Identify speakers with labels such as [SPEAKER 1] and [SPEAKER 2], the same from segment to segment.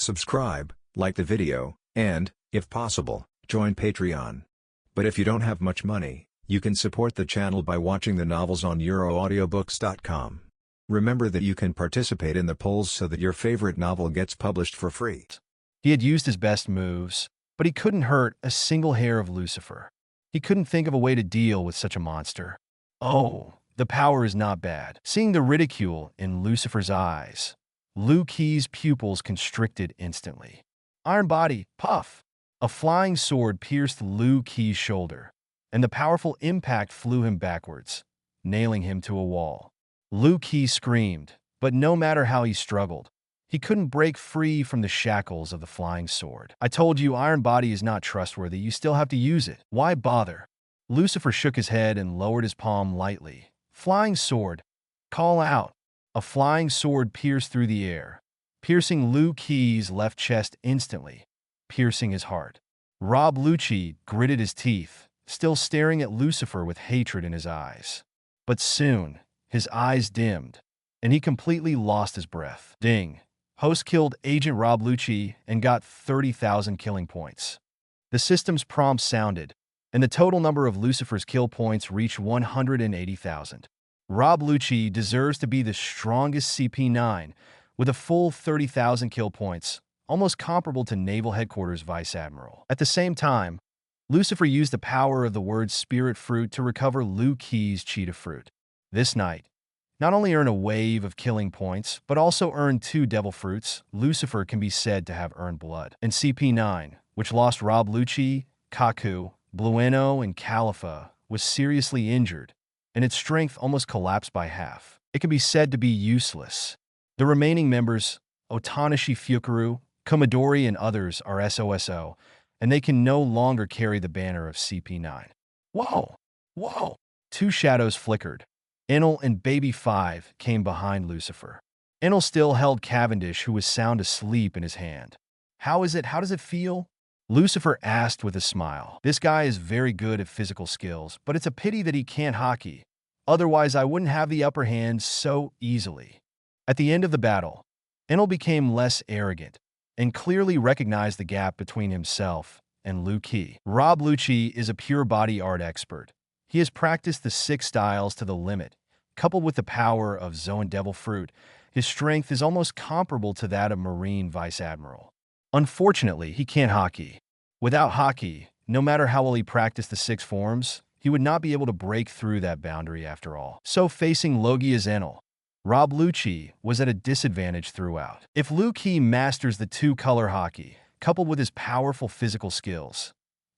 [SPEAKER 1] subscribe, like the video, and, if possible, join Patreon. But if you don't have much money, you can support the channel by watching the novels on euroaudiobooks.com. Remember that you can participate in the polls so that your favorite novel gets published for free.
[SPEAKER 2] He had used his best moves, but he couldn't hurt a single hair of Lucifer. He couldn't think of a way to deal with such a monster. Oh, the power is not bad. Seeing the ridicule in Lucifer's eyes, Liu Qing's pupils constricted instantly. Iron body, puff! A flying sword pierced Liu Qing's shoulder, and the powerful impact flew him backwards, nailing him to a wall. Liu Qing screamed, but no matter how he struggled, he couldn't break free from the shackles of the flying sword. I told you Iron Body is not trustworthy. You still have to use it. Why bother? Lucifer shook his head and lowered his palm lightly. Flying sword. Call out. A flying sword pierced through the air, piercing Liu Qing's left chest instantly, piercing his heart. Rob Lucci gritted his teeth, still staring at Lucifer with hatred in his eyes. But soon, his eyes dimmed, and he completely lost his breath. Ding. Host killed Agent Rob Lucci and got 30,000 killing points. The system's prompt sounded, and the total number of Lucifer's kill points reached 180,000. Rob Lucci deserves to be the strongest CP9, with a full 30,000 kill points, almost comparable to Naval Headquarters Vice Admiral. At the same time, Lucifer used the power of the word Spirit Fruit to recover Liu Qing's Cheetah Fruit. This night, not only earn a wave of killing points, but also earn 2 Devil Fruits. Lucifer can be said to have earned blood. And CP9, which lost Rob Lucci, Kaku, Blueno, and Califa, was seriously injured, and its strength almost collapsed by half. It can be said to be useless. The remaining members, Otanashi Fukuru, Komodori, and others are SOSO, and they can no longer carry the banner of CP9. Whoa! Whoa! 2 shadows flickered. Enel and Baby 5 came behind Lucifer. Enel still held Cavendish, who was sound asleep, in his hand. How is it? How does it feel? Lucifer asked with a smile. This guy is very good at physical skills, but it's a pity that he can't Haki. Otherwise, I wouldn't have the upper hand so easily. At the end of the battle, Enel became less arrogant and clearly recognized the gap between himself and Liu Qing. Rob Lucci is a pure body art expert. He has practiced the 6 styles to the limit. Coupled with the power of Zoan Devil Fruit, his strength is almost comparable to that of Marine Vice Admiral. Unfortunately, he can't Haki. Without Haki, no matter how well he practiced the 6 forms, he would not be able to break through that boundary after all. So facing Logia's Enel, Rob Lucci was at a disadvantage throughout. If Liu Qing masters the 2-color Haki, coupled with his powerful physical skills,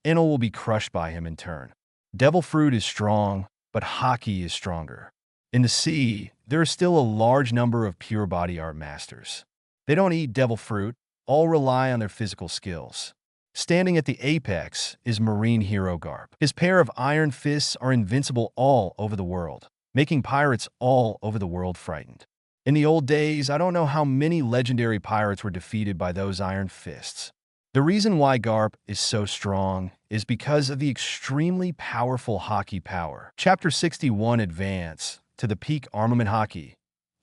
[SPEAKER 2] Enel will be crushed by him in turn. Devil Fruit is strong, but Haki is stronger. In the sea, there are still a large number of pure body art masters. They don't eat Devil Fruit, all rely on their physical skills. Standing at the apex is Marine Hero Garp. His pair of iron fists are invincible all over the world, making pirates all over the world frightened. In the old days, I don't know how many legendary pirates were defeated by those iron fists. The reason why Garp is so strong is because of the extremely powerful Haki power. Chapter 61 Advance to the Peak Armament Haki.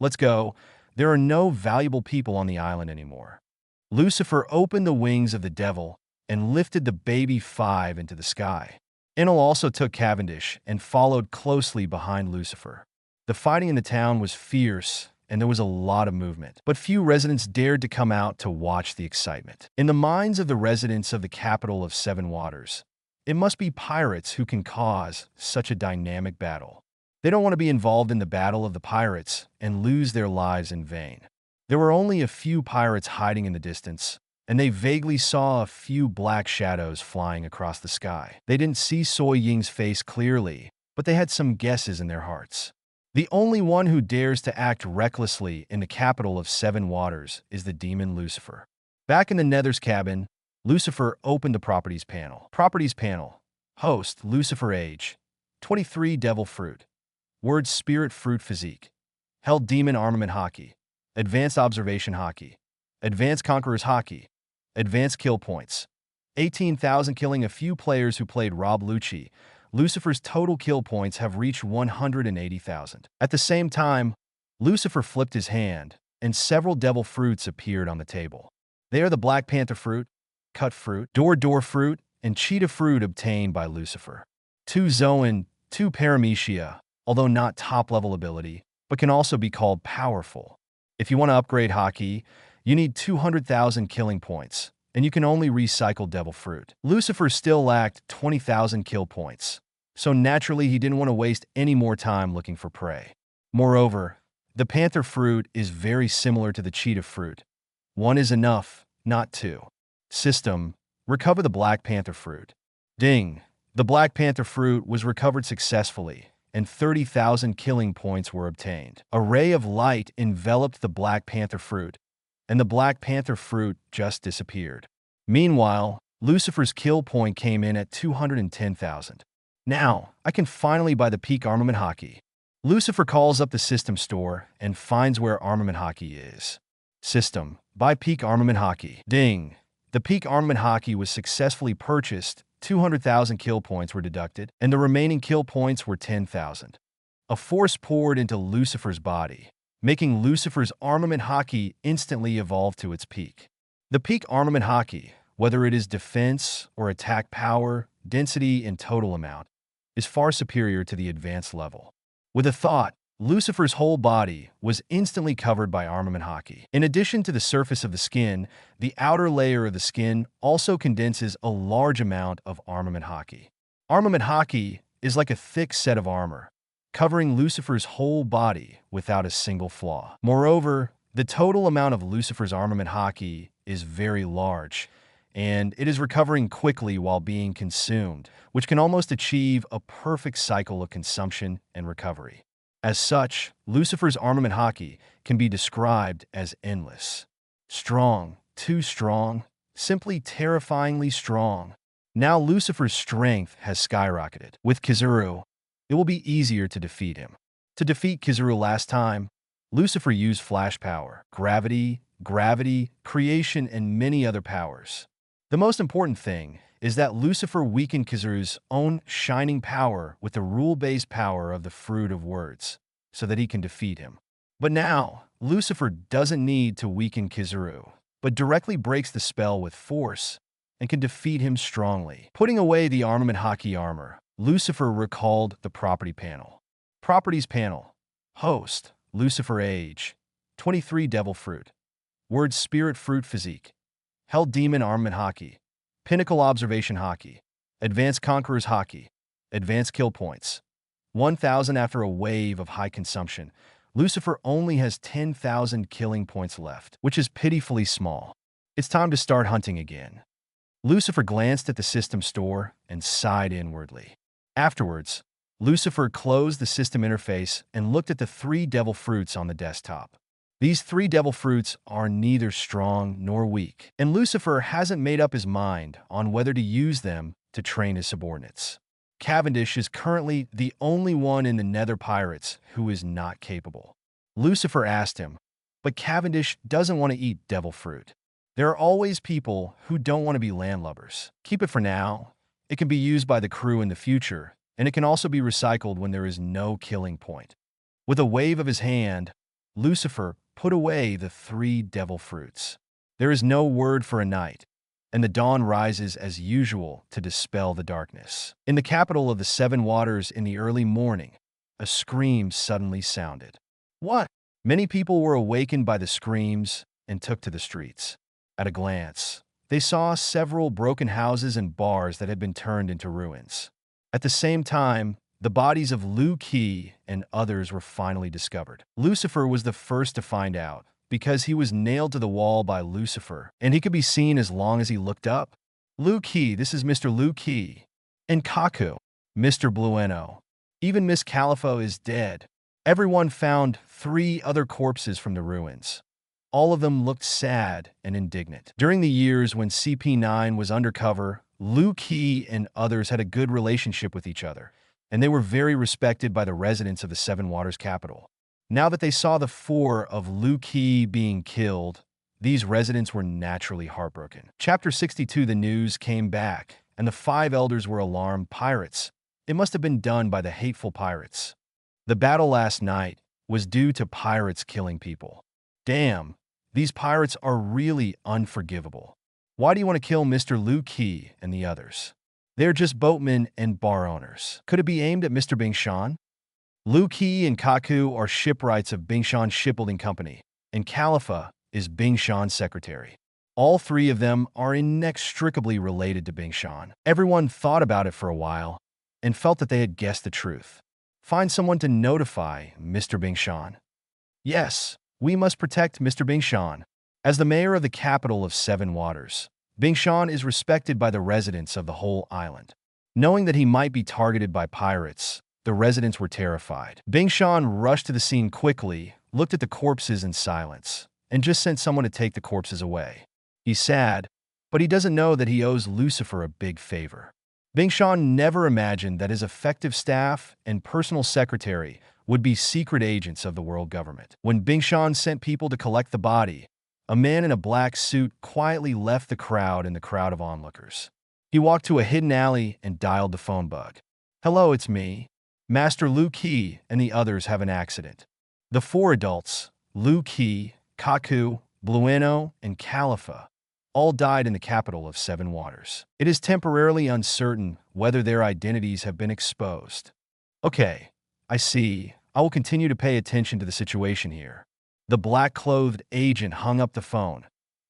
[SPEAKER 2] Let's go. There are no valuable people on the island anymore. Lucifer opened the wings of the devil and lifted the Baby 5 into the sky. Enel also took Cavendish and followed closely behind Lucifer. The fighting in the town was fierce, and there was a lot of movement, but few residents dared to come out to watch the excitement. In the minds of the residents of the capital of 7 Waters, it must be pirates who can cause such a dynamic battle. They don't want to be involved in the battle of the pirates and lose their lives in vain. There were only a few pirates hiding in the distance, and they vaguely saw a few black shadows flying across the sky. They didn't see Soy Ying's face clearly, but they had some guesses in their hearts. The only one who dares to act recklessly in the capital of 7 Waters is the demon Lucifer. Back in the Nether's cabin, Lucifer opened the Properties panel. Properties panel. Host, Lucifer age. 23 Devil Fruit. Word Spirit Fruit Physique. Held Demon Armament Haki. Advanced Observation Haki. Advanced Conqueror's Haki. Advanced Kill Points. 18,000 killing a few players who played Rob Lucci. Lucifer's total kill points have reached 180,000. At the same time, Lucifer flipped his hand, and several devil fruits appeared on the table. They are the Black Panther fruit, cut fruit, door fruit, and cheetah fruit obtained by Lucifer. 2 Zoan, 2 Paramecia, although not top-level ability, but can also be called powerful. If you want to upgrade Haki, you need 200,000 killing points, and you can only recycle devil fruit. Lucifer still lacked 20,000 kill points, so naturally he didn't want to waste any more time looking for prey. Moreover, the panther fruit is very similar to the cheetah fruit. 1 is enough, not 2. System: recover the Black Panther fruit. Ding! The Black Panther fruit was recovered successfully, and 30,000 killing points were obtained. A ray of light enveloped the Black Panther fruit, and the Black Panther fruit just disappeared. Meanwhile, Lucifer's kill point came in at 210,000. Now, I can finally buy the peak armament Haki. Lucifer calls up the system store and finds where armament Haki is. System: buy peak armament Haki. Ding! The peak armament Haki was successfully purchased, 200,000 kill points were deducted, and the remaining kill points were 10,000. A force poured into Lucifer's body, making Lucifer's armament Haki instantly evolve to its peak. The peak armament Haki, whether it is defense or attack power, density, and total amount, is far superior to the advanced level. With a thought, Lucifer's whole body was instantly covered by armament Haki. In addition to the surface of the skin, the outer layer of the skin also condenses a large amount of armament Haki. Armament Haki is like a thick set of armor, covering Lucifer's whole body without a single flaw. Moreover, the total amount of Lucifer's armament Haki is very large, and it is recovering quickly while being consumed, which can almost achieve a perfect cycle of consumption and recovery. As such, Lucifer's armament Haki can be described as endless. Strong, too strong, simply terrifyingly strong. Now Lucifer's strength has skyrocketed. With Kizaru, it will be easier to defeat him. To defeat Kizaru last time, Lucifer used flash power, gravity, creation, and many other powers. The most important thing is that Lucifer weakened Kizaru's own shining power with the rule-based power of the Fruit of Words, so that he can defeat him. But now, Lucifer doesn't need to weaken Kizaru, but directly breaks the spell with force and can defeat him strongly. Putting away the armament Haki armor, Lucifer recalled the property panel. Properties panel: Host, Lucifer age, 23 devil fruit, Word spirit fruit physique, Hell demon armament Haki, Pinnacle observation Haki, Advanced Conqueror's Haki, Advanced kill points, 1,000 after a wave of high consumption. Lucifer only has 10,000 killing points left, which is pitifully small. It's time to start hunting again. Lucifer glanced at the system store and sighed inwardly. Afterwards, Lucifer closed the system interface and looked at the 3 devil fruits on the desktop. These 3 devil fruits are neither strong nor weak, and Lucifer hasn't made up his mind on whether to use them to train his subordinates. Cavendish is currently the only one in the Nether Pirates who is not capable. Lucifer asked him, but Cavendish doesn't want to eat devil fruit. There are always people who don't want to be landlubbers. Keep it for now. It can be used by the crew in the future, and it can also be recycled when there is no killing point. With a wave of his hand, Lucifer put away the 3 devil fruits. There is no word for a night, and the dawn rises as usual to dispel the darkness. In the capital of the 7 Waters in the early morning, a scream suddenly sounded. What? Many people were awakened by the screams and took to the streets. At a glance, they saw several broken houses and bars that had been turned into ruins. At the same time, the bodies of Liu Qi and others were finally discovered. Lucifer was the first to find out, because he was nailed to the wall by Lucifer, and he could be seen as long as he looked up. Liu Qi, this is Mr. Liu Qi. And Kaku, Mr. Blueno. Even Miss Califo is dead. Everyone found 3 other corpses from the ruins. All of them looked sad and indignant. During the years when CP9 was undercover, Liu Qi and others had a good relationship with each other, and they were very respected by the residents of the 7 Waters capital. Now that they saw the 4 of Liu Qi being killed, these residents were naturally heartbroken. Chapter 62: The news came back, and the 5 elders were alarmed. Pirates. It must have been done by the hateful pirates. The battle last night was due to pirates killing people. Damn, These pirates are really unforgivable. Why do you want to kill Mr. Liu Qi and the others? They're just boatmen and bar owners. Could it be aimed at Mr. Bingshan? Liu Qi and Kaku are shipwrights of Bingshan Shipbuilding Company, and Khalifa is Bingshan's secretary. All three of them are inextricably related to Bingshan. Everyone thought about it for a while and felt that they had guessed the truth. Find someone to notify Mr. Bingshan. Yes, we must protect Mr. Bingshan. As the mayor of the capital of Seven Waters, Bingshan is respected by the residents of the whole island. Knowing that he might be targeted by pirates, the residents were terrified. Bingshan rushed to the scene quickly, looked at the corpses in silence, and just sent someone to take the corpses away. He's sad, but he doesn't know that he owes Lucifer a big favor. Bingshan never imagined that his effective staff and personal secretary would be secret agents of the world government. When Bingshan sent people to collect the body, a man in a black suit quietly left the crowd in the crowd of onlookers. He walked to a hidden alley and dialed the phone bug. "Hello, it's me. Master Liu Qi and the others have an accident. The four adults, Liu Qi, Kaku, Blueno, and Khalifa, all died in the capital of Seven Waters. It is temporarily uncertain whether their identities have been exposed." "Okay, I see. I will continue to pay attention to the situation here." The black-clothed agent hung up the phone,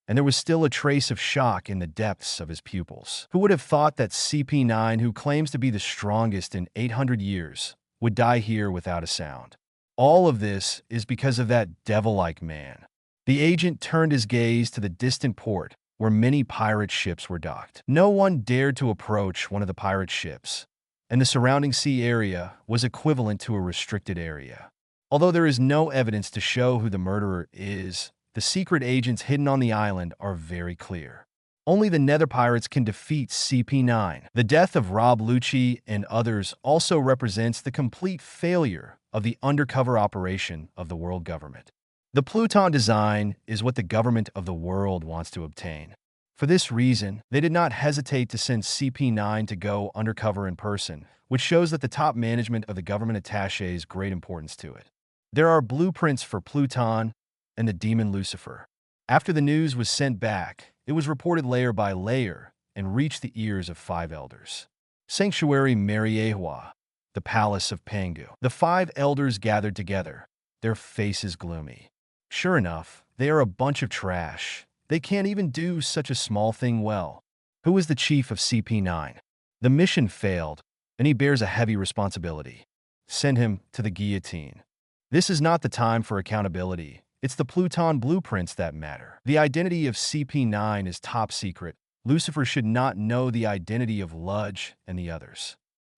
[SPEAKER 2] and there was still a trace of shock in the depths of his pupils. Who would have thought that CP9, who claims to be the strongest in 800 years, would die here without a sound? All of this is because of that devil-like man. The agent turned his gaze to the distant port where many pirate ships were docked. No one dared to approach one of the pirate ships, and the surrounding sea area was equivalent to a restricted area. Although there is no evidence to show who the murderer is, the secret agents hidden on the island are very clear. Only the Nether Pirates can defeat CP9. The death of Rob Lucci and others also represents the complete failure of the undercover operation of the world government. The Pluton design is what the government of the world wants to obtain. For this reason, they did not hesitate to send CP9 to go undercover in person, which shows that the top management of the government attaches great importance to it. There are blueprints for Pluton and the demon Lucifer. After the news was sent back, it was reported layer by layer and reached the ears of 5 elders. Sanctuary Mariehua, the palace of Pangu. The 5 elders gathered together, their faces gloomy. Sure enough, they are a bunch of trash. They can't even do such a small thing well. Who is the chief of CP9? The mission failed, and he bears a heavy responsibility. Send him to the guillotine. This is not the time for accountability. It's the Pluton blueprints that matter. The identity of CP9 is top secret. Lucifer should not know the identity of Ludge and the others.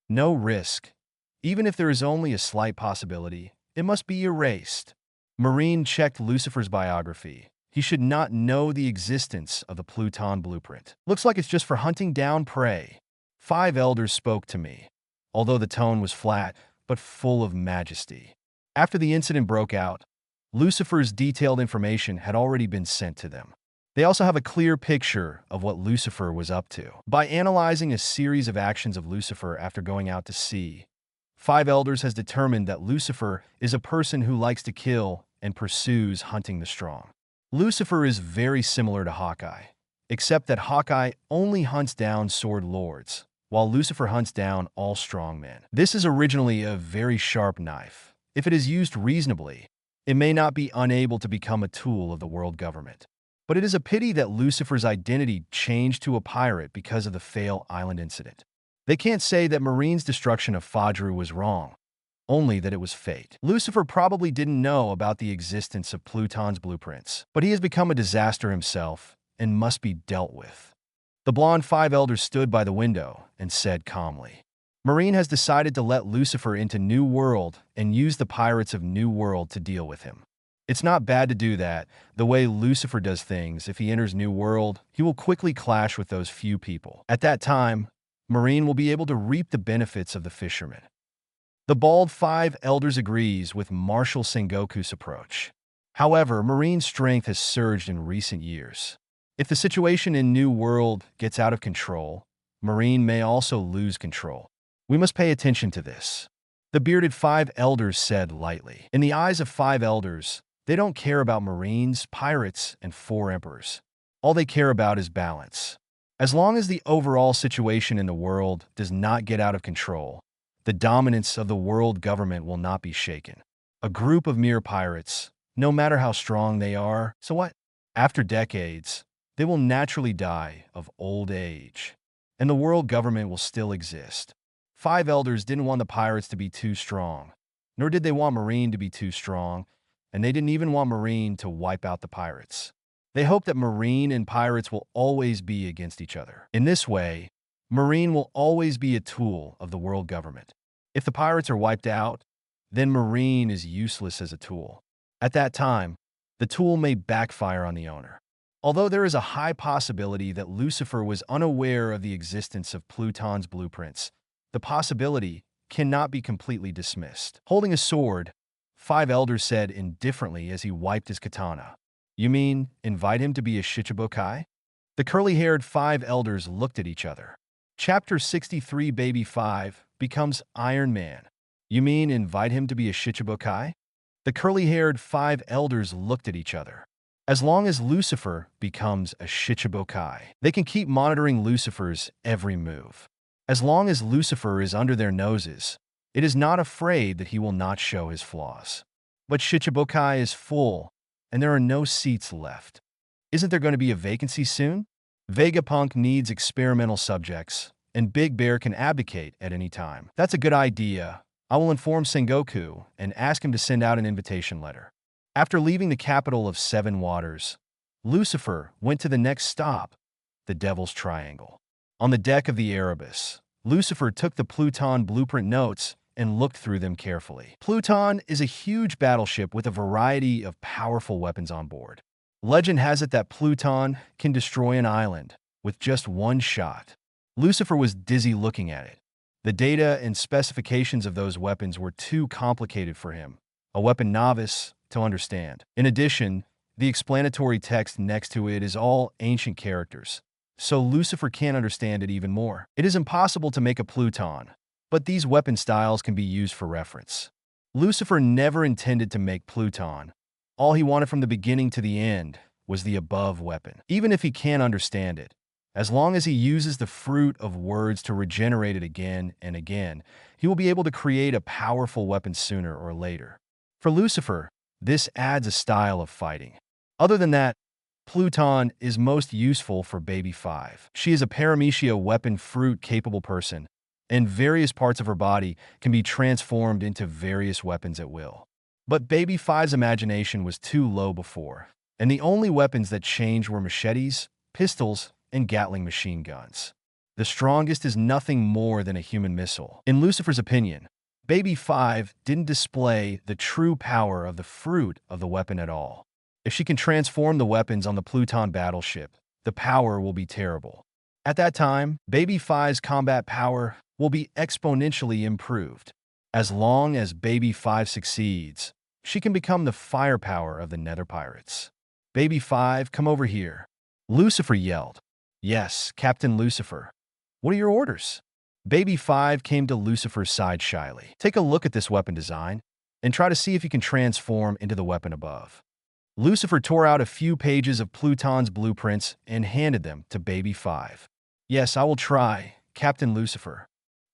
[SPEAKER 2] No risk. Even if there is only a slight possibility, it must be erased. Marine checked Lucifer's biography. He should not know the existence of the Pluton blueprint. Looks like it's just for hunting down prey. 5 elders spoke to me, although the tone was flat, but full of majesty. After the incident broke out, Lucifer's detailed information had already been sent to them. They also have a clear picture of what Lucifer was up to. By analyzing a series of actions of Lucifer after going out to sea, 5 elders has determined that Lucifer is a person who likes to kill and pursues hunting the strong. Lucifer is very similar to Hawkeye, except that Hawkeye only hunts down sword lords, while Lucifer hunts down all strong men. This is originally a very sharp knife. If it is used reasonably, it may not be unable to become a tool of the world government. But it is a pity that Lucifer's identity changed to a pirate because of the Fail Island incident. They can't say that Marine's destruction of Fadru was wrong, only that it was fate. Lucifer probably didn't know about the existence of Pluton's blueprints, but he has become a disaster himself and must be dealt with. The blonde 5 elders stood by the window and said calmly, "Marine has decided to let Lucifer into New World and use the pirates of New World to deal with him. It's not bad to do that. The way Lucifer does things, if he enters New World, he will quickly clash with those few people. At that time, Marine will be able to reap the benefits of the fishermen." The bald 5 elders agrees with Marshal Sengoku's approach. However, Marine's strength has surged in recent years. If the situation in New World gets out of control, Marine may also lose control. We must pay attention to this. The bearded 5 elders said lightly. In the eyes of 5 elders, They don't care about marines, pirates, and 4 emperors. All they care about is balance. As long as the overall situation in the world does not get out of control, the dominance of the world government will not be shaken. A group of mere pirates, no matter how strong they are, so what? After decades, they will naturally die of old age, and the world government will still exist. 5 elders didn't want the pirates to be too strong, nor did they want Marine to be too strong, and they didn't even want Marine to wipe out the pirates. They hoped that Marine and pirates will always be against each other. In this way, Marine will always be a tool of the world government. If the pirates are wiped out, then Marine is useless as a tool. At that time, the tool may backfire on the owner. Although there is a high possibility that Lucifer was unaware of the existence of Pluton's blueprints, the possibility cannot be completely dismissed. Holding a sword, 5 elders said indifferently as he wiped his katana. You mean, invite him to be a Shichibukai? The curly-haired 5 elders looked at each other. Chapter 63 Baby 5 becomes Iron Man. You mean, invite him to be a Shichibukai? The curly-haired 5 elders looked at each other. As long as Lucifer becomes a Shichibukai, they can keep monitoring Lucifer's every move. As long as Lucifer is under their noses, it is not afraid that he will not show his flaws. But Shichibukai is full, and there are no seats left. Isn't there going to be a vacancy soon? Vegapunk needs experimental subjects, and Big Bear can abdicate at any time. That's a good idea. I will inform Sengoku and ask him to send out an invitation letter. After leaving the capital of 7 Waters, Lucifer went to the next stop, the Devil's Triangle. On the deck of the Erebus, Lucifer took the Pluton blueprint notes and looked through them carefully. Pluton is a huge battleship with a variety of powerful weapons on board. Legend has it that Pluton can destroy an island with just one shot. Lucifer was dizzy looking at it. The data and specifications of those weapons were too complicated for him, a weapon novice, to understand. In addition, the explanatory text next to it is all ancient characters, so Lucifer can't understand it even more. It is impossible to make a Pluton, but these weapon styles can be used for reference. Lucifer never intended to make Pluton. All he wanted from the beginning to the end was the above weapon. Even if he can't understand it, as long as he uses the fruit of words to regenerate it again and again, he will be able to create a powerful weapon sooner or later. For Lucifer, this adds a style of fighting. Other than that, Pluton is most useful for Baby 5. She is a paramecia weapon fruit-capable person, and various parts of her body can be transformed into various weapons at will. But Baby 5's imagination was too low before, and the only weapons that changed were machetes, pistols, and Gatling machine guns. The strongest is nothing more than a human missile. In Lucifer's opinion, Baby 5 didn't display the true power of the fruit of the weapon at all. If she can transform the weapons on the Pluton battleship, the power will be terrible. At that time, Baby 5's combat power will be exponentially improved. As long as Baby 5 succeeds, she can become the firepower of the Nether Pirates. Baby 5, come over here. Lucifer yelled. Yes, Captain Lucifer. What are your orders? Baby 5 came to Lucifer's side shyly. Take a look at this weapon design, and try to see if you can transform into the weapon above. Lucifer tore out a few pages of Pluton's blueprints and handed them to Baby 5. Yes, I will try, Captain Lucifer.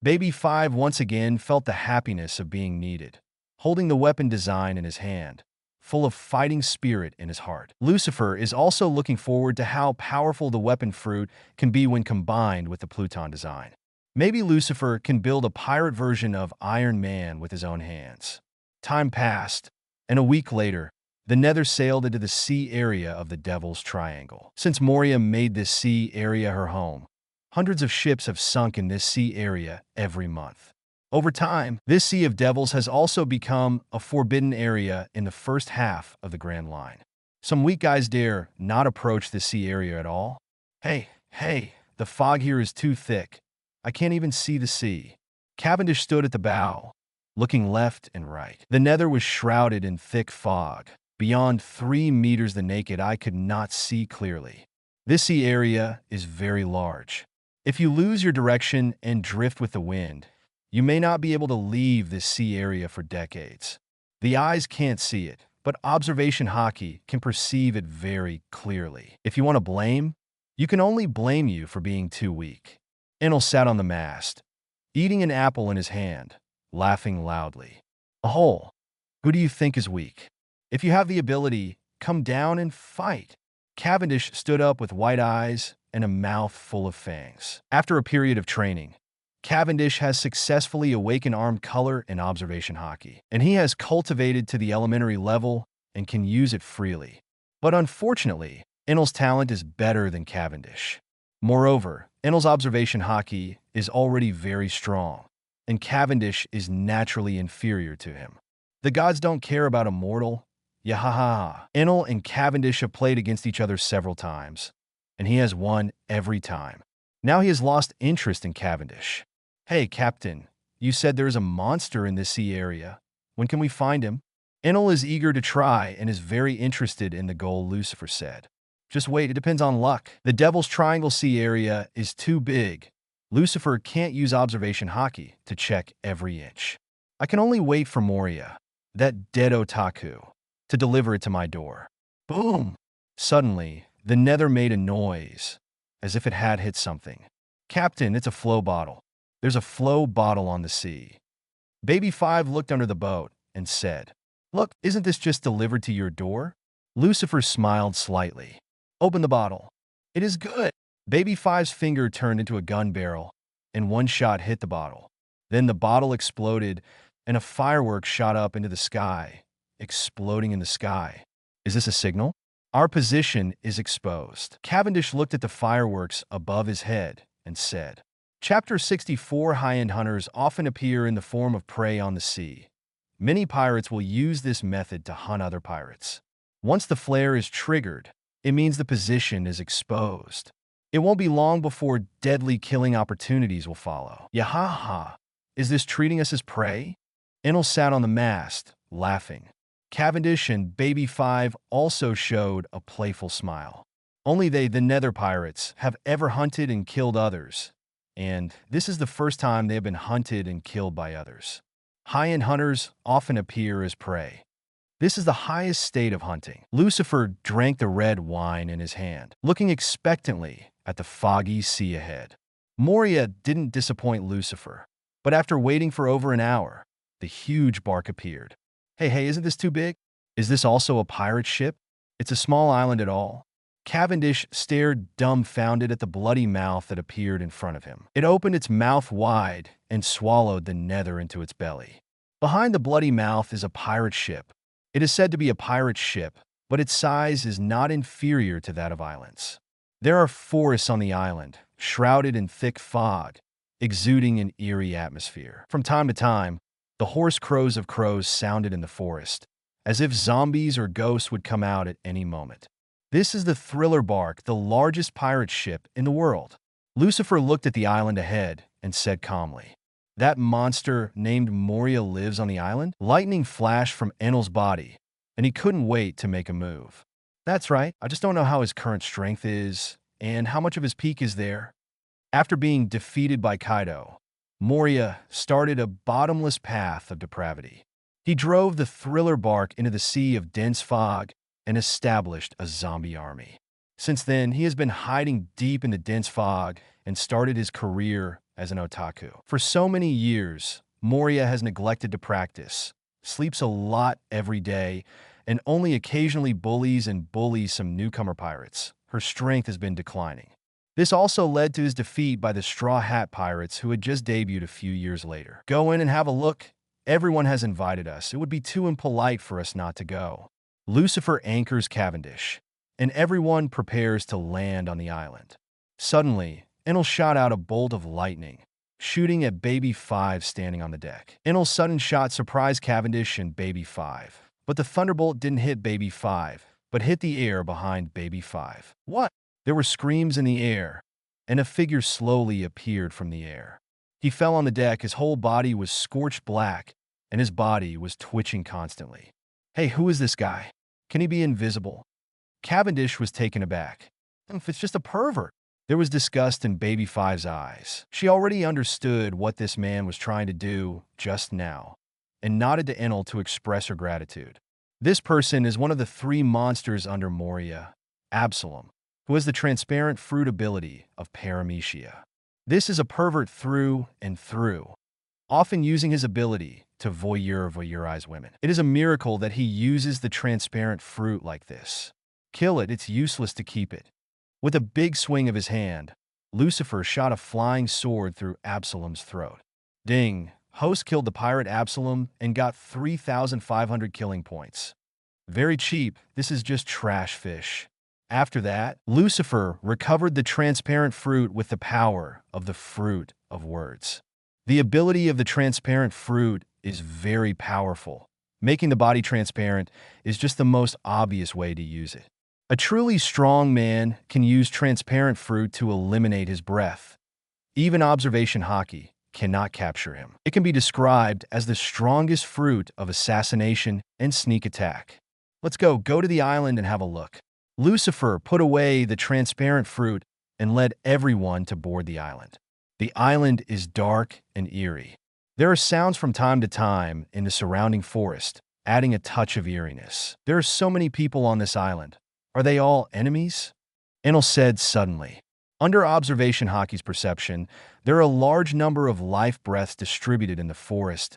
[SPEAKER 2] Baby 5 once again felt the happiness of being needed, holding the weapon design in his hand, full of fighting spirit in his heart. Lucifer is also looking forward to how powerful the weapon fruit can be when combined with the Pluton design. Maybe Lucifer can build a pirate version of Iron Man with his own hands. Time passed, and a week later, the Nether sailed into the sea area of the Devil's Triangle. Since Moria made this sea area her home, hundreds of ships have sunk in this sea area every month. Over time, this Sea of Devils has also become a forbidden area in the first half of the Grand Line. Some weak guys dare not approach this sea area at all. Hey, the fog here is too thick. I can't even see the sea. Cavendish stood at the bow, looking left and right. The Nether was shrouded in thick fog. Beyond 3 meters the naked eye could not see clearly. This sea area is very large. If you lose your direction and drift with the wind, you may not be able to leave this sea area for decades. The eyes can't see it, but observation Haki can perceive it very clearly. If you want to blame, you can only blame you for being too weak. Enel sat on the mast, eating an apple in his hand, laughing loudly. Oh, who do you think is weak? If you have the ability, come down and fight. Cavendish stood up with white eyes and a mouth full of fangs. After a period of training, Cavendish has successfully awakened armed color and observation Haki, and he has cultivated to the elementary level and can use it freely. But unfortunately, Enel's talent is better than Cavendish. Moreover, Enel's observation Haki is already very strong, and Cavendish is naturally inferior to him. The gods don't care about a mortal. Yahaha. Enel and Cavendish have played against each other several times, and he has won every time. Now he has lost interest in Cavendish. Hey, Captain, you said there is a monster in this sea area. When can we find him? Enel is eager to try and is very interested in the goal, Lucifer said. Just wait, it depends on luck. The Devil's Triangle Sea area is too big. Lucifer can't use observation Haki to check every inch. I can only wait for Moria, that dead otaku, to deliver it to my door. Boom! Suddenly, the nether made a noise, as if it had hit something. Captain, it's a flow bottle. There's a flow bottle on the sea. Baby 5 looked under the boat and said, Look, isn't this just delivered to your door? Lucifer smiled slightly. Open the bottle. It is good. Baby 5's finger turned into a gun barrel, and one shot hit the bottle. Then the bottle exploded, and a firework shot up into the sky, exploding in the sky. Is this a signal? Our position is exposed. Cavendish looked at the fireworks above his head and said, Chapter 64 High-end hunters often appear in the form of prey on the sea. Many pirates will use this method to hunt other pirates. Once the flare is triggered, it means the position is exposed. It won't be long before deadly killing opportunities will follow. Yahaha, is this treating us as prey? Enel sat on the mast, laughing. Cavendish and Baby 5 also showed a playful smile. Only they, the Nether Pirates, have ever hunted and killed others, and this is the first time they have been hunted and killed by others. High-end hunters often appear as prey. This is the highest state of hunting. Lucifer drank the red wine in his hand, looking expectantly at the foggy sea ahead. Moria didn't disappoint Lucifer, but after waiting for over an hour, the huge bark appeared. Hey, isn't this too big? Is this also a pirate ship? It's a small island at all. Cavendish stared dumbfounded at the bloody mouth that appeared in front of him. It opened its mouth wide and swallowed the nether into its belly. Behind the bloody mouth is a pirate ship. It is said to be a pirate ship, but its size is not inferior to that of islands. There are forests on the island, shrouded in thick fog, exuding an eerie atmosphere. From time to time, the hoarse crows of crows sounded in the forest, as if zombies or ghosts would come out at any moment. This is the Thriller Bark, the largest pirate ship in the world. Lucifer looked at the island ahead and said calmly, That monster named Moria lives on the island? Lightning flashed from Enel's body, and he couldn't wait to make a move. That's right, I just don't know how his current strength is, and how much of his peak is there. After being defeated by Kaido, Moria started a bottomless path of depravity. He drove the Thriller Bark into the sea of dense fog and established a zombie army. Since then, he has been hiding deep in the dense fog and started his career as an otaku. For so many years, Moria has neglected to practice, sleeps a lot every day, and only occasionally bullies some newcomer pirates. Her strength has been declining. This also led to his defeat by the Straw Hat Pirates, who had just debuted a few years later. Go in and have a look. Everyone has invited us. It would be too impolite for us not to go. Lucifer anchors Cavendish, and everyone prepares to land on the island. Suddenly, Enel shot out a bolt of lightning, shooting at Baby 5 standing on the deck. Enel's sudden shot surprised Cavendish and Baby 5, but the thunderbolt didn't hit Baby 5, but hit the air behind Baby 5. What? There were screams in the air, and a figure slowly appeared from the air. He fell on the deck, his whole body was scorched black, and his body was twitching constantly. Hey, who is this guy? Can he be invisible? Cavendish was taken aback. If it's just a pervert. There was disgust in Baby 5's eyes. She already understood what this man was trying to do just now, and nodded to Enel to express her gratitude. This person is one of the three monsters under Moria, Absalom, who has the transparent fruit ability of paramecia. This is a pervert through and through, often using his ability to voyeurize women. It is a miracle that he uses the transparent fruit like this. Kill it, it's useless to keep it. With a big swing of his hand, Lucifer shot a flying sword through Absalom's throat. Ding! Host killed the pirate Absalom and got 3,500 killing points. Very cheap, this is just trash fish. After that, Lucifer recovered the transparent fruit with the power of the fruit of words. The ability of the transparent fruit is very powerful. Making the body transparent is just the most obvious way to use it. A truly strong man can use transparent fruit to eliminate his breath. Even observation Haki cannot capture him. It can be described as the strongest fruit of assassination and sneak attack. Let's go to the island and have a look. Lucifer put away the transparent fruit and led everyone to board the island. The island is dark and eerie. There are sounds from time to time in the surrounding forest, adding a touch of eeriness. There are so many people on this island. Are they all enemies? Enel said suddenly. Under observation Haki's perception, there are a large number of life breaths distributed in the forest,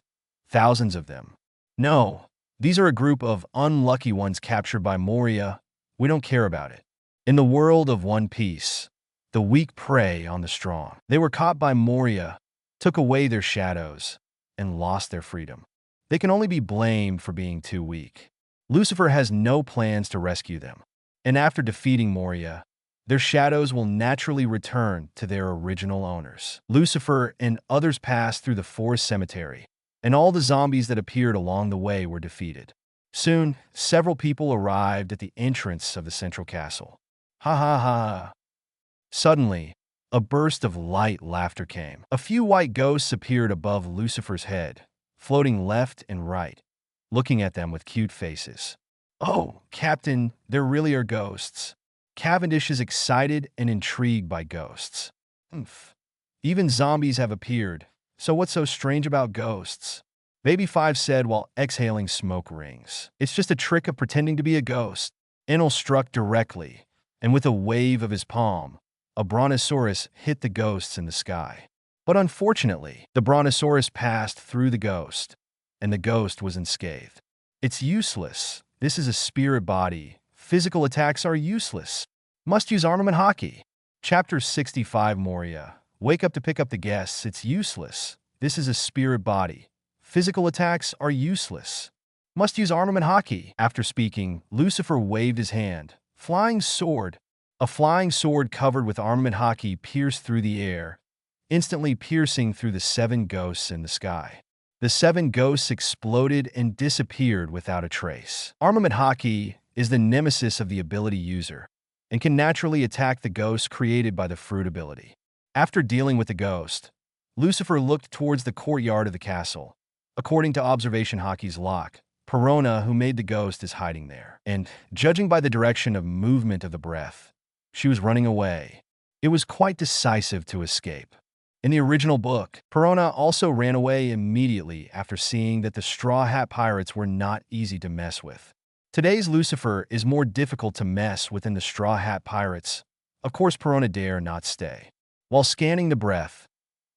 [SPEAKER 2] thousands of them. No, these are a group of unlucky ones captured by Moria. We don't care about it. In the world of One Piece, the weak prey on the strong. They were caught by Moria, took away their shadows, and lost their freedom. They can only be blamed for being too weak. Lucifer has no plans to rescue them. And after defeating Moria, their shadows will naturally return to their original owners. Lucifer and others passed through the forest cemetery, and all the zombies that appeared along the way were defeated. Soon, several people arrived at the entrance of the central castle. Ha ha ha. Suddenly, a burst of light laughter came. A few white ghosts appeared above Lucifer's head, floating left and right, looking at them with cute faces. Oh, Captain, there really are ghosts. Cavendish is excited and intrigued by ghosts. Even zombies have appeared, so what's so strange about ghosts? Baby 5 said while exhaling smoke rings. It's just a trick of pretending to be a ghost. Enel struck directly, and with a wave of his palm, a brontosaurus hit the ghosts in the sky. But unfortunately, the brontosaurus passed through the ghost, and the ghost was unscathed. It's useless. This is a spirit body. Physical attacks are useless. Must use armament Haki. Chapter 65 Moria. Wake up to pick up the guests. It's useless. This is a spirit body. Physical attacks are useless. Must use armament Haki. After speaking, Lucifer waved his hand. Flying sword. A flying sword covered with armament Haki pierced through the air, instantly piercing through the 7 ghosts in the sky. The 7 ghosts exploded and disappeared without a trace. Armament Haki is the nemesis of the ability user and can naturally attack the ghosts created by the fruit ability. After dealing with the ghost, Lucifer looked towards the courtyard of the castle. According to observation Haki's lock, Perona, who made the ghost, is hiding there. And judging by the direction of movement of the breath, she was running away. It was quite decisive to escape. In the original book, Perona also ran away immediately after seeing that the Straw Hat Pirates were not easy to mess with. Today's Lucifer is more difficult to mess within the Straw Hat Pirates. Of course, Perona dare not stay. While scanning the breath,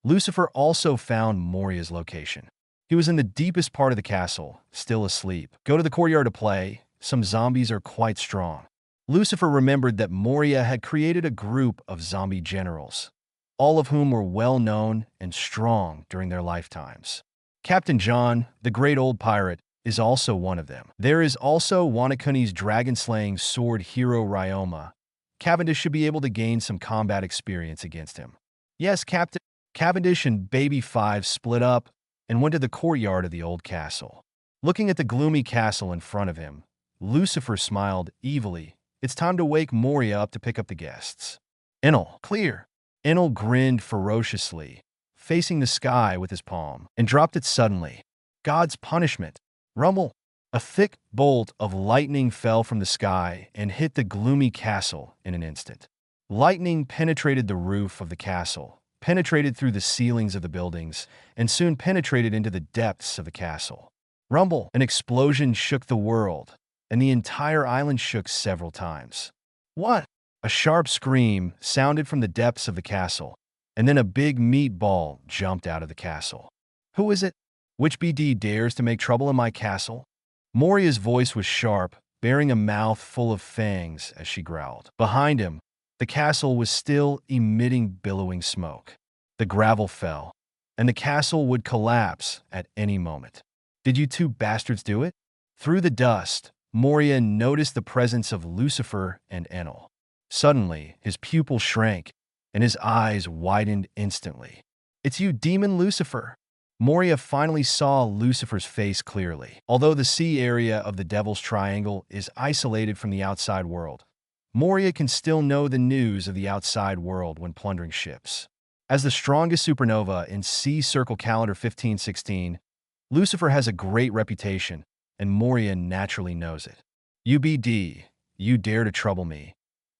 [SPEAKER 2] Lucifer also found Moria's location. He was in the deepest part of the castle, still asleep. Go to the courtyard to play. Some zombies are quite strong. Lucifer remembered that Moria had created a group of zombie generals, all of whom were well-known and strong during their lifetimes. Captain John, the great old pirate, is also one of them. There is also Wanakuni's dragon-slaying sword hero Ryoma. Cavendish should be able to gain some combat experience against him. Yes, Captain. Cavendish and Baby 5 split up and went to the courtyard of the old castle. Looking at the gloomy castle in front of him, Lucifer smiled evilly. It's time to wake Moria up to pick up the guests. Enel, clear. Enel grinned ferociously, facing the sky with his palm, and dropped it suddenly. God's punishment. Rumble. A thick bolt of lightning fell from the sky and hit the gloomy castle in an instant. Lightning penetrated the roof of the castle, penetrated through the ceilings of the buildings, and soon penetrated into the depths of the castle. Rumble! An explosion shook the world, and the entire island shook several times. What? A sharp scream sounded from the depths of the castle, and then a big meatball jumped out of the castle. Who is it? Which BD dares to make trouble in my castle? Moria's voice was sharp, bearing a mouth full of fangs as she growled. Behind him, the castle was still emitting billowing smoke. The gravel fell, and the castle would collapse at any moment. Did you two bastards do it? Through the dust, Moria noticed the presence of Lucifer and Enel. Suddenly, his pupil shrank, and his eyes widened instantly. It's you, demon Lucifer! Moria finally saw Lucifer's face clearly. Although the sea area of the Devil's Triangle is isolated from the outside world, Moria can still know the news of the outside world when plundering ships. As the strongest supernova in Sea Circle Calendar 1516, Lucifer has a great reputation, and Moria naturally knows it. UBD, you dare to trouble me.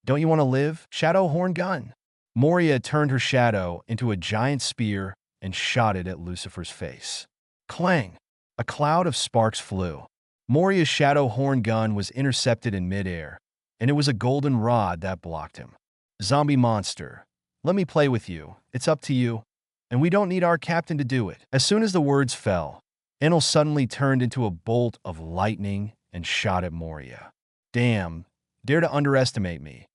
[SPEAKER 2] Don't you want to live? Shadow Horn Gun. Moria turned her shadow into a giant spear and shot it at Lucifer's face. Clang! A cloud of sparks flew. Moria's shadow horn gun was intercepted in midair, and it was a golden rod that blocked him. Zombie monster, let me play with you. It's up to you, and we don't need our captain to do it. As soon as the words fell, Enel suddenly turned into a bolt of lightning and shot at Moria. Damn, dare to underestimate me.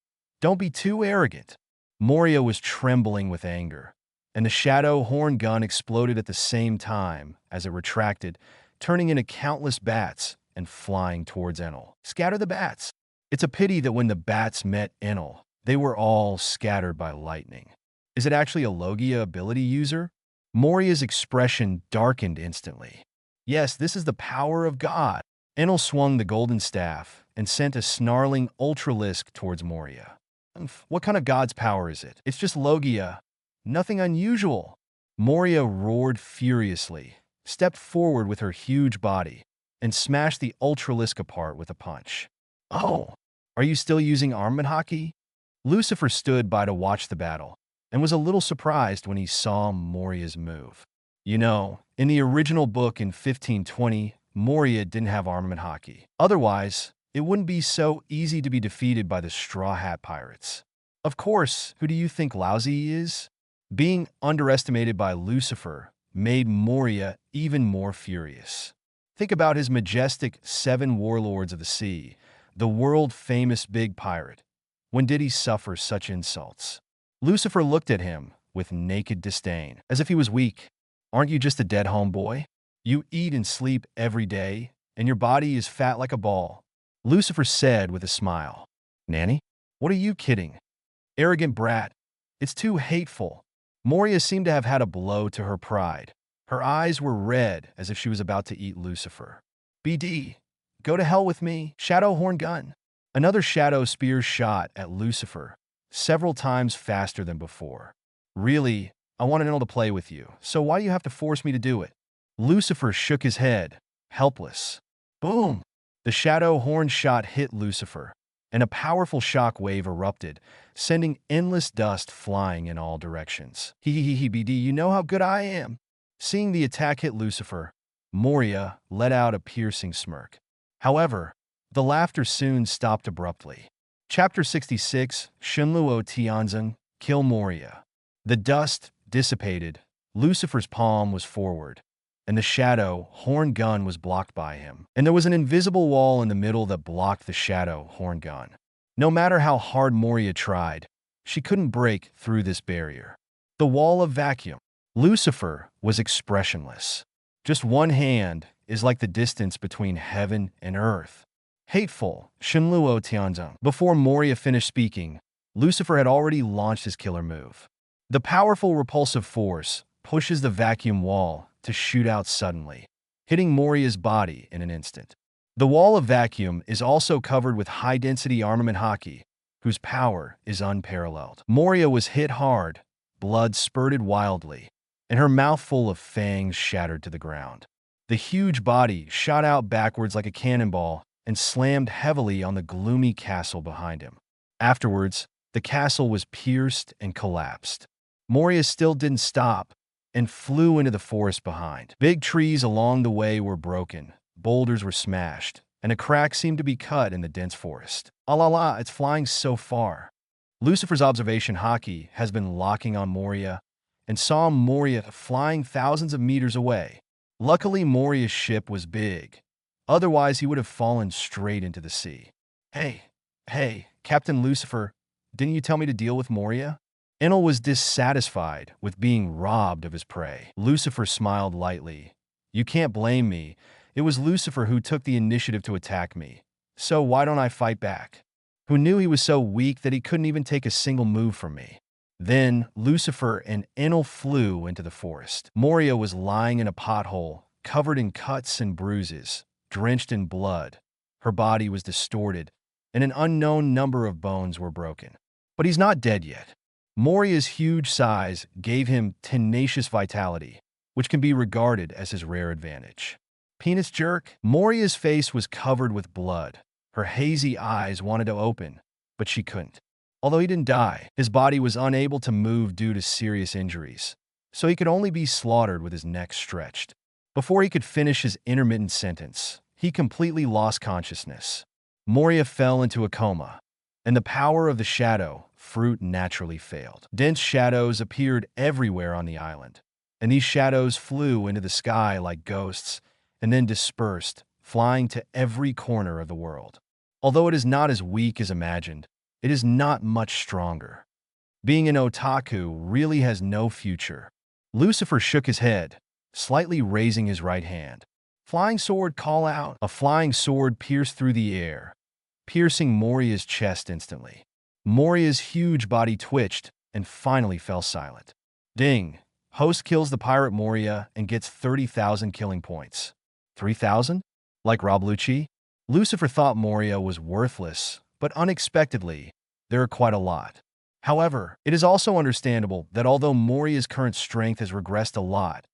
[SPEAKER 2] Don't be too arrogant. Moria was trembling with anger, and the shadow horn gun exploded at the same time as it retracted, turning into countless bats and flying towards Enel. Scatter the bats! It's a pity that when the bats met Enel, they were all scattered by lightning. Is it actually a Logia ability user? Moria's expression darkened instantly. Yes, this is the power of God. Enel swung the golden staff and sent a snarling ultralisk towards Moria. What kind of god's power is it? It's just Logia. Nothing unusual. Moria roared furiously, stepped forward with her huge body, and smashed the ultralisk apart with a punch. Oh, are you still using armament Haki? Lucifer stood by to watch the battle, and was a little surprised when he saw Moria's move. You know, in the original book in 1520, Moria didn't have armament Haki. Otherwise, it wouldn't be so easy to be defeated by the Straw Hat Pirates. Of course, who do you think Lousy is? Being underestimated by Lucifer made Moria even more furious. Think about his majestic 7 warlords of the sea, the world-famous big pirate. When did he suffer such insults? Lucifer looked at him with naked disdain, as if he was weak. Aren't you just a dead homeboy? You eat and sleep every day, and your body is fat like a ball. Lucifer said with a smile. Nanny? What are you kidding? Arrogant brat. It's too hateful. Moria seemed to have had a blow to her pride. Her eyes were red as if she was about to eat Lucifer. BD, go to hell with me, shadow horn gun. Another shadow spear shot at Lucifer, several times faster than before. Really, I want Enel to play with you, so why do you have to force me to do it? Lucifer shook his head, helpless. Boom! The shadow horn shot hit Lucifer, and a powerful shock wave erupted, sending endless dust flying in all directions. BD, you know how good I am. Seeing the attack hit Lucifer, Moria let out a piercing smirk. However, the laughter soon stopped abruptly. Chapter 66, Shenluo Tianzeng, Kill Moria. The dust dissipated, Lucifer's palm was forward, and the shadow horn gun was blocked by him. And there was an invisible wall in the middle that blocked the shadow horn gun. No matter how hard Moria tried, she couldn't break through this barrier. The wall of vacuum. Lucifer was expressionless. Just one hand is like the distance between heaven and earth. Hateful, Shenluo Tianzeng. Before Moria finished speaking, Lucifer had already launched his killer move. The powerful repulsive force pushes the vacuum wall to shoot out suddenly, hitting Moria's body in an instant. The wall of vacuum is also covered with high-density armament Haki, whose power is unparalleled. Moria was hit hard, blood spurted wildly, and her mouth full of fangs shattered to the ground. The huge body shot out backwards like a cannonball and slammed heavily on the gloomy castle behind him. Afterwards, the castle was pierced and collapsed. Moria still didn't stop and flew into the forest behind. Big trees along the way were broken, boulders were smashed, and a crack seemed to be cut in the dense forest. Ah la la, it's flying so far. Lucifer's observation Haki has been locking on Moria and saw Moria flying thousands of meters away. Luckily, Moria's ship was big. Otherwise, he would have fallen straight into the sea. Hey, Captain Lucifer, didn't you tell me to deal with Moria? Enel was dissatisfied with being robbed of his prey. Lucifer smiled lightly. You can't blame me. It was Lucifer who took the initiative to attack me. So why don't I fight back? Who knew he was so weak that he couldn't even take a single move from me? Then Lucifer and Enel flew into the forest. Moria was lying in a pothole, covered in cuts and bruises, drenched in blood. Her body was distorted, and an unknown number of bones were broken. But he's not dead yet. Moria's huge size gave him tenacious vitality, which can be regarded as his rare advantage. Penis jerk? Moria's face was covered with blood. Her hazy eyes wanted to open, but she couldn't. Although he didn't die, his body was unable to move due to serious injuries, so he could only be slaughtered with his neck stretched. Before he could finish his intermittent sentence, he completely lost consciousness. Moria fell into a coma, and the power of the shadow fruit naturally failed. Dense shadows appeared everywhere on the island, and these shadows flew into the sky like ghosts and then dispersed, flying to every corner of the world. Although it is not as weak as imagined, it is not much stronger. Being an otaku really has no future. Lucifer shook his head, slightly raising his right hand. Flying sword, call out. A flying sword pierced through the air, piercing Moria's chest instantly. Moria's huge body twitched and finally fell silent. Ding! Host kills the pirate Moria and gets 30,000 killing points. 3,000? Like Rob Lucci? Lucifer thought Moria was worthless, but unexpectedly, there are quite a lot. However, it is also understandable that although Moria's current strength has regressed a lot,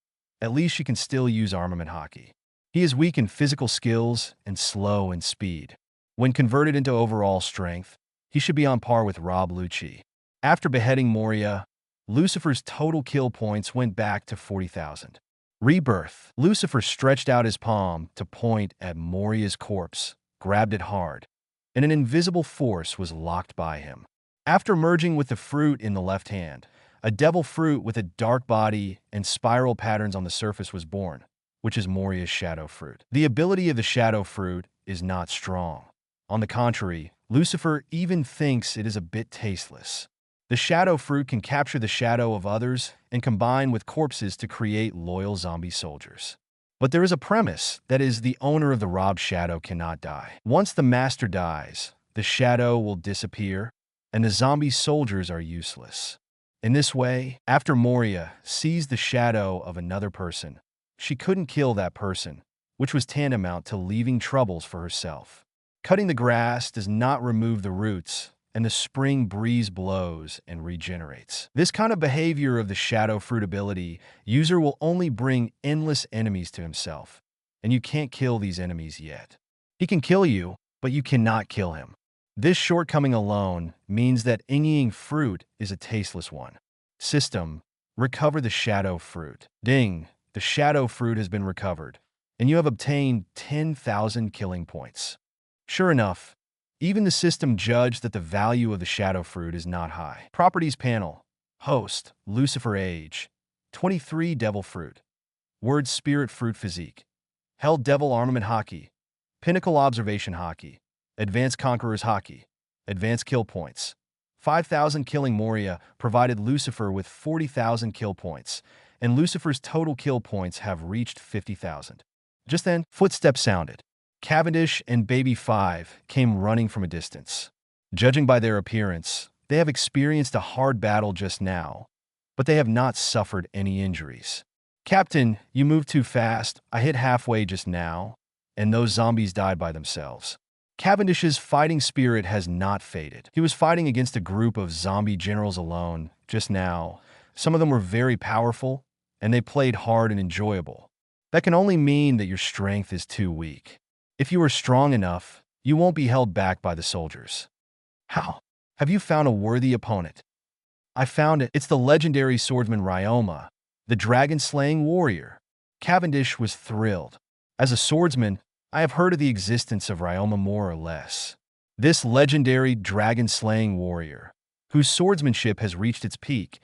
[SPEAKER 2] at least she can still use armament Haki. He is weak in physical skills and slow in speed. When converted into overall strength, he should be on par with Rob Lucci. After beheading Moria, Lucifer's total kill points went back to 40,000. Rebirth. Lucifer stretched out his palm to point at Moria's corpse, grabbed it hard, and an invisible force was locked by him. After merging with the fruit in the left hand, a devil fruit with a dark body and spiral patterns on the surface was born, which is Moria's shadow fruit. The ability of the shadow fruit is not strong. On the contrary, Lucifer even thinks it is a bit tasteless. The shadow fruit can capture the shadow of others and combine with corpses to create loyal zombie soldiers. But there is a premise, that is, the owner of the robbed shadow cannot die. Once the master dies, the shadow will disappear, and the zombie soldiers are useless. In this way, after Moria seized the shadow of another person, she couldn't kill that person, which was tantamount to leaving troubles for herself. Cutting the grass does not remove the roots, and the spring breeze blows and regenerates. This kind of behavior of the shadow fruit ability, user will only bring endless enemies to himself, and you can't kill these enemies yet. He can kill you, but you cannot kill him. This shortcoming alone means that Inging fruit is a tasteless one. System: recover the shadow fruit. Ding! The shadow fruit has been recovered, and you have obtained 10,000 killing points. Sure enough, even the system judged that the value of the shadow fruit is not high. Properties panel. Host: Lucifer age. 23 devil fruit. Word spirit fruit physique. Hell devil armament Haki. Pinnacle observation Haki. Advanced Conqueror's Haki. Advanced kill points. 5,000 killing Moria provided Lucifer with 40,000 kill points, and Lucifer's total kill points have reached 50,000. Just then, footsteps sounded. Cavendish and Baby 5 came running from a distance. Judging by their appearance, they have experienced a hard battle just now, but they have not suffered any injuries. Captain, you moved too fast. I hit halfway just now, and those zombies died by themselves. Cavendish's fighting spirit has not faded. He was fighting against a group of zombie generals alone just now. Some of them were very powerful, and they played hard and enjoyable. That can only mean that your strength is too weak. If you are strong enough, you won't be held back by the soldiers. How? Have you found a worthy opponent? I found it. It's the legendary swordsman Ryoma, the dragon-slaying warrior. Cavendish was thrilled. As a swordsman, I have heard of the existence of Ryoma more or less. This legendary dragon-slaying warrior, whose swordsmanship has reached its peak,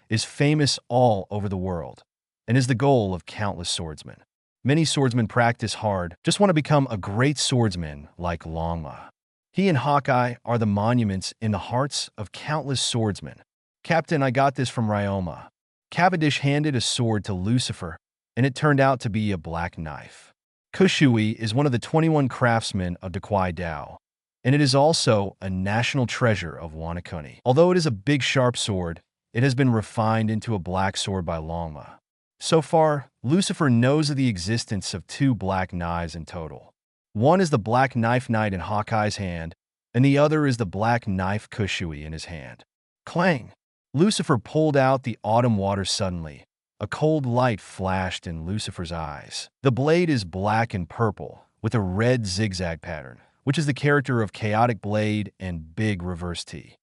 [SPEAKER 2] is famous all over the world and is the goal of countless swordsmen. Many swordsmen practice hard, just want to become a great swordsman like Longma. He and Hawkeye are the monuments in the hearts of countless swordsmen. Captain, I got this from Ryoma. Cavendish handed a sword to Lucifer, and it turned out to be a black knife. Kushui is one of the 21 craftsmen of Dekwai Dao, and it is also a national treasure of Wanakuni. Although it is a big sharp sword, it has been refined into a black sword by Longma. So far, Lucifer knows of the existence of 2 black knives in total. One is the black knife knight in Hawkeye's hand, and the other is the black knife Kushui in his hand. Clang! Lucifer pulled out the autumn water suddenly. A cold light flashed in Lucifer's eyes. The blade is black and purple, with a red zigzag pattern, which is the character of Chaotic Blade and Big Reverse T.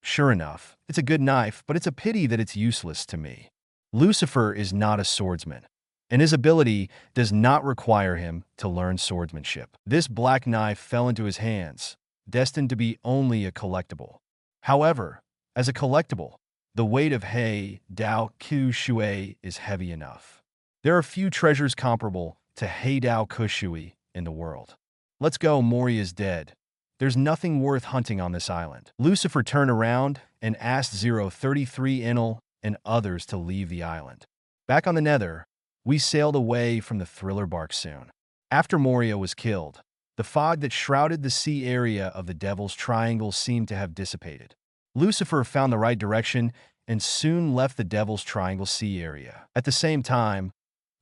[SPEAKER 2] Sure enough, it's a good knife, but it's a pity that it's useless to me. Lucifer is not a swordsman, and his ability does not require him to learn swordsmanship. This black knife fell into his hands, destined to be only a collectible. However, as a collectible, the weight of Hei Dao Ku Shui is heavy enough. There are few treasures comparable to Hei Dao Kushui in the world. Let's go, Mori is dead. There's nothing worth hunting on this island. Lucifer turned around and asked 033 Enel and others to leave the island. Back on the Nether, we sailed away from the thriller bark soon. After Moria was killed, the fog that shrouded the sea area of the Devil's Triangle seemed to have dissipated. Lucifer found the right direction and soon left the Devil's Triangle sea area. At the same time,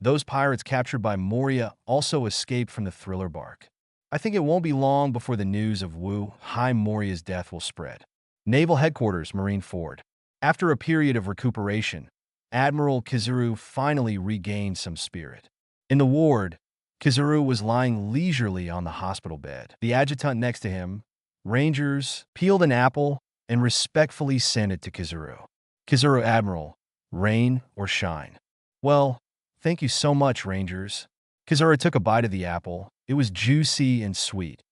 [SPEAKER 2] those pirates captured by Moria also escaped from the thriller bark. I think it won't be long before the news of Wu Hai Moria's death will spread. Naval Headquarters, Marine Ford. After a period of recuperation, Admiral Kizaru finally regained some spirit. In the ward, Kizaru was lying leisurely on the hospital bed. The adjutant next to him, Rangers, peeled an apple and respectfully sent it to Kizaru. Kizaru, Admiral, rain or shine? Well, thank you so much, Rangers. Kizaru took a bite of the apple. It was juicy and sweet.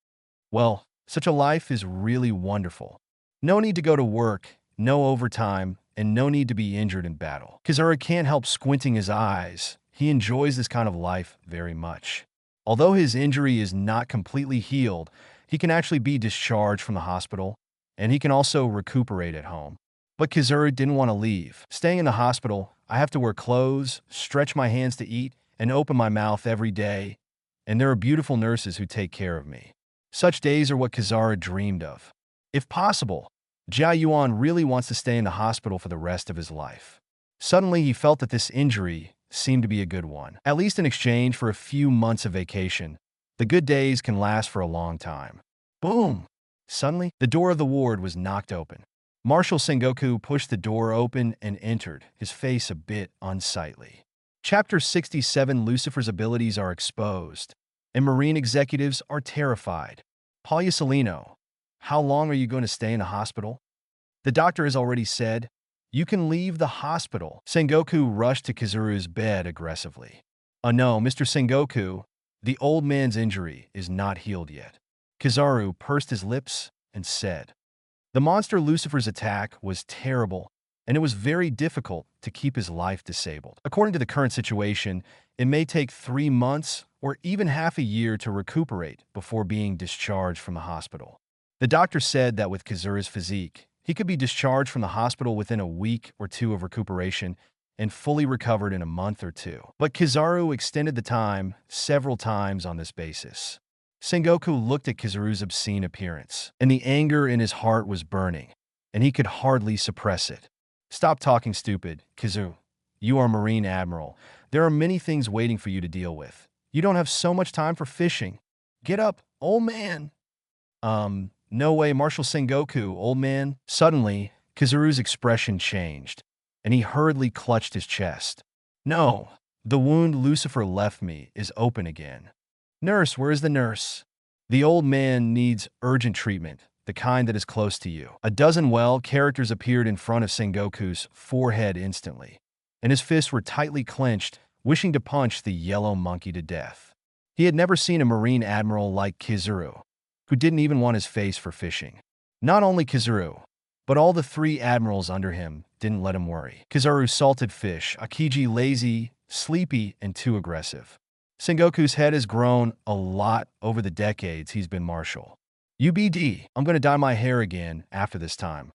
[SPEAKER 2] Well, such a life is really wonderful. No need to go to work, no overtime, and no need to be injured in battle. Kizaru can't help squinting his eyes. He enjoys this kind of life very much. Although his injury is not completely healed, he can actually be discharged from the hospital, and he can also recuperate at home. But Kizaru didn't want to leave. Staying in the hospital, I have to wear clothes, stretch my hands to eat, and open my mouth every day, and there are beautiful nurses who take care of me. Such days are what Kizaru dreamed of. If possible, Jia Yuan really wants to stay in the hospital for the rest of his life. Suddenly, he felt that this injury seemed to be a good one. At least in exchange for a few months of vacation, the good days can last for a long time. Boom! Suddenly, the door of the ward was knocked open. Marshal Sengoku pushed the door open and entered, his face a bit unsightly. Chapter 67: Lucifer's abilities are exposed, and Marine executives are terrified. Pagliasolino, how long are you going to stay in the hospital? The doctor has already said, you can leave the hospital. Sengoku rushed to Kizaru's bed aggressively. Oh no, Mr. Sengoku, the old man's injury is not healed yet. Kizaru pursed his lips and said, the monster Lucifer's attack was terrible, and it was very difficult to keep his life disabled. According to the current situation, it may take 3 months or even half a year to recuperate before being discharged from the hospital. The doctor said that with Kizaru's physique, he could be discharged from the hospital within a week or 2 of recuperation and fully recovered in a month or 2. But Kizaru extended the time several times on this basis. Sengoku looked at Kizaru's obscene appearance, and the anger in his heart was burning, and he could hardly suppress it. Stop talking stupid, Kizaru. You are Marine Admiral. There are many things waiting for you to deal with. You don't have so much time for fishing. Get up, old man. No way, Marshal Sengoku, old man. Suddenly, Kizaru's expression changed, and he hurriedly clutched his chest. No, the wound Lucifer left me is open again. Nurse, where is the nurse? The old man needs urgent treatment, the kind that is close to you. A dozen characters appeared in front of Sengoku's forehead instantly, and his fists were tightly clenched, wishing to punch the yellow monkey to death. He had never seen a Marine admiral like Kizaru, who didn't even want his face for fishing. Not only Kizaru, but all the 3 admirals under him didn't let him worry. Kizaru salted fish, Akiji lazy, sleepy, and too aggressive. Sengoku's head has grown a lot over the decades he's been marshal. UBD, I'm gonna dye my hair again after this time.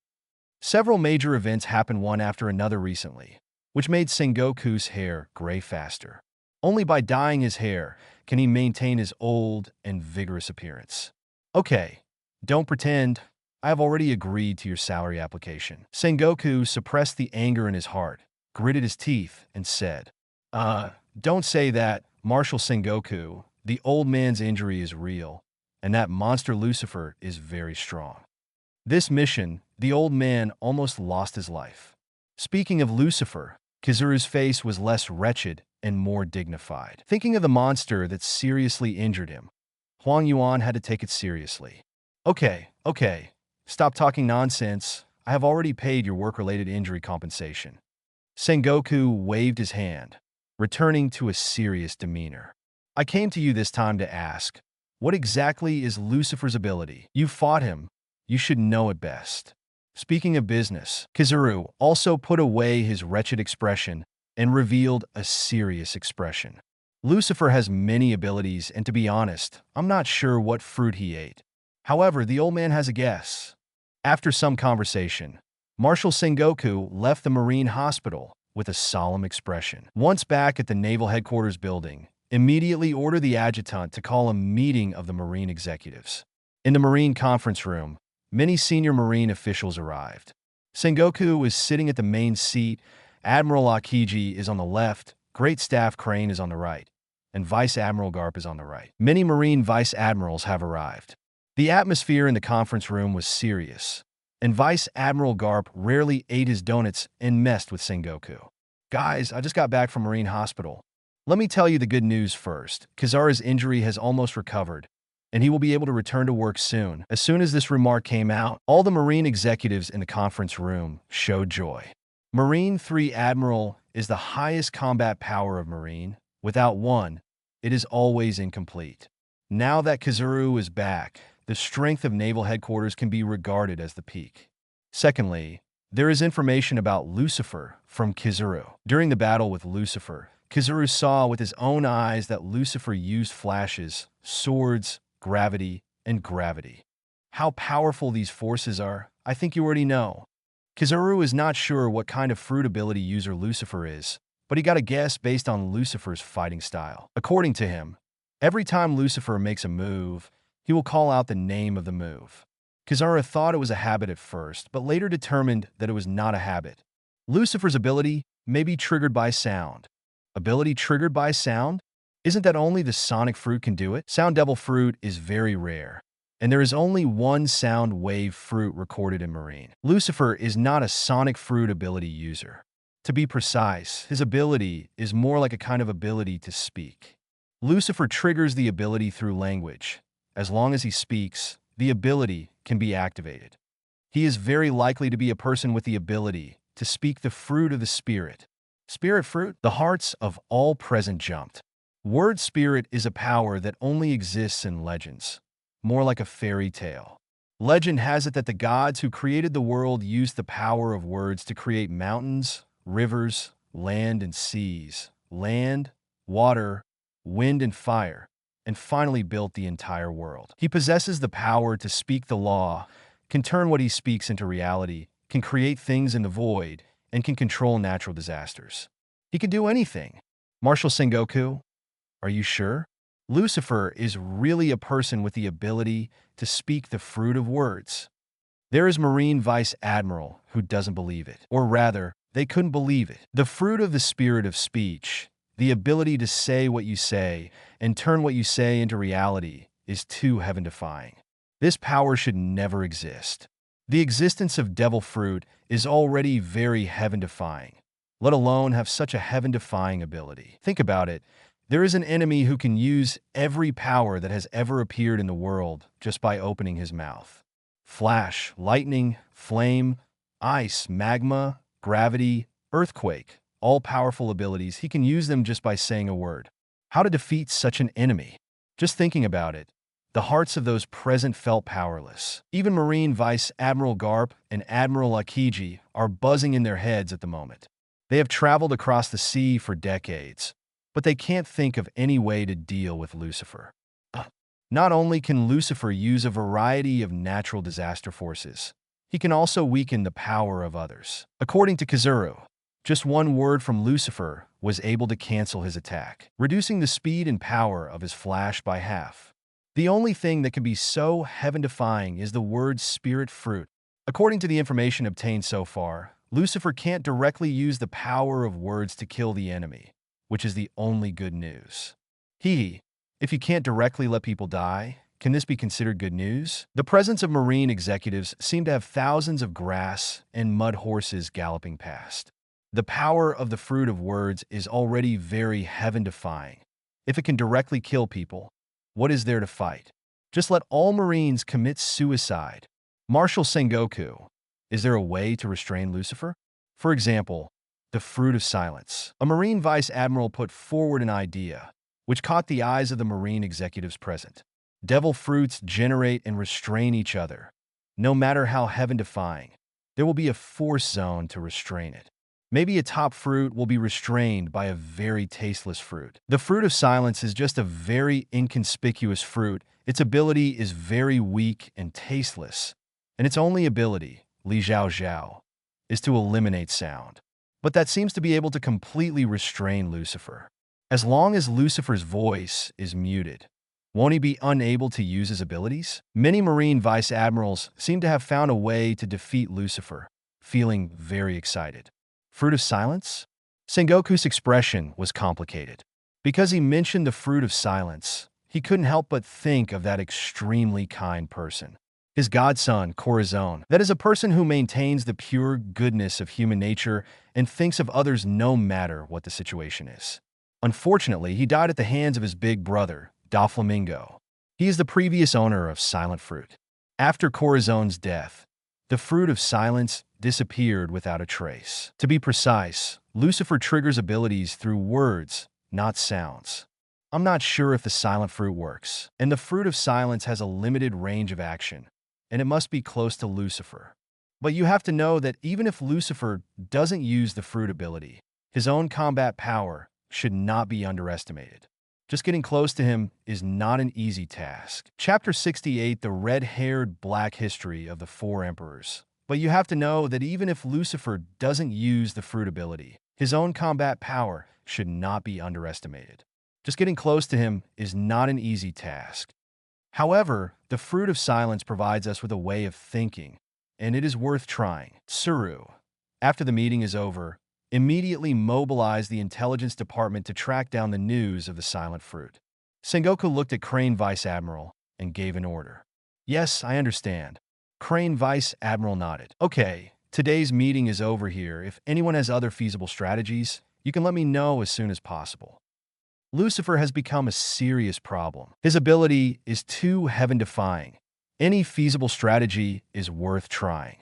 [SPEAKER 2] Several major events happened one after another recently, which made Sengoku's hair gray faster. Only by dyeing his hair can he maintain his old and vigorous appearance. Okay, don't pretend. I have already agreed to your salary application. Sengoku suppressed the anger in his heart, gritted his teeth, and said, don't say that, Marshal Sengoku. The old man's injury is real, and that monster Lucifer is very strong. This mission, the old man almost lost his life. Speaking of Lucifer, Kizaru's face was less wretched and more dignified. Thinking of the monster that seriously injured him, Huang Yuan had to take it seriously. Okay. Stop talking nonsense. I have already paid your work-related injury compensation. Sengoku waved his hand, returning to a serious demeanor. I came to you this time to ask, what exactly is Lucifer's ability? You fought him. You should know it best. Speaking of business, Kizaru also put away his wretched expression and revealed a serious expression. Lucifer has many abilities, and to be honest, I'm not sure what fruit he ate. However, the old man has a guess. After some conversation, Marshal Sengoku left the Marine Hospital with a solemn expression. Once back at the Naval Headquarters building, immediately ordered the adjutant to call a meeting of the Marine executives. In the Marine conference room, many senior Marine officials arrived. Sengoku is sitting at the main seat, Admiral Akiji is on the left, Great Staff Crane is on the right, and Vice Admiral Garp is on the right. Many Marine Vice Admirals have arrived. The atmosphere in the conference room was serious, and Vice Admiral Garp rarely ate his donuts and messed with Sengoku. Guys, I just got back from Marine Hospital. Let me tell you the good news first. Kizaru's injury has almost recovered, and he will be able to return to work soon. As soon as this remark came out, all the Marine executives in the conference room showed joy. Marine 3 Admiral is the highest combat power of Marine. Without one, it is always incomplete. Now that Kizaru is back, the strength of Naval Headquarters can be regarded as the peak. Secondly, there is information about Lucifer from Kizaru. During the battle with Lucifer, Kizaru saw with his own eyes that Lucifer used flashes, swords, gravity, and gravity. How powerful these forces are, I think you already know. Kizaru is not sure what kind of fruit ability user Lucifer is, but he got a guess based on Lucifer's fighting style. According to him, every time Lucifer makes a move, he will call out the name of the move. Kizaru thought it was a habit at first, but later determined that it was not a habit. Lucifer's ability may be triggered by sound. Ability triggered by sound? Isn't that only the sonic fruit can do it? Sound devil fruit is very rare, and there is only one sound wave fruit recorded in Marine. Lucifer is not a sonic fruit ability user. To be precise, his ability is more like a kind of ability to speak. Lucifer triggers the ability through language. As long as he speaks, the ability can be activated. He is very likely to be a person with the ability to speak the fruit of the spirit. Spirit fruit? The hearts of all present jumped. Word spirit is a power that only exists in legends, more like a fairy tale. Legend has it that the gods who created the world used the power of words to create mountains, rivers, land and seas, land, water, wind and fire, and finally built the entire world. He possesses the power to speak the law, can turn what he speaks into reality, can create things in the void, and can control natural disasters. He can do anything. Marshal Sengoku, are you sure? Lucifer is really a person with the ability to speak the fruit of words. There is Marine Vice Admiral who doesn't believe it. Or rather, they couldn't believe it. The fruit of the spirit of speech, the ability to say what you say and turn what you say into reality, is too heaven-defying. This power should never exist. The existence of devil fruit is already very heaven-defying, let alone have such a heaven-defying ability. Think about it. There is an enemy who can use every power that has ever appeared in the world just by opening his mouth. Flash, lightning, flame, ice, magma, gravity, earthquake, all powerful abilities. He can use them just by saying a word. How to defeat such an enemy? Just thinking about it, the hearts of those present felt powerless. Even Marine Vice Admiral Garp and Admiral Akiji are buzzing in their heads at the moment. They have traveled across the sea for decades, but they can't think of any way to deal with Lucifer. Not only can Lucifer use a variety of natural disaster forces, he can also weaken the power of others. According to Kazuru, just one word from Lucifer was able to cancel his attack, reducing the speed and power of his flash by half. The only thing that can be so heaven-defying is the word spirit fruit. According to the information obtained so far, Lucifer can't directly use the power of words to kill the enemy, which is the only good news. If you can't directly let people die, can this be considered good news? The presence of marine executives seem to have thousands of grass and mud horses galloping past. The power of the fruit of words is already very heaven-defying. If it can directly kill people, what is there to fight? Just let all Marines commit suicide. Marshal Sengoku, is there a way to restrain Lucifer? For example, the fruit of silence. A Marine Vice Admiral put forward an idea, which caught the eyes of the Marine executives present. Devil fruits generate and restrain each other. No matter how heaven-defying, there will be a force zone to restrain it. Maybe a top fruit will be restrained by a very tasteless fruit. The fruit of silence is just a very inconspicuous fruit. Its ability is very weak and tasteless, and its only ability, Li Zhao Zhao, is to eliminate sound. But that seems to be able to completely restrain Lucifer. As long as Lucifer's voice is muted, won't he be unable to use his abilities? Many Marine Vice Admirals seem to have found a way to defeat Lucifer, feeling very excited. Fruit of silence? Sengoku's expression was complicated. Because he mentioned the fruit of silence, he couldn't help but think of that extremely kind person. His godson, Corazon, that is a person who maintains the pure goodness of human nature and thinks of others no matter what the situation is. Unfortunately, he died at the hands of his big brother, Doflamingo. He is the previous owner of Silent Fruit. After Corazon's death, the fruit of silence disappeared without a trace. To be precise, Lucifer triggers abilities through words, not sounds. I'm not sure if the silent fruit works, and the fruit of silence has a limited range of action, and it must be close to Lucifer. But you have to know that even if Lucifer doesn't use the fruit ability, his own combat power should not be underestimated. Just getting close to him is not an easy task. Chapter 68, the red-haired black history of the four emperors. But you have to know that even if Lucifer doesn't use the fruit ability, his own combat power should not be underestimated. Just getting close to him is not an easy task. However, the fruit of silence provides us with a way of thinking, and it is worth trying. Tsuru, after the meeting is over, immediately mobilized the intelligence department to track down the news of the silent fruit. Sengoku looked at Crane Vice Admiral and gave an order. Yes, I understand. Crane Vice Admiral nodded. Okay, today's meeting is over here. If anyone has other feasible strategies, you can let me know as soon as possible. Lucifer has become a serious problem. His ability is too heaven-defying. Any feasible strategy is worth trying.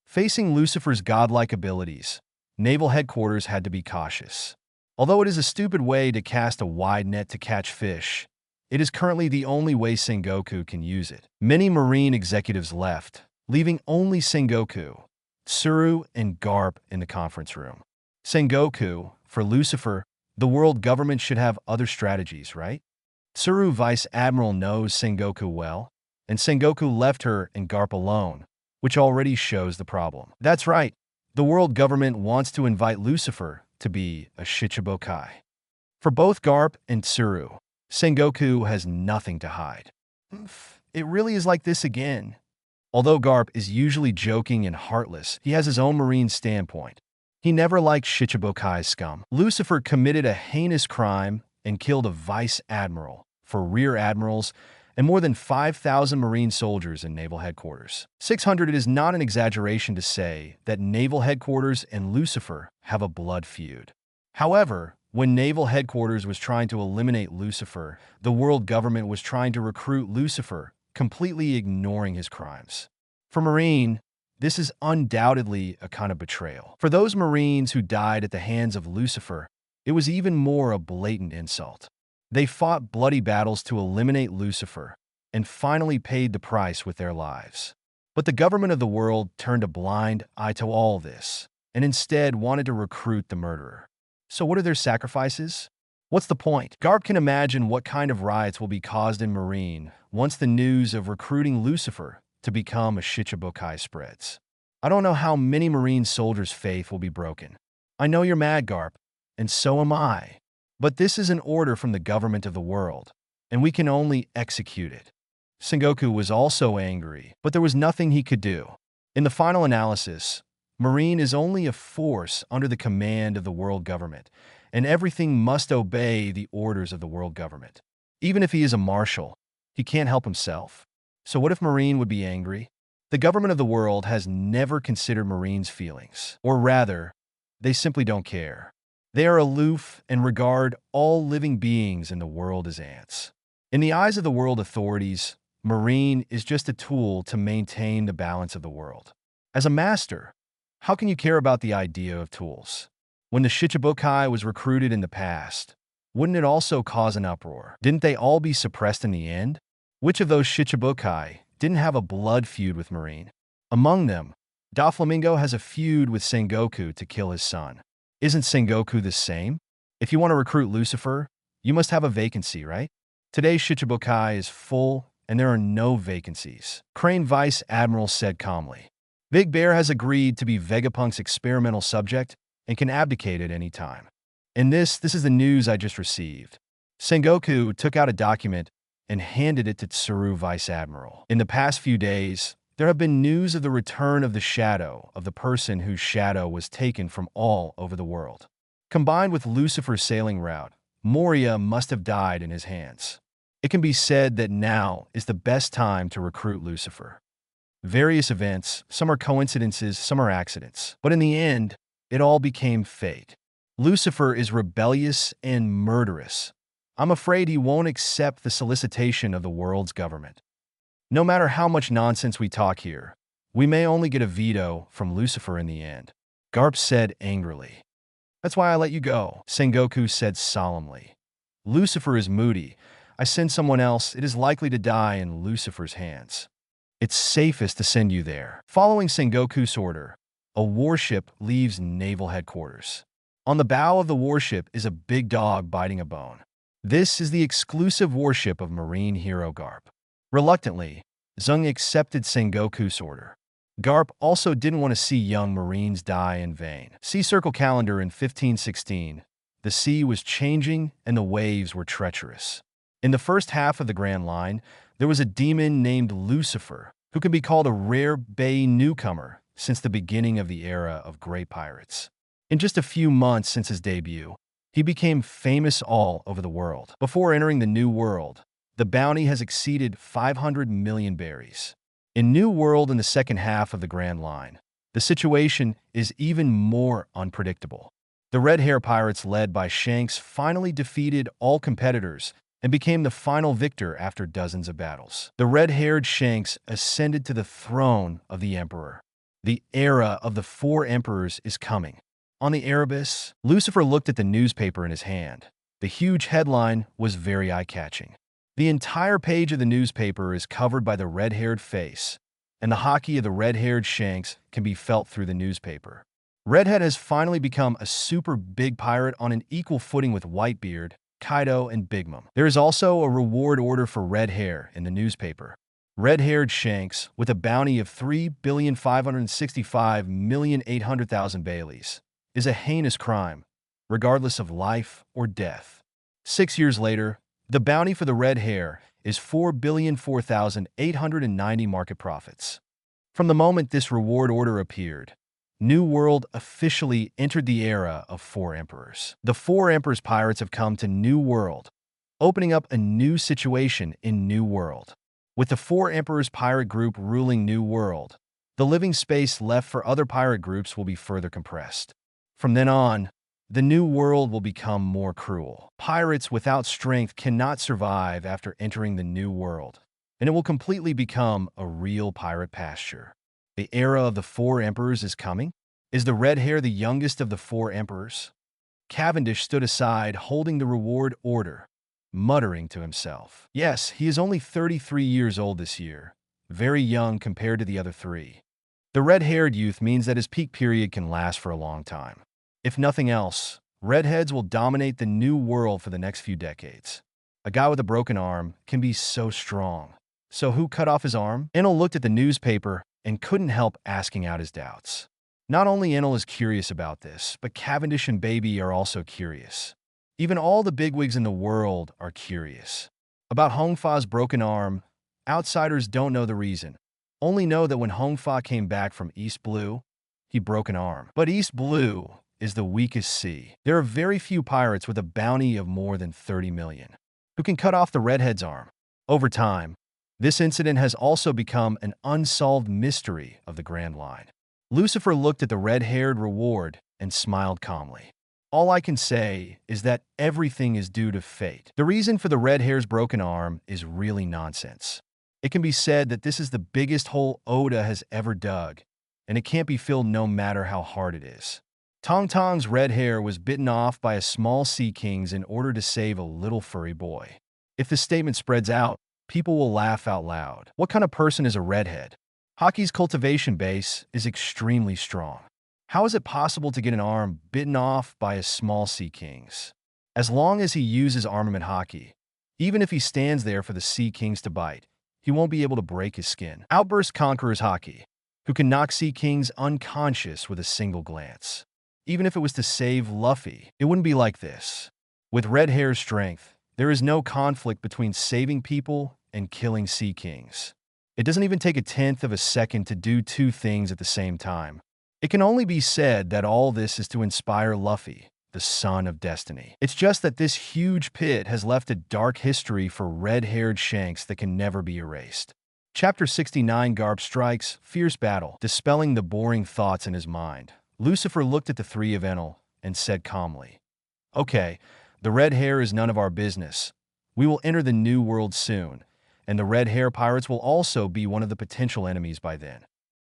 [SPEAKER 2] Facing Lucifer's godlike abilities, Naval Headquarters had to be cautious. Although it is a stupid way to cast a wide net to catch fish, it is currently the only way Sengoku can use it. Many Marine executives left, leaving only Sengoku, Tsuru, and Garp in the conference room. Sengoku, for Lucifer, the world government should have other strategies, right? Tsuru Vice Admiral knows Sengoku well, and Sengoku left her and Garp alone, which already shows the problem. That's right. The world government wants to invite Lucifer to be a Shichibukai. For both Garp and Tsuru, Sengoku has nothing to hide. It really is like this again. Although Garp is usually joking and heartless, he has his own marine standpoint. He never liked Shichibukai's scum. Lucifer committed a heinous crime and killed a vice admiral, for rear admirals, and more than 5,000 Marine soldiers in Naval Headquarters. 600. It is not an exaggeration to say that Naval Headquarters and Lucifer have a blood feud. However, when Naval Headquarters was trying to eliminate Lucifer, the world government was trying to recruit Lucifer, completely ignoring his crimes. For Marine, this is undoubtedly a kind of betrayal. For those Marines who died at the hands of Lucifer, it was even more a blatant insult. They fought bloody battles to eliminate Lucifer and finally paid the price with their lives. But the government of the world turned a blind eye to all this and instead wanted to recruit the murderer. So what are their sacrifices? What's the point? Garp can imagine what kind of riots will be caused in Marine once the news of recruiting Lucifer to become a Shichibukai spreads. I don't know how many Marine soldiers' faith will be broken. I know you're mad, Garp, and so am I. But this is an order from the government of the world, and we can only execute it. Sengoku was also angry, but there was nothing he could do. In the final analysis, Marine is only a force under the command of the world government, and everything must obey the orders of the world government. Even if he is a marshal, he can't help himself. So what if Marine would be angry? The government of the world has never considered Marine's feelings, or rather, they simply don't care. They are aloof and regard all living beings in the world as ants. In the eyes of the world authorities, Marine is just a tool to maintain the balance of the world. As a master, how can you care about the idea of tools? When the Shichibukai was recruited in the past, wouldn't it also cause an uproar? Didn't they all be suppressed in the end? Which of those Shichibukai didn't have a blood feud with Marine? Among them, Doflamingo has a feud with Sengoku to kill his son. Isn't Sengoku the same? If you want to recruit Lucifer, you must have a vacancy, right? Today's Shichibukai is full and there are no vacancies, Crane Vice Admiral said calmly. Big Bear has agreed to be Vegapunk's experimental subject and can abdicate at any time. And this is the news I just received. Sengoku took out a document and handed it to Tsuru Vice Admiral. In the past few days, there have been news of the return of the shadow of the person whose shadow was taken from all over the world. Combined with Lucifer's sailing route, Moria must have died in his hands. It can be said that now is the best time to recruit Lucifer. Various events, some are coincidences, some are accidents. But in the end, it all became fate. Lucifer is rebellious and murderous. I'm afraid he won't accept the solicitation of the world's government. No matter how much nonsense we talk here, we may only get a veto from Lucifer in the end, Garp said angrily. That's why I let you go, Sengoku said solemnly. Lucifer is moody. I send someone else, it is likely to die in Lucifer's hands. It's safest to send you there. Following Sengoku's order, a warship leaves naval headquarters. On the bow of the warship is a big dog biting a bone. This is the exclusive warship of Marine hero Garp. Reluctantly, Zung accepted Sengoku's order. Garp also didn't want to see young Marines die in vain. Sea Circle calendar in 1516. The sea was changing and the waves were treacherous. In the first half of the Grand Line, there was a demon named Lucifer, who can be called a rare Bay newcomer since the beginning of the era of great pirates. In just a few months since his debut, he became famous all over the world. Before entering the New World, the bounty has exceeded 500 million berries. In New World in the second half of the Grand Line, the situation is even more unpredictable. The Red Hair Pirates led by Shanks finally defeated all competitors and became the final victor after dozens of battles. The red-haired Shanks ascended to the throne of the Emperor. The era of the four emperors is coming. On the Erebus, Lucifer looked at the newspaper in his hand. The huge headline was very eye-catching. The entire page of the newspaper is covered by the red-haired face, and the Haki of the red-haired Shanks can be felt through the newspaper. Redhead has finally become a super big pirate on an equal footing with Whitebeard, Kaido, and Big Mom. There is also a reward order for red hair in the newspaper. Red-haired Shanks, with a bounty of 3,565,800,000 Baileys, is a heinous crime, regardless of life or death. 6 years later, the bounty for the red hair is 4,004,890 market profits. From the moment this reward order appeared, New World officially entered the era of four emperors. The four emperors pirates have come to New World, opening up a new situation in New World. With the four emperors pirate group ruling New World, the living space left for other pirate groups will be further compressed. From then on, the New World will become more cruel. Pirates without strength cannot survive after entering the New World, and it will completely become a real pirate pasture. The era of the four emperors is coming? Is the red hair the youngest of the four emperors? Cavendish stood aside holding the reward order. muttering to himself. Yes, he is only 33 years old this year, very young compared to the other three. The red-haired youth means that his peak period can last for a long time. If nothing else, redheads will dominate the new world for the next few decades. A guy with a broken arm can be so strong. So who cut off his arm? Enel looked at the newspaper and couldn't help asking out his doubts. Not only Enel is curious about this, but Cavendish and Baby are also curious. Even all the bigwigs in the world are curious. About Hong Fa's broken arm, outsiders don't know the reason. Only know that when Hong Fa came back from East Blue, he broke an arm. But East Blue is the weakest sea. There are very few pirates with a bounty of more than 30 million who can cut off the redhead's arm. Over time, this incident has also become an unsolved mystery of the Grand Line. Lucifer looked at the red-haired reward and smiled calmly. All I can say is that everything is due to fate. The reason for the red hair's broken arm is really nonsense. It can be said that this is the biggest hole Oda has ever dug, and it can't be filled no matter how hard it is. Tong Tong's red hair was bitten off by a small sea king's in order to save a little furry boy. If the statement spreads out, people will laugh out loud. What kind of person is a redhead? Haki's cultivation base is extremely strong. How is it possible to get an arm bitten off by a small sea king's? As long as he uses armament Haki, even if he stands there for the sea kings to bite, he won't be able to break his skin. Outbursts Conqueror's Haki, who can knock sea kings unconscious with a single glance. Even if it was to save Luffy, it wouldn't be like this. With red hair's strength, there is no conflict between saving people and killing sea kings. It doesn't even take a tenth of a second to do two things at the same time. It can only be said that all this is to inspire Luffy, the son of destiny. It's just that this huge pit has left a dark history for red-haired Shanks that can never be erased. Chapter 69 Garp strikes, fierce battle, dispelling the boring thoughts in his mind. Lucifer looked at the three of Enel and said calmly, "Okay, the red hair is none of our business. We will enter the new world soon, and the red hair pirates will also be one of the potential enemies by then.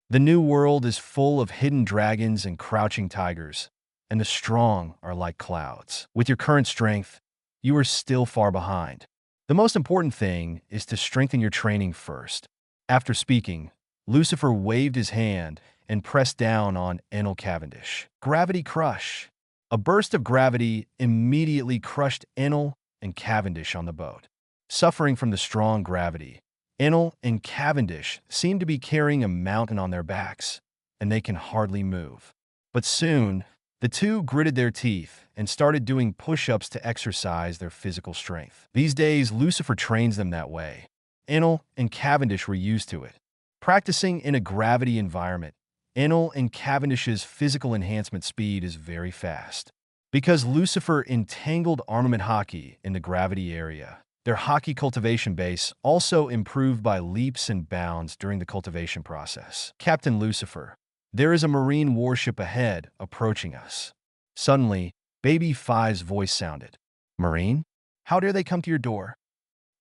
[SPEAKER 2] The new world is full of hidden dragons and crouching tigers, and the strong are like clouds. With your current strength, you are still far behind. The most important thing is to strengthen your training first." After speaking, Lucifer waved his hand and pressed down on Enel Cavendish. Gravity crush. A burst of gravity immediately crushed Enel and Cavendish on the boat. Suffering from the strong gravity, Enel and Cavendish seem to be carrying a mountain on their backs, and they can hardly move. But soon, the two gritted their teeth and started doing push-ups to exercise their physical strength. These days, Lucifer trains them that way. Enel and Cavendish were used to it. Practicing in a gravity environment, Enel and Cavendish's physical enhancement speed is very fast. Because Lucifer entangled armament Haki in the gravity area, their Haki cultivation base also improved by leaps and bounds during the cultivation process. Captain Lucifer, there is a marine warship ahead approaching us. Suddenly, Baby Five's voice sounded. Marine? How dare they come to your door?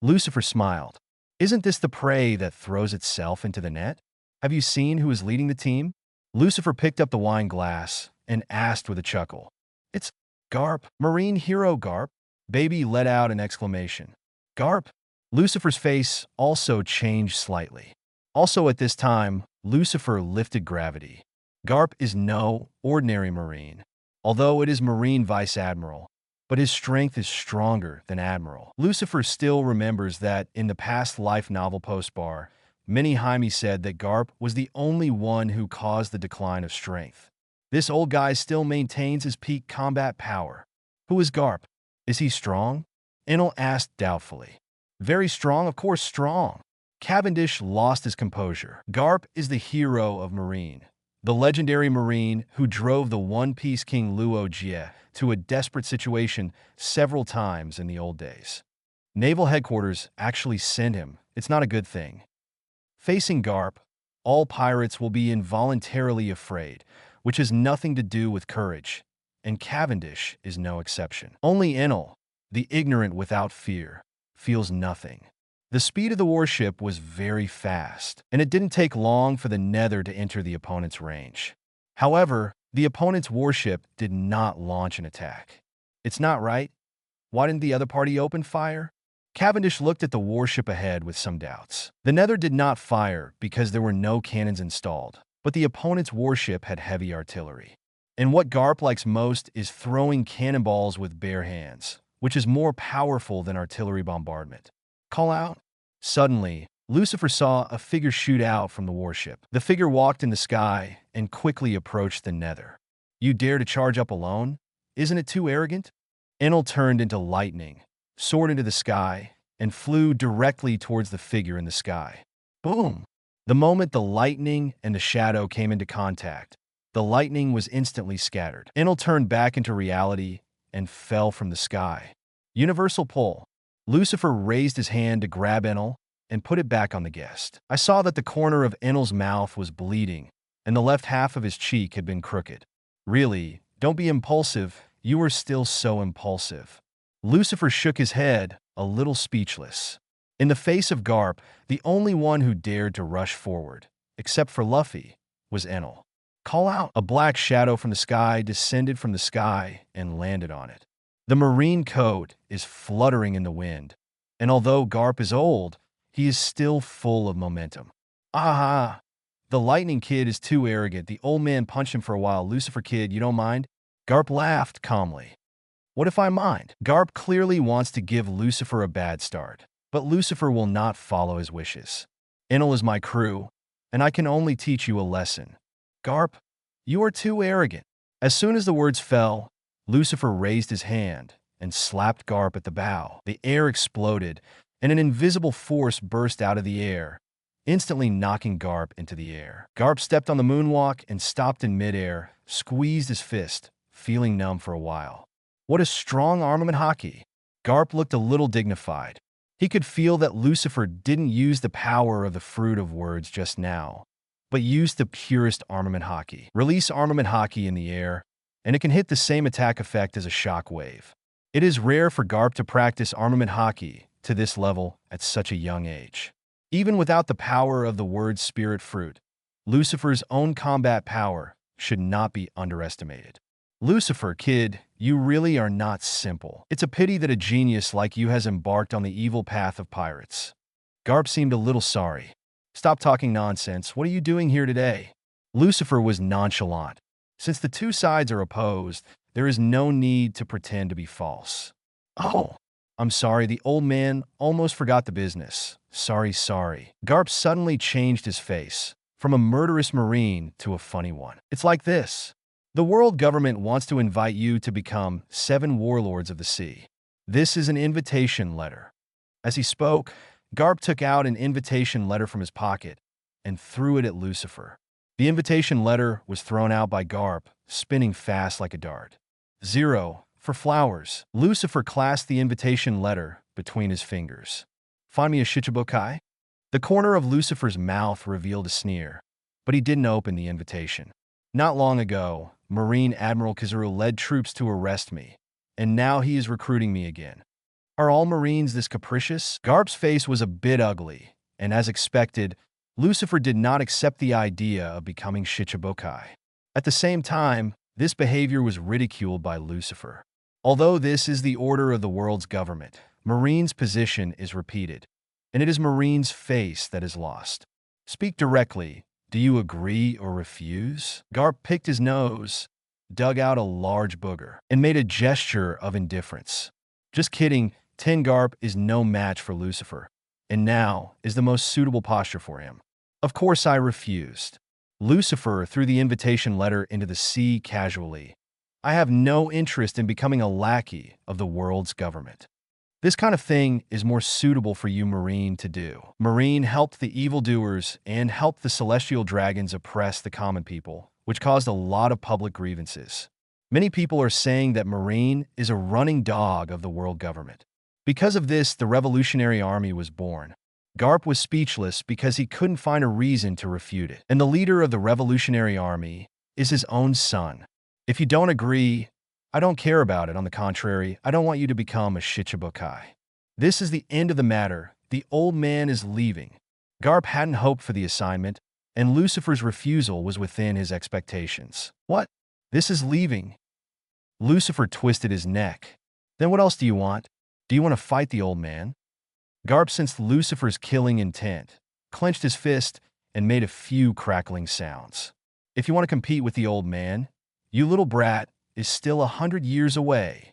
[SPEAKER 2] Lucifer smiled. Isn't this the prey that throws itself into the net? Have you seen who is leading the team? Lucifer picked up the wine glass and asked with a chuckle. It's Garp, marine hero Garp. Baby let out an exclamation. Garp? Lucifer's face also changed slightly. Also at this time, Lucifer lifted gravity. Garp is no ordinary marine, although it is Marine Vice Admiral, but his strength is stronger than Admiral. Lucifer still remembers that in the past life novel postbar, Minnie Jaime said that Garp was the only one who caused the decline of strength. This old guy still maintains his peak combat power. Who is Garp? Is he strong? Enel asked doubtfully. Very strong, of course strong. Cavendish lost his composure. Garp is the hero of Marine, the legendary Marine who drove the One Piece King Luo Jie to a desperate situation several times in the old days. Naval headquarters actually sent him. It's not a good thing. Facing Garp, all pirates will be involuntarily afraid, which has nothing to do with courage, and Cavendish is no exception. Only Enel, the ignorant without fear, feels nothing. The speed of the warship was very fast, and it didn't take long for the Nether to enter the opponent's range. However, the opponent's warship did not launch an attack. It's not right. Why didn't the other party open fire? Cavendish looked at the warship ahead with some doubts. The Nether did not fire because there were no cannons installed, but the opponent's warship had heavy artillery. And what Garp likes most is throwing cannonballs with bare hands, which is more powerful than artillery bombardment. Call out? Suddenly, Lucifer saw a figure shoot out from the warship. The figure walked in the sky and quickly approached the Nether. You dare to charge up alone? Isn't it too arrogant? Enel turned into lightning, soared into the sky, and flew directly towards the figure in the sky. Boom! The moment the lightning and the shadow came into contact, the lightning was instantly scattered. Enel turned back into reality and fell from the sky. Universal pull. Lucifer raised his hand to grab Enel and put it back on the guest. I saw that the corner of Enel's mouth was bleeding, and the left half of his cheek had been crooked. Really, don't be impulsive. You are still so impulsive. Lucifer shook his head, a little speechless. In the face of Garp, the only one who dared to rush forward, except for Luffy, was Enel. Call out! A black shadow from the sky descended from the sky and landed on it. The marine coat is fluttering in the wind, and although Garp is old, he is still full of momentum. Aha! The lightning kid is too arrogant. The old man punched him for a while. Lucifer kid, you don't mind? Garp laughed calmly. What if I mind? Garp clearly wants to give Lucifer a bad start, but Lucifer will not follow his wishes. Enel is my crew, and I can only teach you a lesson. Garp, you are too arrogant. As soon as the words fell, Lucifer raised his hand and slapped Garp at the bow. The air exploded, and an invisible force burst out of the air, instantly knocking Garp into the air. Garp stepped on the moonwalk and stopped in midair, squeezed his fist, feeling numb for a while. What a strong armament Haki! Garp looked a little dignified. He could feel that Lucifer didn't use the power of the fruit of words just now, but used the purest armament Haki. Release armament Haki in the air, and it can hit the same attack effect as a shock wave. It is rare for Garp to practice armament Haki to this level at such a young age. Even without the power of the word spirit fruit, Lucifer's own combat power should not be underestimated. Lucifer, kid, you really are not simple. It's a pity that a genius like you has embarked on the evil path of pirates. Garp seemed a little sorry. Stop talking nonsense. What are you doing here today? Lucifer was nonchalant. Since the two sides are opposed, there is no need to pretend to be false. Oh, I'm sorry, the old man almost forgot the business. Sorry. Garp suddenly changed his face, from a murderous marine to a funny one. It's like this. The world government wants to invite you to become 7 warlords of the sea. This is an invitation letter. As he spoke, Garp took out an invitation letter from his pocket and threw it at Lucifer. The invitation letter was thrown out by Garp, spinning fast like a dart. 0 for flowers. Lucifer clasped the invitation letter between his fingers. Find me a Shichibukai? The corner of Lucifer's mouth revealed a sneer, but he didn't open the invitation. Not long ago, Marine Admiral Kizuru led troops to arrest me, and now he is recruiting me again. Are all Marines this capricious? Garp's face was a bit ugly, and as expected, Lucifer did not accept the idea of becoming Shichibukai. At the same time, this behavior was ridiculed by Lucifer. Although this is the order of the world's government, Marine's position is repeated, and it is Marine's face that is lost. Speak directly. Do you agree or refuse? Garp picked his nose, dug out a large booger, and made a gesture of indifference. Just kidding, Tin Garp is no match for Lucifer, and now is the most suitable posture for him. Of course I refused. Lucifer threw the invitation letter into the sea casually. I have no interest in becoming a lackey of the world's government. This kind of thing is more suitable for you, Marine, to do. Marine helped the evildoers and helped the celestial dragons oppress the common people, which caused a lot of public grievances. Many people are saying that Marine is a running dog of the world government. Because of this, the Revolutionary Army was born. Garp was speechless because he couldn't find a reason to refute it. And the leader of the Revolutionary Army is his own son. If you don't agree, I don't care about it. On the contrary, I don't want you to become a Shichibukai. This is the end of the matter. The old man is leaving. Garp hadn't hoped for the assignment, and Lucifer's refusal was within his expectations. What? This is leaving? Lucifer twisted his neck. Then what else do you want? Do you want to fight the old man? Garp sensed Lucifer's killing intent, clenched his fist, and made a few crackling sounds. If you want to compete with the old man, you little brat is still 100 years away.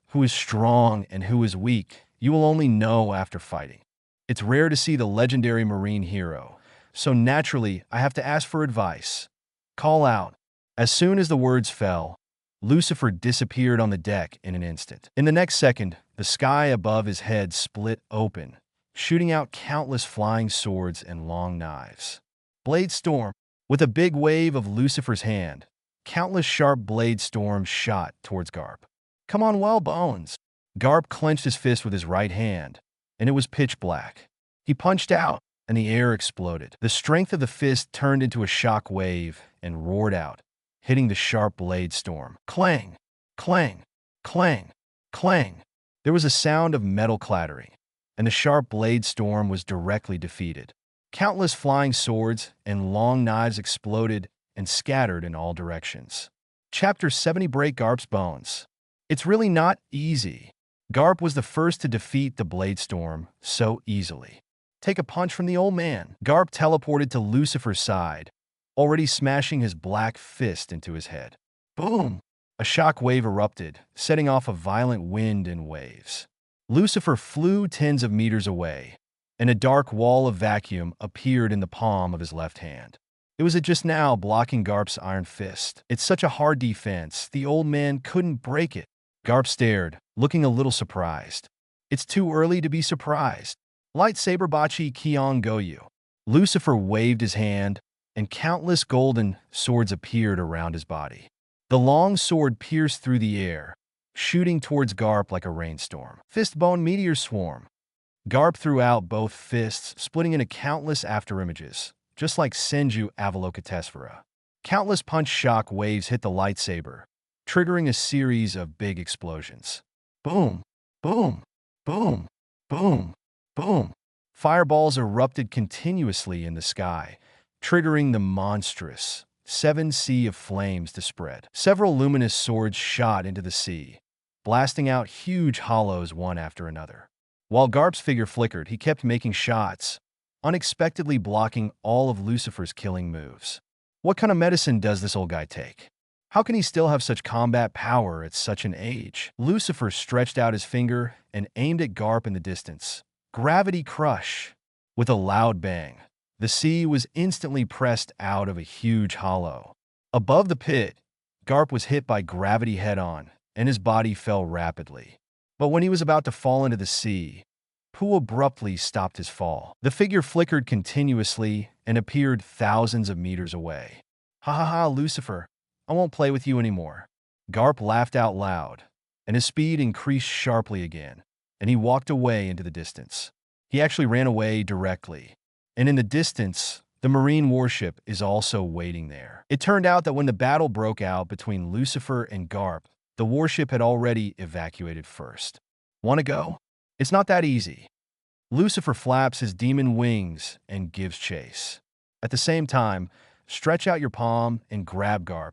[SPEAKER 2] Who is strong and who is weak, you will only know after fighting. It's rare to see the legendary Marine hero, so naturally I have to ask for advice. Call out. As soon as the words fell, Lucifer disappeared on the deck in an instant. In the next second, the sky above his head split open, shooting out countless flying swords and long knives. Blade storm. With a big wave of Lucifer's hand, countless sharp blade storms shot towards Garp. Come on, well, Bones. Garp clenched his fist with his right hand, and it was pitch black. He punched out, and the air exploded. The strength of the fist turned into a shock wave and roared out, hitting the sharp blade storm. Clang, clang, clang, clang. There was a sound of metal clattering, and the sharp blade storm was directly defeated. Countless flying swords and long knives exploded and scattered in all directions. Chapter 70. Break Garp's bones. It's really not easy. Garp was the first to defeat the blade storm so easily. Take a punch from the old man. Garp teleported to Lucifer's side, already smashing his black fist into his head. Boom! A shock wave erupted, setting off a violent wind and waves. Lucifer flew tens of meters away, and a dark wall of vacuum appeared in the palm of his left hand. It was just now blocking Garp's iron fist. It's such a hard defense, the old man couldn't break it. Garp stared, looking a little surprised. It's too early to be surprised. Lightsaber Bachi Kion Goyu. Lucifer waved his hand, and countless golden swords appeared around his body. The long sword pierced through the air, shooting towards Garp like a rainstorm. Fistbone Meteor Swarm. Garp threw out both fists, splitting into countless afterimages, just like Senju Avalokitesvara. Countless punch shock waves hit the lightsaber, triggering a series of big explosions. Boom, boom, boom, boom, boom. Fireballs erupted continuously in the sky, triggering the monstrous 7 sea of flames to spread. Several luminous swords shot into the sea, blasting out huge hollows one after another. While Garp's figure flickered, he kept making shots, unexpectedly blocking all of Lucifer's killing moves. What kind of medicine does this old guy take? How can he still have such combat power at such an age? Lucifer stretched out his finger and aimed at Garp in the distance. Gravity crush. With a loud bang, the sea was instantly pressed out of a huge hollow. Above the pit, Garp was hit by gravity head-on, and his body fell rapidly. But when he was about to fall into the sea, Pooh abruptly stopped his fall. The figure flickered continuously and appeared thousands of meters away. Ha ha ha, Lucifer, I won't play with you anymore. Garp laughed out loud, and his speed increased sharply again, and he walked away into the distance. He actually ran away directly, and in the distance, the Marine warship is also waiting there. It turned out that when the battle broke out between Lucifer and Garp, the warship had already evacuated first. Want to go? It's not that easy. Lucifer flaps his demon wings and gives chase. At the same time, stretch out your palm and grab Garp.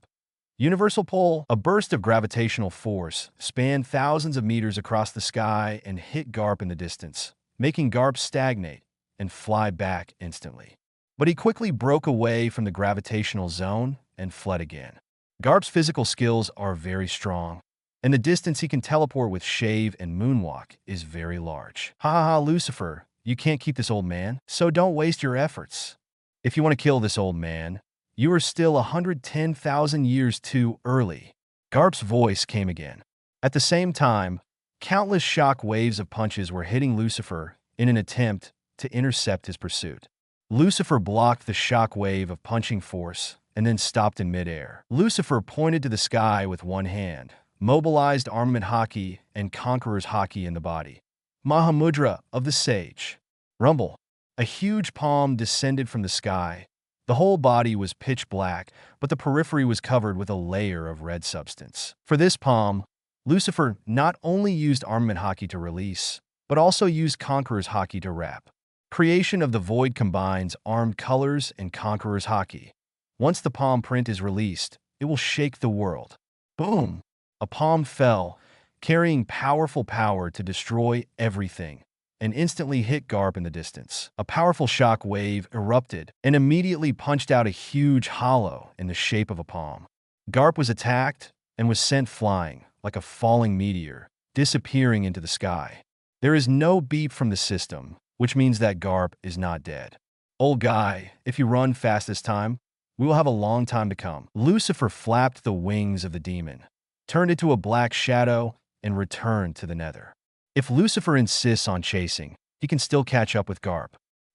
[SPEAKER 2] Universal pull. A burst of gravitational force spanned thousands of meters across the sky and hit Garp in the distance, making Garp stagnate and fly back instantly. But he quickly broke away from the gravitational zone and fled again. Garp's physical skills are very strong, and the distance he can teleport with Shave and Moonwalk is very large. Ha ha ha, Lucifer, you can't keep this old man, so don't waste your efforts. If you want to kill this old man, you are still 110,000 years too early. Garp's voice came again. At the same time, countless shock waves of punches were hitting Lucifer in an attempt to intercept his pursuit. Lucifer blocked the shock wave of punching force and then stopped in midair. Lucifer pointed to the sky with one hand, mobilized armament Haki and Conqueror's Haki in the body. Mahamudra of the Sage. Rumble. A huge palm descended from the sky. The whole body was pitch black, but the periphery was covered with a layer of red substance. For this palm, Lucifer not only used armament Haki to release, but also used Conqueror's Haki to wrap. Creation of the Void combines armed colors and Conqueror's Haki. Once the palm print is released, it will shake the world. Boom! A palm fell, carrying powerful power to destroy everything, and instantly hit Garp in the distance. A powerful shock wave erupted and immediately punched out a huge hollow in the shape of a palm. Garp was attacked and was sent flying like a falling meteor, disappearing into the sky. There is no beep from the system, which means that Garp is not dead. Old guy, if you run fast this time, we will have a long time to come. Lucifer flapped the wings of the demon, turned into a black shadow, and returned to the nether. If Lucifer insists on chasing, he can still catch up with Garp.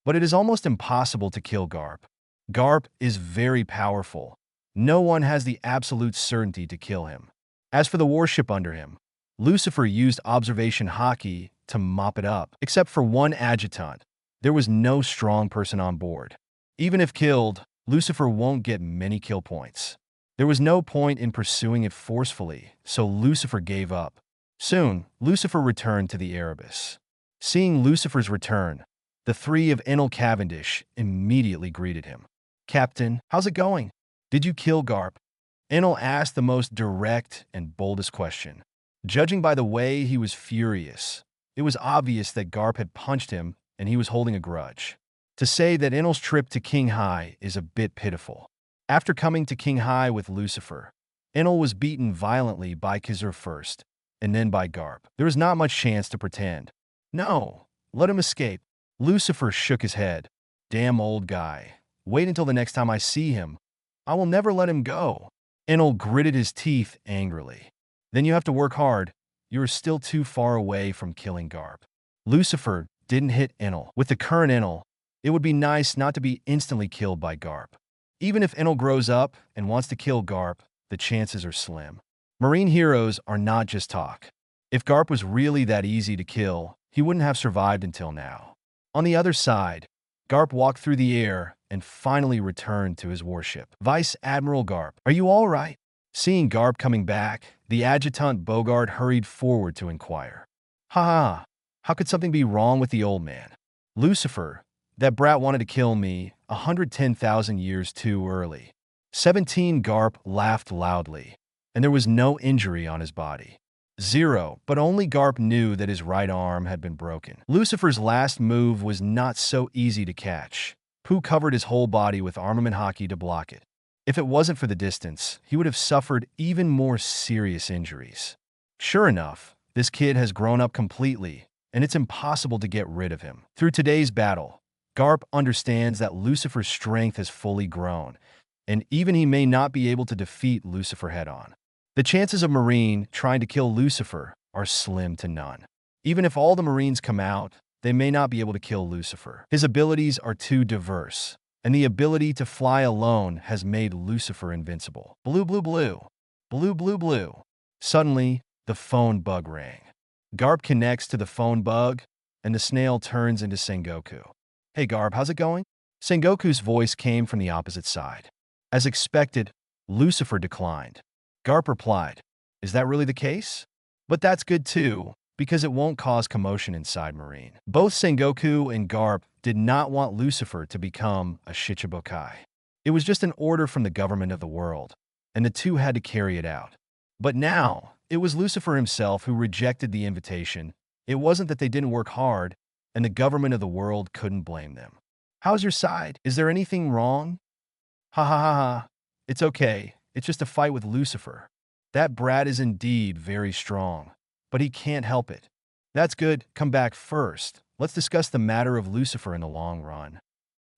[SPEAKER 2] But it is almost impossible to kill Garp. Garp is very powerful. No one has the absolute certainty to kill him. As for the warship under him, Lucifer used observation Haki to mop it up. Except for one adjutant, there was no strong person on board. Even if killed, Lucifer won't get many kill points. There was no point in pursuing it forcefully, so Lucifer gave up. Soon, Lucifer returned to the Erebus. Seeing Lucifer's return, the three of Enel Cavendish immediately greeted him. "Captain, how's it going? Did you kill Garp?" Enel asked the most direct and boldest question. Judging by the way he was furious, it was obvious that Garp had punched him and he was holding a grudge. To say that Enel's trip to King High is a bit pitiful. After coming to King High with Lucifer, Enel was beaten violently by Khizr first, and then by Garp. There was not much chance to pretend. No, let him escape. Lucifer shook his head. Damn old guy. Wait until the next time I see him. I will never let him go. Enel gritted his teeth angrily. Then you have to work hard. You are still too far away from killing Garp. Lucifer didn't hit Enel. With the current Enel, it would be nice not to be instantly killed by Garp. Even if Enel grows up and wants to kill Garp, the chances are slim. Marine heroes are not just talk. If Garp was really that easy to kill, he wouldn't have survived until now. On the other side, Garp walked through the air and finally returned to his warship. "Vice Admiral Garp, are you all right?" Seeing Garp coming back, the adjutant Bogart hurried forward to inquire. "Ha ha, how could something be wrong with the old man?" "Lucifer, that brat wanted to kill me 110,000 years too early." 17 Garp laughed loudly, and there was no injury on his body. 0, but only Garp knew that his right arm had been broken. Lucifer's last move was not so easy to catch. Pooh covered his whole body with armament Haki to block it. If it wasn't for the distance, he would have suffered even more serious injuries. Sure enough, this kid has grown up completely, and it's impossible to get rid of him. Through today's battle, Garp understands that Lucifer's strength has fully grown, and even he may not be able to defeat Lucifer head-on. The chances of Marine trying to kill Lucifer are slim to none. Even if all the Marines come out, they may not be able to kill Lucifer. His abilities are too diverse, and the ability to fly alone has made Lucifer invincible. Blue, blue, blue. Blue, blue, blue. Suddenly, the phone bug rang. Garp connects to the phone bug, and the snail turns into Sengoku. "Hey Garp, how's it going?" Sengoku's voice came from the opposite side. As expected, Lucifer declined. Garp replied, "Is that really the case? But that's good too, because it won't cause commotion inside Marine." Both Sengoku and Garp did not want Lucifer to become a Shichibukai. It was just an order from the government of the world, and the two had to carry it out. But now, it was Lucifer himself who rejected the invitation. It wasn't that they didn't work hard, and the government of the world couldn't blame them. "How's your side? Is there anything wrong?" "Ha ha ha ha. It's okay. It's just a fight with Lucifer. That brat is indeed very strong, but he can't help it." "That's good. Come back first. Let's discuss the matter of Lucifer in the long run."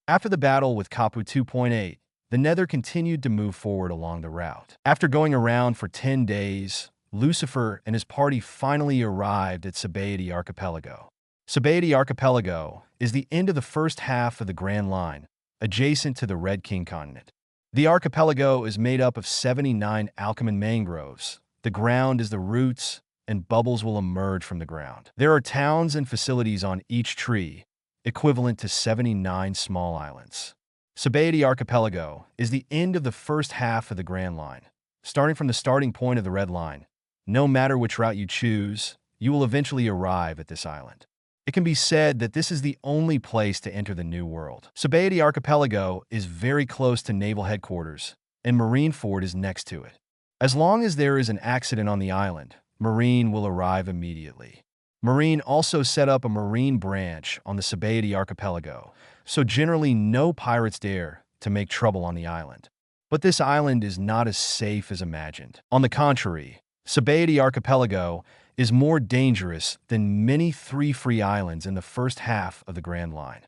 [SPEAKER 2] After the battle with Kapu 2.8, the Nether continued to move forward along the route. After going around for 10 days, Lucifer and his party finally arrived at Sabaody Archipelago. Sabaody Archipelago is the end of the first half of the Grand Line, adjacent to the Red King continent. The archipelago is made up of 79 alkaline mangroves. The ground is the roots, and bubbles will emerge from the ground. There are towns and facilities on each tree, equivalent to 79 small islands. Sabaody Archipelago is the end of the first half of the Grand Line. Starting from the starting point of the Red Line, no matter which route you choose, you will eventually arrive at this island. It can be said that this is the only place to enter the New World. Sabaody Archipelago is very close to naval headquarters, and Marineford is next to it. As long as there is an accident on the island, Marine will arrive immediately. Marine also set up a marine branch on the Sabaody archipelago, so generally no pirates dare to make trouble on the island. But this island is not as safe as imagined. On the contrary, Sabaody archipelago is more dangerous than many three free islands in the first half of the Grand Line.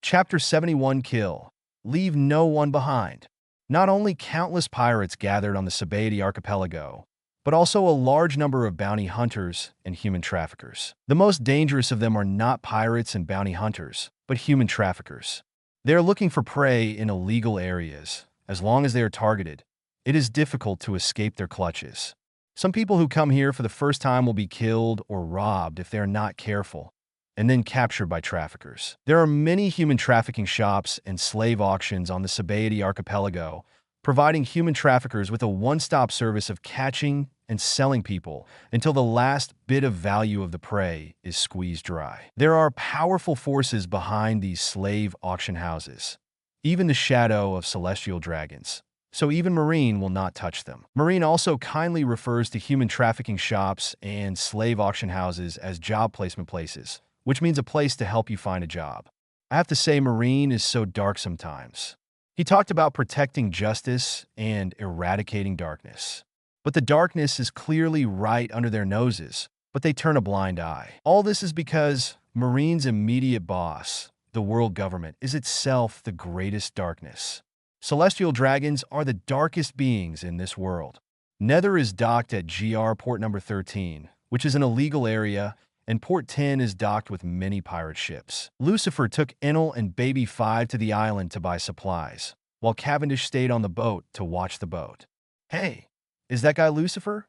[SPEAKER 2] Chapter 71 Kill. Leave no one behind. Not only countless pirates gathered on the Sabaody archipelago, but also a large number of bounty hunters and human traffickers. The most dangerous of them are not pirates and bounty hunters, but human traffickers. They are looking for prey in illegal areas. As long as they are targeted, it is difficult to escape their clutches. Some people who come here for the first time will be killed or robbed if they are not careful, and then captured by traffickers. There are many human trafficking shops and slave auctions on the Sabaody archipelago, providing human traffickers with a one-stop service of catching and selling people until the last bit of value of the prey is squeezed dry. There are powerful forces behind these slave auction houses, even the shadow of celestial dragons. So even Marine will not touch them. Marine also kindly refers to human trafficking shops and slave auction houses as job placement places, which means a place to help you find a job. I have to say, Marine is so dark sometimes. He talked about protecting justice and eradicating darkness. But the darkness is clearly right under their noses, but they turn a blind eye. All this is because Marine's immediate boss, the world government, is itself the greatest darkness. Celestial dragons are the darkest beings in this world. Nether is docked at GR port number 13, which is an illegal area, and port 10 is docked with many pirate ships. Lucifer took Enel and Baby 5 to the island to buy supplies, while Cavendish stayed on the boat to watch the boat. Hey, is that guy Lucifer?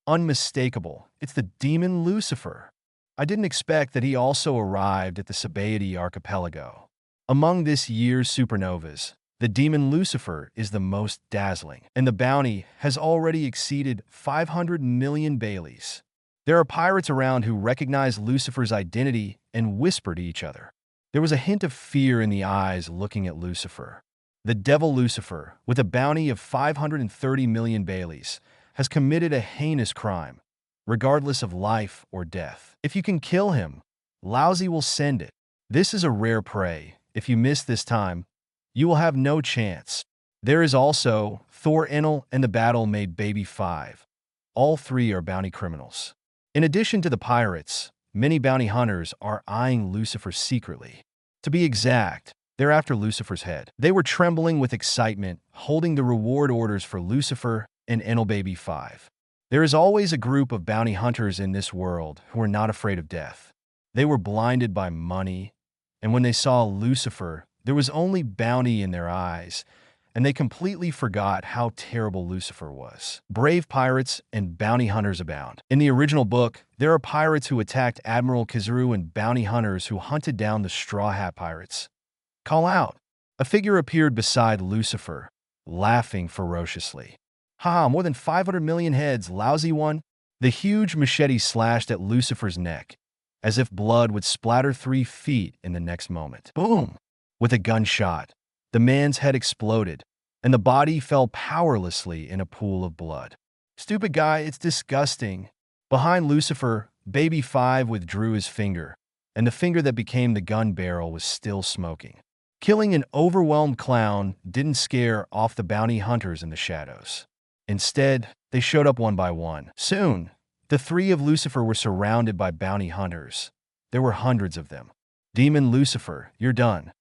[SPEAKER 2] Unmistakable. It's the demon Lucifer. I didn't expect that he also arrived at the Sabaody archipelago. Among this year's supernovas, the demon Lucifer is the most dazzling, and the bounty has already exceeded 500 million Baileys. There are pirates around who recognize Lucifer's identity and whisper to each other. There was a hint of fear in the eyes looking at Lucifer. The devil Lucifer, with a bounty of 530 million Baileys, has committed a heinous crime, regardless of life or death. If you can kill him, Lousy will send it. This is a rare prey. If you miss this time, you will have no chance. There is also Thor Enel and the battle-made Baby 5. All three are bounty criminals. In addition to the pirates, many bounty hunters are eyeing Lucifer secretly. To be exact, they're after Lucifer's head. They were trembling with excitement, holding the reward orders for Lucifer and Enel Baby 5. There is always a group of bounty hunters in this world who are not afraid of death. They were blinded by money, and when they saw Lucifer, there was only bounty in their eyes, and they completely forgot how terrible Lucifer was. Brave pirates and bounty hunters abound. In the original book, there are pirates who attacked Admiral Kizaru and bounty hunters who hunted down the Straw Hat Pirates. Call out! A figure appeared beside Lucifer, laughing ferociously. Haha, more than 500 million heads, lousy one. The huge machete slashed at Lucifer's neck, as if blood would splatter 3 feet in the next moment. Boom! With a gunshot, the man's head exploded, and the body fell powerlessly in a pool of blood. Stupid guy, it's disgusting. Behind Lucifer, Baby 5 withdrew his finger, and the finger that became the gun barrel was still smoking. Killing an overwhelmed clown didn't scare off the bounty hunters in the shadows. Instead, they showed up one by one. Soon, the 3 of Lucifer were surrounded by bounty hunters. There were hundreds of them. Demon Lucifer, you're done.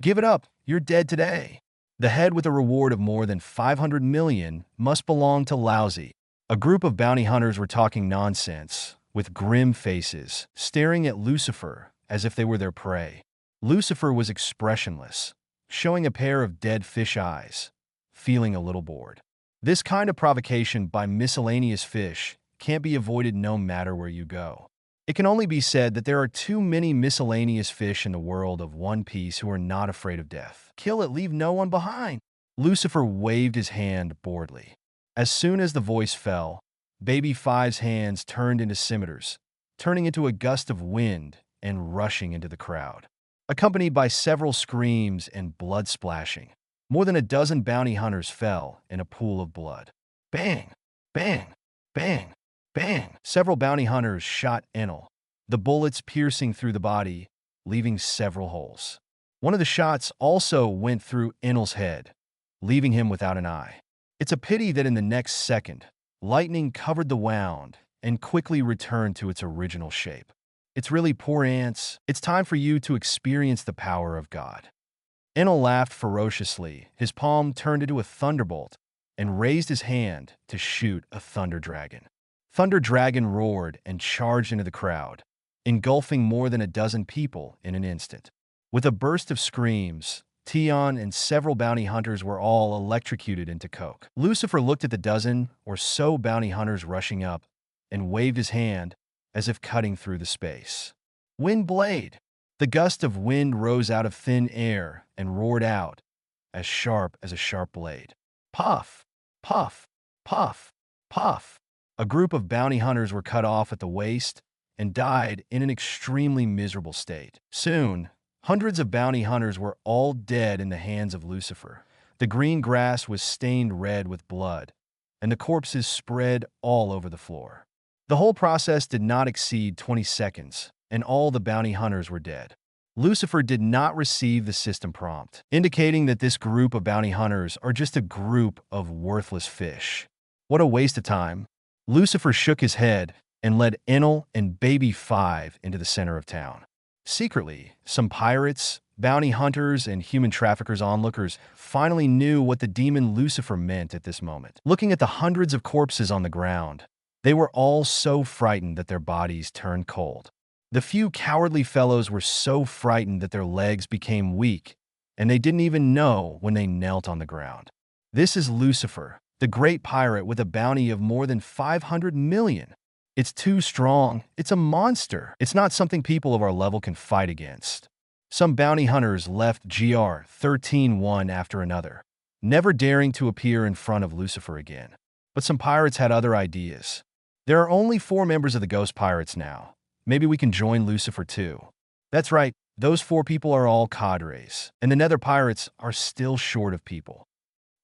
[SPEAKER 2] Give it up, you're dead today. The head with a reward of more than 500 million must belong to Lousy. A group of bounty hunters were talking nonsense, with grim faces, staring at Lucifer as if they were their prey. Lucifer was expressionless, showing a pair of dead fish eyes, feeling a little bored. This kind of provocation by miscellaneous fish can't be avoided no matter where you go. It can only be said that there are too many miscellaneous fish in the world of One Piece who are not afraid of death. Kill it, leave no one behind. Lucifer waved his hand boredly. As soon as the voice fell, Baby 5's hands turned into scimitars, turning into a gust of wind and rushing into the crowd. Accompanied by several screams and blood splashing, more than a dozen bounty hunters fell in a pool of blood. Bang! Bang! Bang! Bang! Several bounty hunters shot Enel, the bullets piercing through the body, leaving several holes. One of the shots also went through Enel's head, leaving him without an eye. It's a pity that in the next second, lightning covered the wound and quickly returned to its original shape. It's really poor ants. It's time for you to experience the power of God. Enel laughed ferociously. His palm turned into a thunderbolt and raised his hand to shoot a thunder dragon. Thunder Dragon roared and charged into the crowd, engulfing more than a dozen people in an instant. With a burst of screams, Tion and several bounty hunters were all electrocuted into coke. Lucifer looked at the dozen or so bounty hunters rushing up and waved his hand as if cutting through the space. Wind blade! The gust of wind rose out of thin air and roared out, as sharp as a sharp blade. Puff! Puff! Puff! Puff! A group of bounty hunters were cut off at the waist and died in an extremely miserable state. Soon, hundreds of bounty hunters were all dead in the hands of Lucifer. The green grass was stained red with blood, and the corpses spread all over the floor. The whole process did not exceed 20 seconds, and all the bounty hunters were dead. Lucifer did not receive the system prompt, indicating that this group of bounty hunters are just a group of worthless fish. What a waste of time. Lucifer shook his head and led Enel and Baby 5 into the center of town. Secretly, some pirates, bounty hunters, and human traffickers onlookers finally knew what the demon Lucifer meant at this moment. Looking at the hundreds of corpses on the ground, they were all so frightened that their bodies turned cold. The few cowardly fellows were so frightened that their legs became weak, and they didn't even know when they knelt on the ground. This is Lucifer, the great pirate with a bounty of more than 500 million. It's too strong. It's a monster. It's not something people of our level can fight against. Some bounty hunters left GR 13 one after another, never daring to appear in front of Lucifer again. But some pirates had other ideas. There are only 4 members of the Ghost Pirates now. Maybe we can join Lucifer too. That's right, those 4 people are all cadres, and the Nether Pirates are still short of people.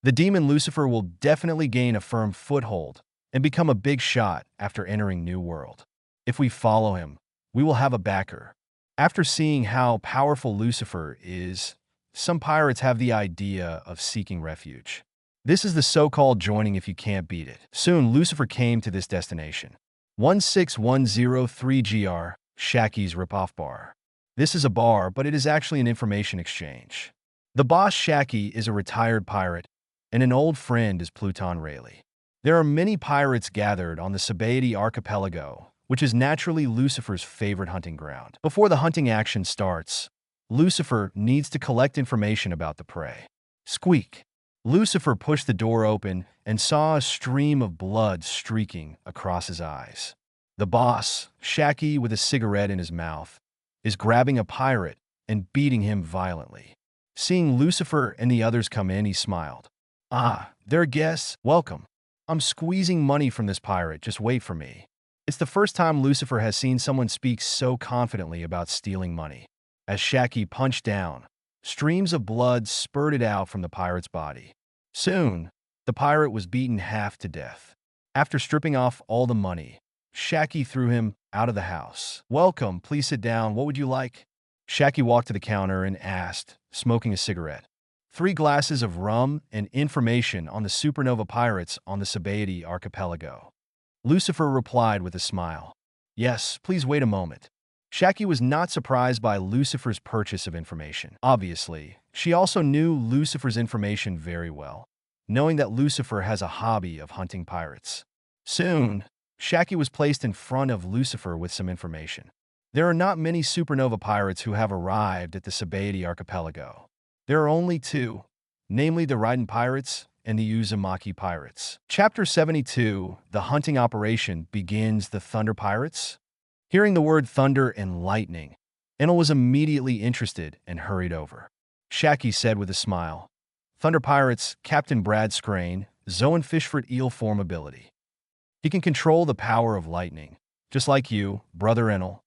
[SPEAKER 2] The demon Lucifer will definitely gain a firm foothold and become a big shot after entering New World. If we follow him, we will have a backer. After seeing how powerful Lucifer is, some pirates have the idea of seeking refuge. This is the so-called joining if you can't beat it. Soon, Lucifer came to this destination. 16103GR, Shaki's Ripoff Bar. This is a bar, but it is actually an information exchange. The boss Shaki is a retired pirate, and an old friend is Pluton Rayleigh. There are many pirates gathered on the Sabaody archipelago, which is naturally Lucifer's favorite hunting ground. Before the hunting action starts, Lucifer needs to collect information about the prey. Squeak! Lucifer pushed the door open and saw a stream of blood streaking across his eyes. The boss, Shaki with a cigarette in his mouth, is grabbing a pirate and beating him violently. Seeing Lucifer and the others come in, he smiled. Ah, they're guests. Welcome. I'm squeezing money from this pirate. Just wait for me. It's the first time Lucifer has seen someone speak so confidently about stealing money. As Shaki punched down, streams of blood spurted out from the pirate's body. Soon, the pirate was beaten half to death. After stripping off all the money, Shaki threw him out of the house. Welcome, please sit down. What would you like? Shaki walked to the counter and asked, smoking a cigarette. 3 glasses of rum and information on the supernova pirates on the Sabaody archipelago. Lucifer replied with a smile. Yes, please wait a moment. Shaki was not surprised by Lucifer's purchase of information. Obviously, she also knew Lucifer's information very well, knowing that Lucifer has a hobby of hunting pirates. Soon, Shaki was placed in front of Lucifer with some information. There are not many supernova pirates who have arrived at the Sabaody archipelago. There are only 2, namely the Raiden pirates and the Uzumaki pirates. Chapter 72, The Hunting Operation, begins the Thunder Pirates. Hearing the word thunder and lightning, Enel was immediately interested and hurried over. Shaki said with a smile, Thunder Pirates, Captain Brad Scrane, Zoan Fishfoot Eel form ability. He can control the power of lightning, just like you, Brother Enel.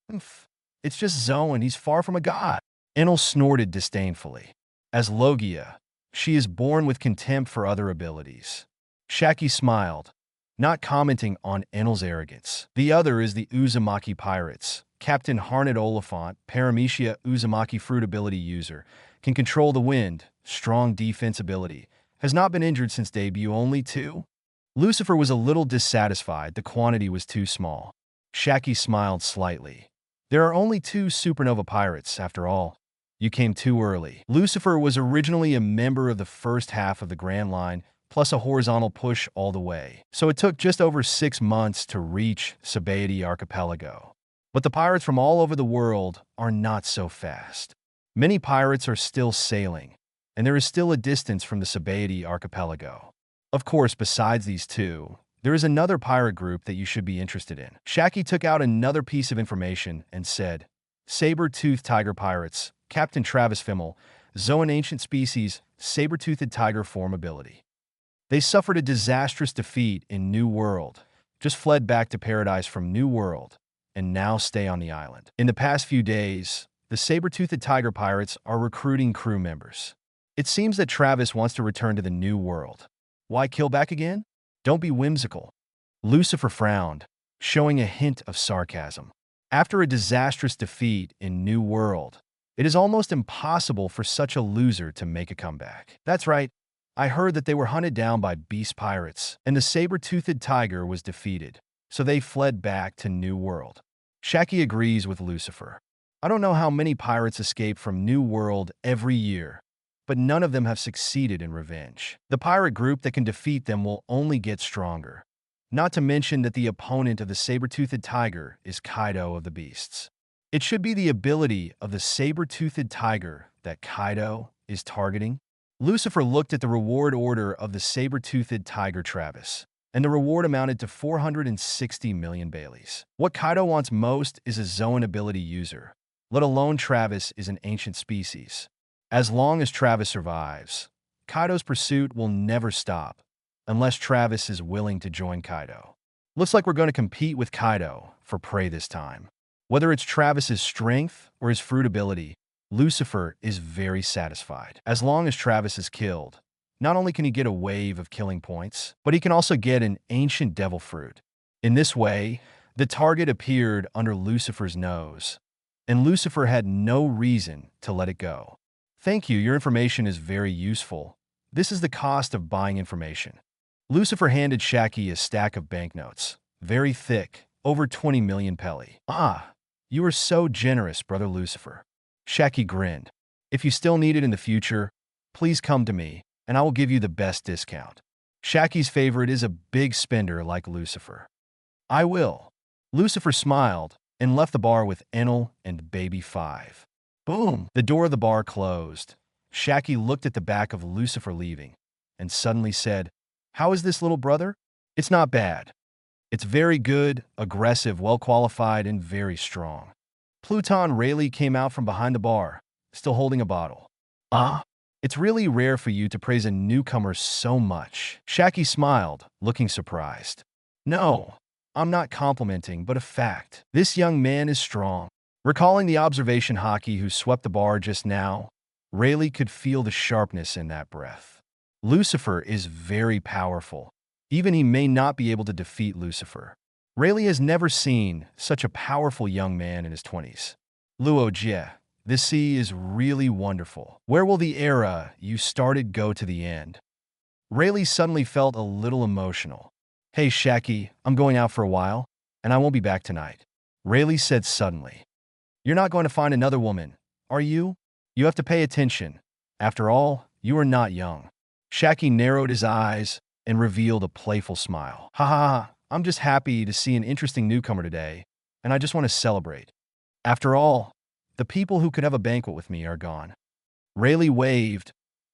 [SPEAKER 2] It's just Zoan, he's far from a god. Enel snorted disdainfully. As Logia, she is born with contempt for other abilities. Shaki smiled. not commenting on Enel's arrogance. The other is the Uzumaki Pirates. Captain Harnett Oliphant, Paramecia Uzumaki fruit ability user, can control the wind, strong defense ability, has not been injured since debut, only 2. Lucifer was a little dissatisfied, the quantity was too small. Shaki smiled slightly. There are only 2 supernova pirates, after all. You came too early. Lucifer was originally a member of the first half of the Grand Line, plus a horizontal push all the way. So it took just over 6 months to reach Sabaody Archipelago. But the pirates from all over the world are not so fast. Many pirates are still sailing, and there is still a distance from the Sabaody Archipelago. Of course, besides these 2, there is another pirate group that you should be interested in. Shaki took out another piece of information and said, Saber-toothed tiger pirates, Captain Travis Fimmel, Zoan ancient species, saber-toothed tiger form ability. They suffered a disastrous defeat in New World, just fled back to paradise from New World, and now stay on the island. In the past few days, the saber-toothed tiger pirates are recruiting crew members. It seems that Travis wants to return to the New World. Why kill back again? Don't be whimsical. Lucifer frowned, showing a hint of sarcasm. After a disastrous defeat in New World, it is almost impossible for such a loser to make a comeback. That's right. I heard that they were hunted down by beast pirates, and the saber-toothed tiger was defeated, so they fled back to New World. Shaki agrees with Lucifer. I don't know how many pirates escape from New World every year, but none of them have succeeded in revenge. The pirate group that can defeat them will only get stronger. Not to mention that the opponent of the saber-toothed tiger is Kaido of the Beasts. It should be the ability of the saber-toothed tiger that Kaido is targeting. Lucifer looked at the reward order of the saber-toothed tiger Travis, and the reward amounted to 460 million Baileys. What Kaido wants most is a Zoan ability user, let alone Travis is an ancient species. As long as Travis survives, Kaido's pursuit will never stop, unless Travis is willing to join Kaido. Looks like we're going to compete with Kaido for prey this time. Whether it's Travis's strength or his fruit ability, Lucifer is very satisfied. As long as Travis is killed, not only can he get a wave of killing points, but he can also get an ancient devil fruit. In this way, the target appeared under Lucifer's nose, and Lucifer had no reason to let it go. Thank you, your information is very useful. This is the cost of buying information. Lucifer handed Shaki a stack of banknotes, very thick, over 20 million Pelly. Ah, you are so generous, brother Lucifer. Shaki grinned. If you still need it in the future, please come to me, and I will give you the best discount. Shaki's favorite is a big spender like Lucifer. I will. Lucifer smiled and left the bar with Enel and Baby 5. Boom! The door of the bar closed. Shaki looked at the back of Lucifer leaving and suddenly said, How is this little brother? It's not bad. It's very good, aggressive, well-qualified, and very strong. Pluton Rayleigh came out from behind the bar, still holding a bottle. It's really rare for you to praise a newcomer so much. Shaki smiled, looking surprised. No, I'm not complimenting, but a fact. This young man is strong. Recalling the observation Haki who swept the bar just now, Rayleigh could feel the sharpness in that breath. Lucifer is very powerful. Even he may not be able to defeat Lucifer. Rayleigh has never seen such a powerful young man in his 20s. Luo-Jie, this sea is really wonderful. Where will the era you started go to the end? Rayleigh suddenly felt a little emotional. Hey Shaki, I'm going out for a while, and I won't be back tonight. Rayleigh said suddenly. You're not going to find another woman, are you? You have to pay attention. After all, you are not young. Shaki narrowed his eyes and revealed a playful smile. Ha ha ha, I'm just happy to see an interesting newcomer today, and I just want to celebrate. After all, the people who could have a banquet with me are gone. Rayleigh waved,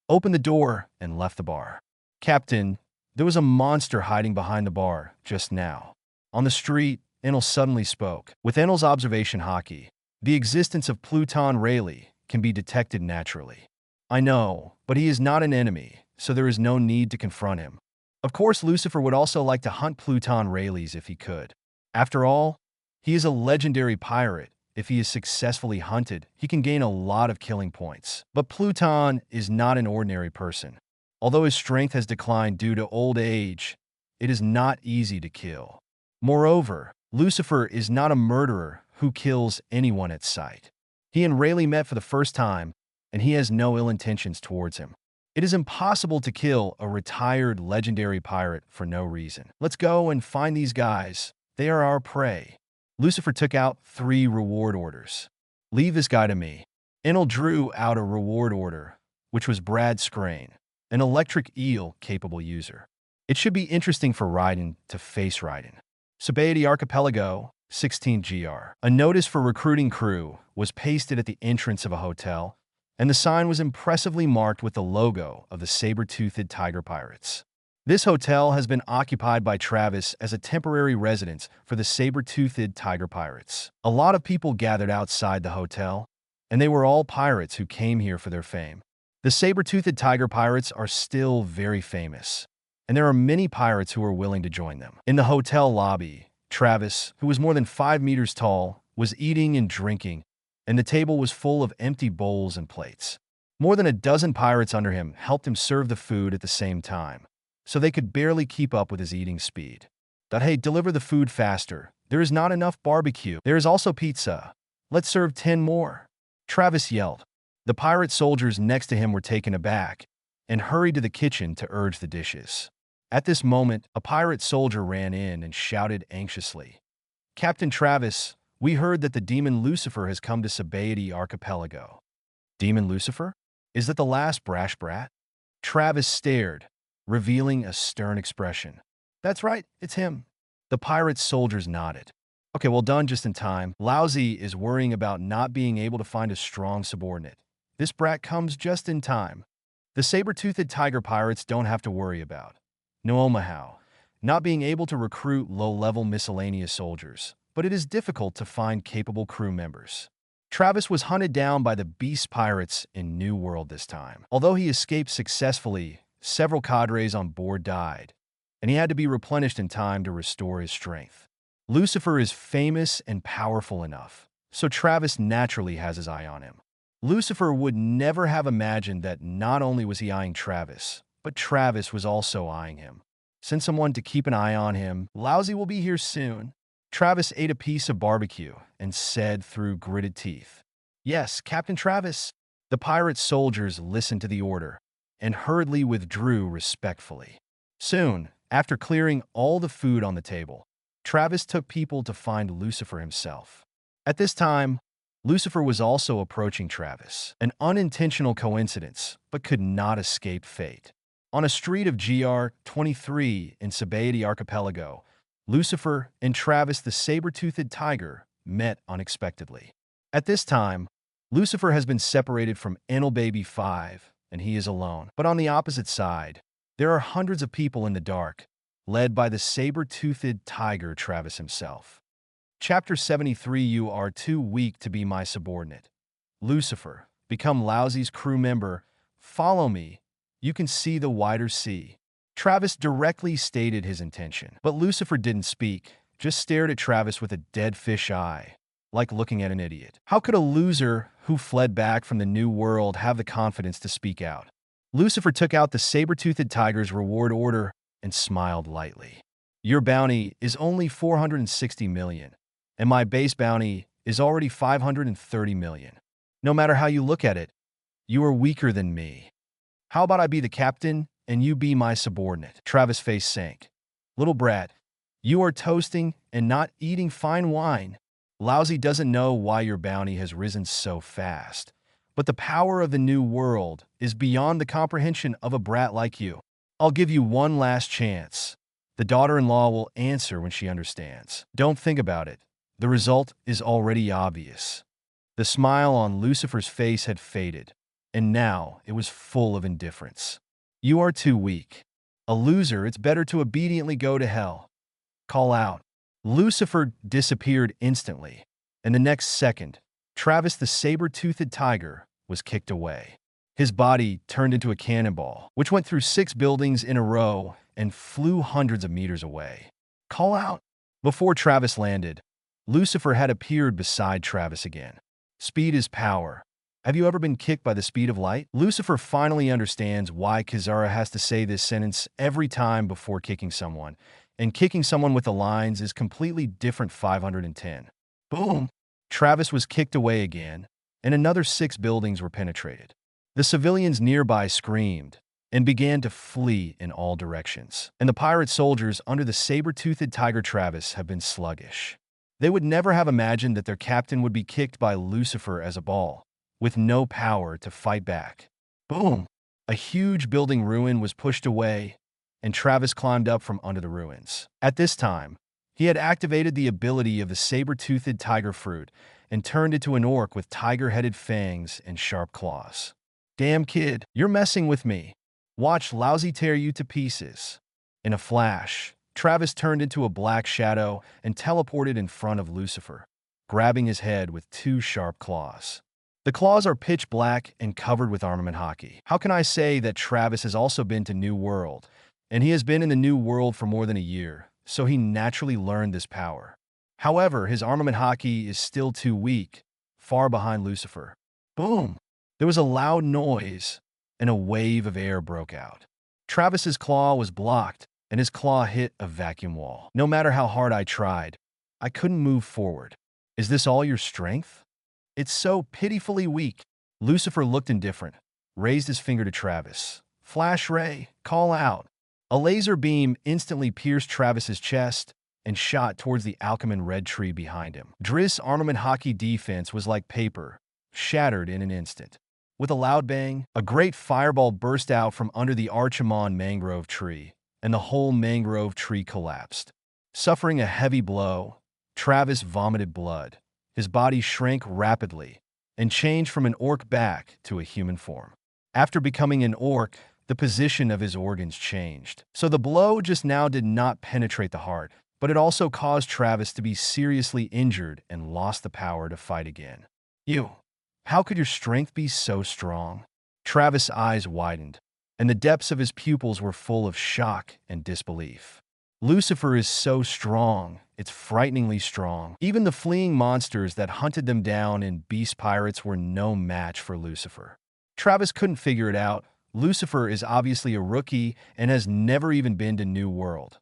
[SPEAKER 2] opened the door, and left the bar. Captain, there was a monster hiding behind the bar just now. On the street, Enel suddenly spoke. With Enel's observation Haki, the existence of Pluton Rayleigh can be detected naturally. I know, but he is not an enemy, so there is no need to confront him. Of course, Lucifer would also like to hunt Pluton Rayleighs if he could. After all, he is a legendary pirate. If he is successfully hunted, he can gain a lot of killing points. But Pluton is not an ordinary person. Although his strength has declined due to old age, it is not easy to kill. Moreover, Lucifer is not a murderer who kills anyone at sight. He and Rayleigh met for the first time, and he has no ill intentions towards him. It is impossible to kill a retired legendary pirate for no reason. Let's go and find these guys. They are our prey. Lucifer took out 3 reward orders. Leave this guy to me. Enel drew out a reward order, which was Brad Scrane, an electric eel-capable user. It should be interesting for Raiden to face Raiden. Sabaody Archipelago, 16 GR. A notice for recruiting crew was pasted at the entrance of a hotel, and the sign was impressively marked with the logo of the saber-toothed tiger pirates. This hotel has been occupied by Travis as a temporary residence for the saber-toothed tiger pirates. A lot of people gathered outside the hotel, and they were all pirates who came here for their fame. The saber-toothed tiger pirates are still very famous, and there are many pirates who are willing to join them. In the hotel lobby, Travis, who was more than 5 meters tall, was eating and drinking, and the table was full of empty bowls and plates. More than a dozen pirates under him helped him serve the food at the same time, so they could barely keep up with his eating speed. But hey, deliver the food faster. There is not enough barbecue. There is also pizza. Let's serve 10 more. Travis yelled. The pirate soldiers next to him were taken aback and hurried to the kitchen to urge the dishes. At this moment, a pirate soldier ran in and shouted anxiously, "Captain Travis, we heard that the demon Lucifer has come to Sabaody Archipelago." Demon Lucifer? Is that the last brash brat? Travis stared, revealing a stern expression. That's right, it's him. The pirate soldiers nodded. Okay, well done just in time. Lousy is worrying about not being able to find a strong subordinate. This brat comes just in time. The saber-toothed tiger pirates don't have to worry about Noomahau, not being able to recruit low-level miscellaneous soldiers, but it is difficult to find capable crew members. Travis was hunted down by the beast pirates in New World this time. Although he escaped successfully, several cadres on board died, and he had to be replenished in time to restore his strength. Lucifer is famous and powerful enough, so Travis naturally has his eye on him. Lucifer would never have imagined that not only was he eyeing Travis, but Travis was also eyeing him. Send someone to keep an eye on him. Lousy will be here soon. Travis ate a piece of barbecue and said through gritted teeth, "Yes, Captain Travis." The pirate soldiers listened to the order and hurriedly withdrew respectfully. Soon, after clearing all the food on the table, Travis took people to find Lucifer himself. At this time, Lucifer was also approaching Travis, an unintentional coincidence, but could not escape fate. On a street of GR 23 in Sabaody Archipelago, Lucifer and Travis the saber-toothed tiger met unexpectedly. At this time, Lucifer has been separated from Enel Baby 5, and he is alone. But on the opposite side, there are hundreds of people in the dark, led by the saber-toothed tiger Travis himself. Chapter 73. You are too weak to be my subordinate. Lucifer, become Lousy's crew member. Follow me. You can see the wider sea. Travis directly stated his intention, but Lucifer didn't speak, just stared at Travis with a dead fish eye, like looking at an idiot. How could a loser who fled back from the New World have the confidence to speak out? Lucifer took out the saber-toothed tiger's reward order and smiled lightly. Your bounty is only 460 million, and my base bounty is already 530 million. No matter how you look at it, you are weaker than me. How about I be the captain and you be my subordinate? Travis' face sank. Little brat, you are toasting and not eating fine wine. Lousy doesn't know why your bounty has risen so fast, but the power of the New World is beyond the comprehension of a brat like you. I'll give you one last chance. The daughter-in-law will answer when she understands. Don't think about it. The result is already obvious. The smile on Lucifer's face had faded, and now it was full of indifference. You are too weak. A loser, it's better to obediently go to hell. Call out. Lucifer disappeared instantly, and the next second, Travis the saber-toothed tiger was kicked away. His body turned into a cannonball, which went through 6 buildings in a row and flew hundreds of meters away. Call out. Before Travis landed, Lucifer had appeared beside Travis again. Speed is power. Have you ever been kicked by the speed of light? Lucifer finally understands why Kizara has to say this sentence every time before kicking someone, and kicking someone with the lines is completely different 510. Boom! Travis was kicked away again, and another 6 buildings were penetrated. The civilians nearby screamed and began to flee in all directions. And the pirate soldiers under the saber-toothed tiger Travis have been sluggish. They would never have imagined that their captain would be kicked by Lucifer as a ball, with no power to fight back. Boom! A huge building ruin was pushed away, and Travis climbed up from under the ruins. At this time, he had activated the ability of the saber-toothed tiger fruit and turned into an orc with tiger-headed fangs and sharp claws. Damn kid, you're messing with me. Watch Lousy tear you to pieces. In a flash, Travis turned into a black shadow and teleported in front of Lucifer, grabbing his head with 2 sharp claws. The claws are pitch black and covered with armament Haki. How can I say that Travis has also been to New World, and he has been in the New World for more than a year, so he naturally learned this power. However, his armament Haki is still too weak, far behind Lucifer. Boom! There was a loud noise, and a wave of air broke out. Travis's claw was blocked, and his claw hit a vacuum wall. No matter how hard I tried, I couldn't move forward. Is this all your strength? It's so pitifully weak. Lucifer looked indifferent, raised his finger to Travis. Flash ray, call out. A laser beam instantly pierced Travis's chest and shot towards the Alchemon red tree behind him. Driss' armament Haki defense was like paper, shattered in an instant. With a loud bang, a great fireball burst out from under the Archimon mangrove tree, and the whole mangrove tree collapsed. Suffering a heavy blow, Travis vomited blood. His body shrank rapidly and changed from an orc back to a human form. After becoming an orc, the position of his organs changed. So the blow just now did not penetrate the heart, but it also caused Travis to be seriously injured and lost the power to fight again. How could your strength be so strong? Travis' eyes widened, and the depths of his pupils were full of shock and disbelief. Lucifer is so strong, it's frighteningly strong. Even the fleeing monsters that hunted them down in Beast Pirates were no match for Lucifer. Travis couldn't figure it out. Lucifer is obviously a rookie and has never even been to New World.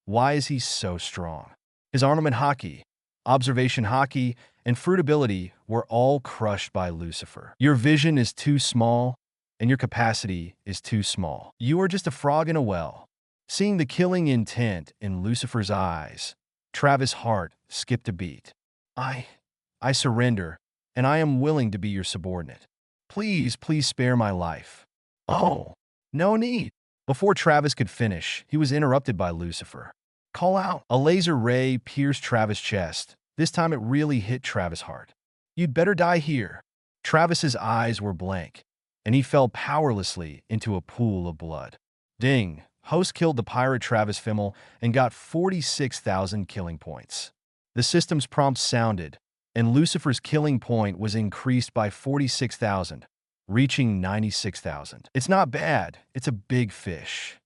[SPEAKER 2] Why is he so strong? His armament Haki, observation Haki, and fruit ability were all crushed by Lucifer. Your vision is too small, and your capacity is too small. You are just a frog in a well. Seeing the killing intent in Lucifer's eyes, Travis' heart skipped a beat. I surrender, and I am willing to be your subordinate. Please spare my life. Oh, no need. Before Travis could finish, he was interrupted by Lucifer. Call out. A laser ray pierced Travis' chest. This time it really hit Travis hard. You'd better die here. Travis's eyes were blank, and he fell powerlessly into a pool of blood. Ding! Host killed the pirate Travis Fimmel and got 46,000 killing points. The system's prompt sounded, and Lucifer's killing point was increased by 46,000, reaching 96,000. It's not bad, it's a big fish.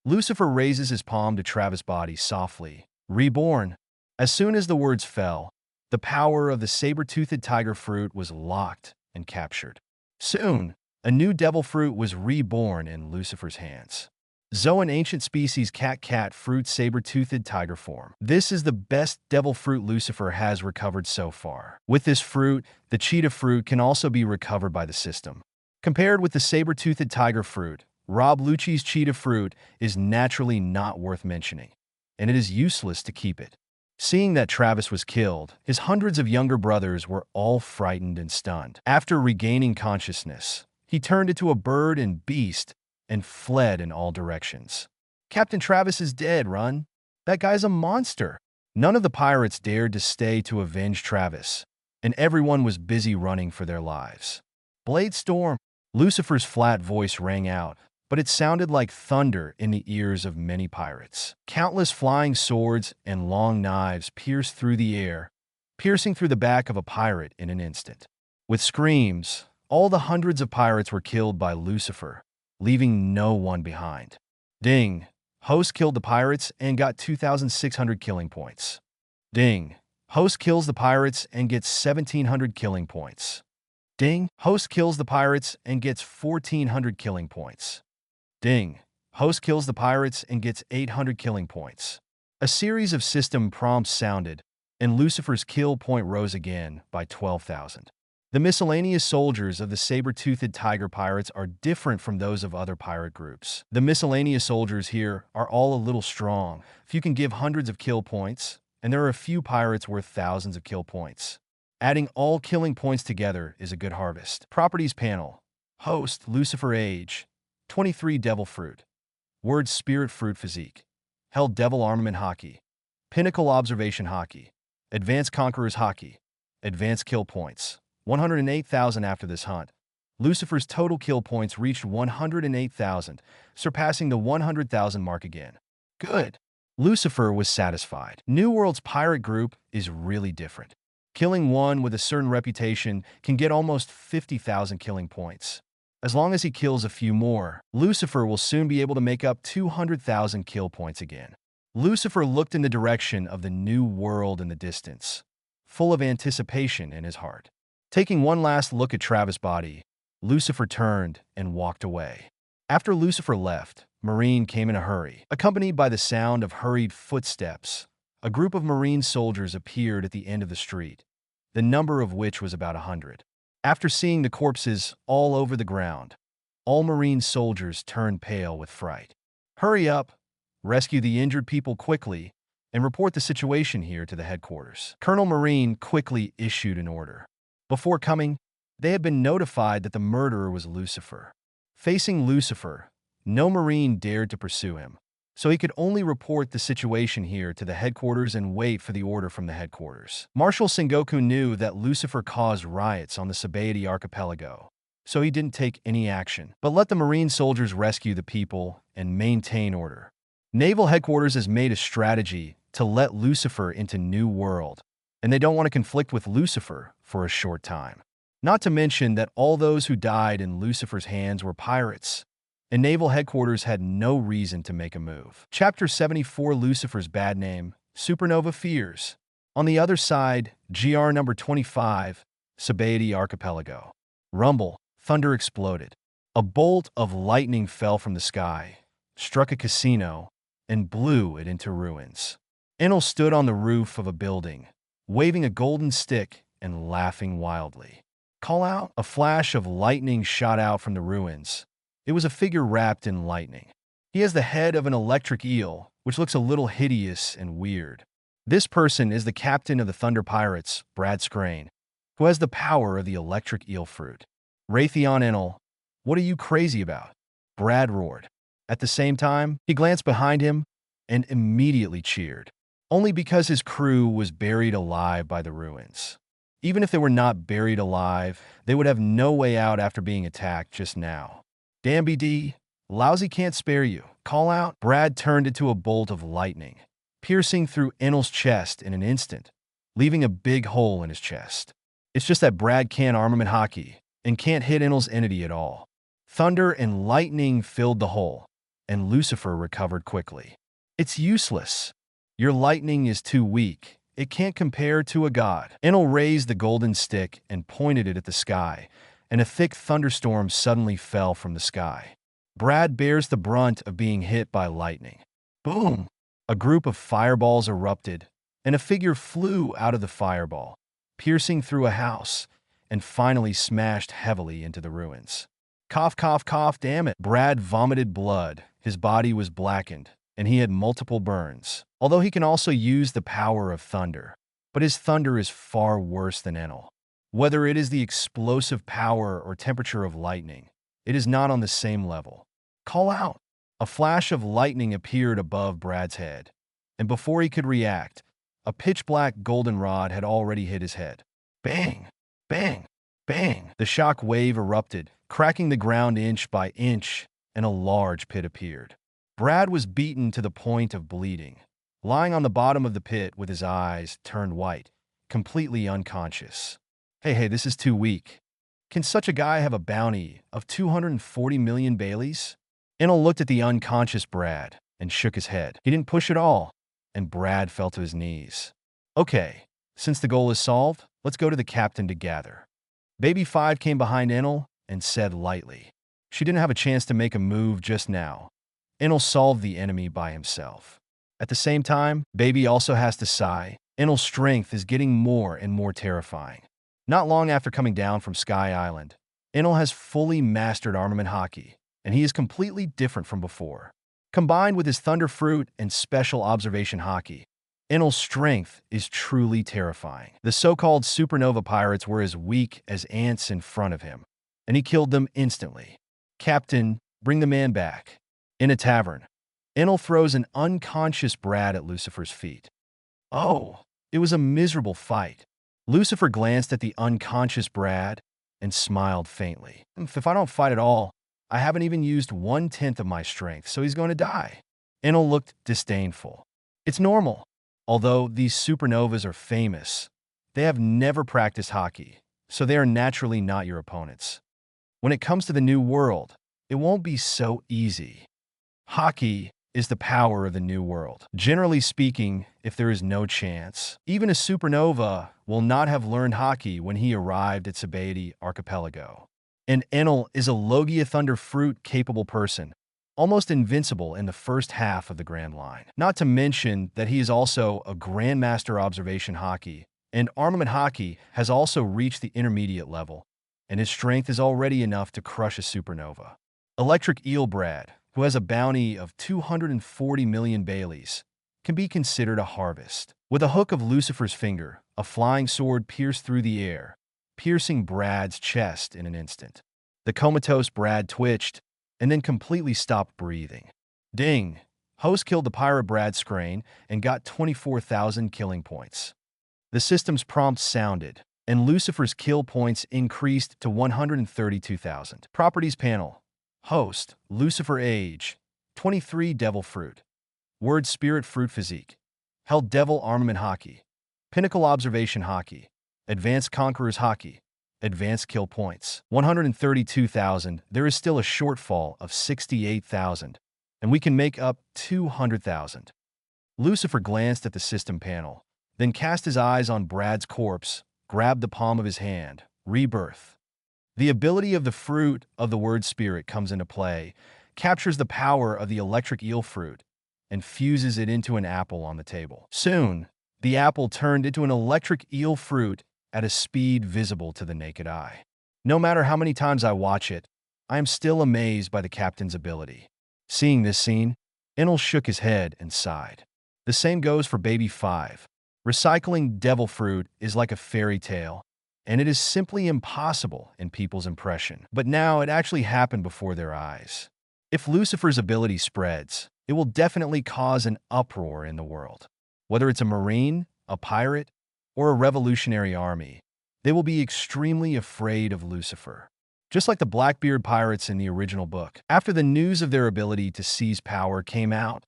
[SPEAKER 2] Lucifer raises his palm to Travis' body softly. Reborn. As soon as the words fell, the power of the saber-toothed tiger fruit was locked and captured. Soon, a new devil fruit was reborn in Lucifer's hands. Zoan ancient species cat fruit saber-toothed tiger form. This is the best devil fruit Lucifer has recovered so far. With this fruit, the cheetah fruit can also be recovered by the system. Compared with the saber-toothed tiger fruit, Rob Lucci's cheetah fruit is naturally not worth mentioning, and it is useless to keep it. Seeing that Travis was killed, his hundreds of younger brothers were all frightened and stunned. After regaining consciousness, he turned into a bird and beast and fled in all directions. Captain Travis is dead, run. That guy's a monster. None of the pirates dared to stay to avenge Travis, and everyone was busy running for their lives. Blade Storm. Lucifer's flat voice rang out, but it sounded like thunder in the ears of many pirates. Countless flying swords and long knives pierced through the air, piercing through the back of a pirate in an instant. With screams, all the hundreds of pirates were killed by Lucifer, leaving no one behind. Ding! Host killed the pirates and got 2,600 killing points. Ding! Host kills the pirates and gets 1,700 killing points. Ding. Host kills the pirates and gets 1,400 killing points. Ding. Host kills the pirates and gets 800 killing points. A series of system prompts sounded, and Lucifer's kill point rose again by 12,000. The miscellaneous soldiers of the saber-toothed tiger pirates are different from those of other pirate groups. The miscellaneous soldiers here are all a little strong. Few can give hundreds of kill points, and there are a few pirates worth thousands of kill points. Adding all killing points together is a good harvest. Properties panel. Host, Lucifer age. 23 Devil Fruit. Words Spirit Fruit Physique. Held Devil Armament Haki. Pinnacle Observation Haki. Advanced Conqueror's Haki. Advanced Kill Points. 108,000 after this hunt. Lucifer's total kill points reached 108,000, surpassing the 100,000 mark again. Good. Lucifer was satisfied. New World's pirate group is really different. Killing one with a certain reputation can get almost 50,000 killing points. As long as he kills a few more, Lucifer will soon be able to make up 200,000 kill points again. Lucifer looked in the direction of the new world in the distance, full of anticipation in his heart. Taking one last look at Travis' body, Lucifer turned and walked away. After Lucifer left, Marine came in a hurry. Accompanied by the sound of hurried footsteps, a group of Marine soldiers appeared at the end of the street, the number of which was about 100. After seeing the corpses all over the ground, all Marine soldiers turned pale with fright. Hurry up, rescue the injured people quickly, and report the situation here to the headquarters. Colonel Marine quickly issued an order. Before coming, they had been notified that the murderer was Lucifer. Facing Lucifer, no Marine dared to pursue him, so he could only report the situation here to the headquarters and wait for the order from the headquarters. Marshal Sengoku knew that Lucifer caused riots on the Sabaody archipelago, so he didn't take any action, but let the Marine soldiers rescue the people and maintain order. Naval headquarters has made a strategy to let Lucifer into New World, and they don't want to conflict with Lucifer for a short time. Not to mention that all those who died in Lucifer's hands were pirates, and Naval Headquarters had no reason to make a move. Chapter 74 Lucifer's Bad Name, Supernova Fears. On the other side, GR number 25, Sabaody Archipelago. Rumble, thunder exploded. A bolt of lightning fell from the sky, struck a casino, and blew it into ruins. Enel stood on the roof of a building, waving a golden stick and laughing wildly. Call out! A flash of lightning shot out from the ruins. It was a figure wrapped in lightning. He has the head of an electric eel, which looks a little hideous and weird. This person is the captain of the Thunder Pirates, Brad Scrane, who has the power of the electric eel fruit. Raytheon Enel, what are you crazy about? Brad roared. At the same time, he glanced behind him and immediately cheered, only because his crew was buried alive by the ruins. Even if they were not buried alive, they would have no way out after being attacked just now. Damn BD, lousy can't spare you. Call out. Brad turned into a bolt of lightning, piercing through Enel's chest in an instant, leaving a big hole in his chest. It's just that Brad can't armament Haki and can't hit Enel's entity at all. Thunder and lightning filled the hole, and Lucifer recovered quickly. It's useless. Your lightning is too weak. It can't compare to a god. Enel raised the golden stick and pointed it at the sky, and a thick thunderstorm suddenly fell from the sky. Brad bears the brunt of being hit by lightning. Boom! A group of fireballs erupted, and a figure flew out of the fireball, piercing through a house, and finally smashed heavily into the ruins. Cough, cough, cough, damn it. Brad vomited blood. His body was blackened, and he had multiple burns. Although he can also use the power of thunder, but his thunder is far worse than Enel. Whether it is the explosive power or temperature of lightning, it is not on the same level. Call out! A flash of lightning appeared above Brad's head, and before he could react, a pitch-black goldenrod had already hit his head. Bang! Bang! Bang! The shock wave erupted, cracking the ground inch by inch, and a large pit appeared. Brad was beaten to the point of bleeding, lying on the bottom of the pit with his eyes turned white, completely unconscious. Hey, this is too weak. Can such a guy have a bounty of 240 million Baileys? Enel looked at the unconscious Brad and shook his head. He didn't push at all, and Brad fell to his knees. Okay, since the goal is solved, let's go to the captain to gather. Baby 5 came behind Enel and said lightly. She didn't have a chance to make a move just now. Enel solved the enemy by himself. At the same time, Baby also has to sigh. Enel's strength is getting more and more terrifying. Not long after coming down from Sky Island, Enel has fully mastered armament Haki, and he is completely different from before. Combined with his Thunder Fruit and Special Observation Haki, Enel's strength is truly terrifying. The so-called supernova pirates were as weak as ants in front of him, and he killed them instantly. Captain, bring the man back. In a tavern, Enel throws an unconscious Brad at Lucifer's feet. Oh, it was a miserable fight. Lucifer glanced at the unconscious Brad and smiled faintly. If I don't fight at all, I haven't even used 1/10 of my strength, so he's going to die. Enel looked disdainful. It's normal. Although these supernovas are famous, they have never practiced Haki, so they are naturally not your opponents. When it comes to the new world, it won't be so easy. Haki is the power of the new world. Generally speaking, if there is no chance, even a supernova will not have learned Haki when he arrived at Sabaody Archipelago. And Enel is a Logia Thunder Fruit-capable person, almost invincible in the first half of the Grand Line. Not to mention that he is also a Grandmaster Observation Haki, and Armament Haki has also reached the intermediate level, and his strength is already enough to crush a supernova. Electric Eel Brad, who has a bounty of 240 million Baileys, can be considered a harvest. With a hook of Lucifer's finger, a flying sword pierced through the air, piercing Brad's chest in an instant. The comatose Brad twitched and then completely stopped breathing. Ding! Host killed the pirate Brad Scrane and got 24,000 killing points. The system's prompt sounded, and Lucifer's kill points increased to 132,000. Properties panel. Host, Lucifer age, 23 Devil Fruit. Word Spirit Fruit Physique. Held Devil Armament Haki. Pinnacle Observation Haki. Advanced Conqueror's Haki. Advanced Kill Points. 132,000. There is still a shortfall of 68,000, and we can make up 200,000. Lucifer glanced at the system panel, then cast his eyes on Brad's corpse, grabbed the palm of his hand. Rebirth. The ability of the fruit of the word spirit comes into play, captures the power of the electric eel fruit, and fuses it into an apple on the table. Soon, the apple turned into an electric eel fruit at a speed visible to the naked eye. No matter how many times I watch it, I am still amazed by the captain's ability. Seeing this scene, Enel shook his head and sighed. The same goes for Baby 5. Recycling devil fruit is like a fairy tale, and it is simply impossible in people's impression. But now it actually happened before their eyes. If Lucifer's ability spreads, it will definitely cause an uproar in the world. Whether it's a marine, a pirate, or a revolutionary army, they will be extremely afraid of Lucifer. Just like the Blackbeard pirates in the original book. After the news of their ability to seize power came out,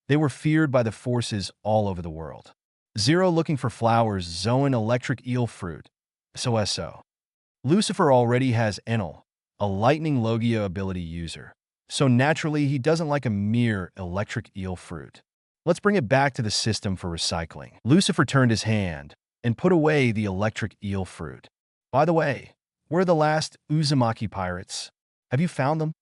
[SPEAKER 2] they were feared by the forces all over the world. Zero looking for flowers, Zoan electric eel fruit. So. Lucifer already has Enel, a lightning Logia ability user, so naturally he doesn't like a mere electric eel fruit. Let's bring it back to the system for recycling. Lucifer turned his hand and put away the electric eel fruit. By the way, where are the last Uzumaki pirates? Have you found them?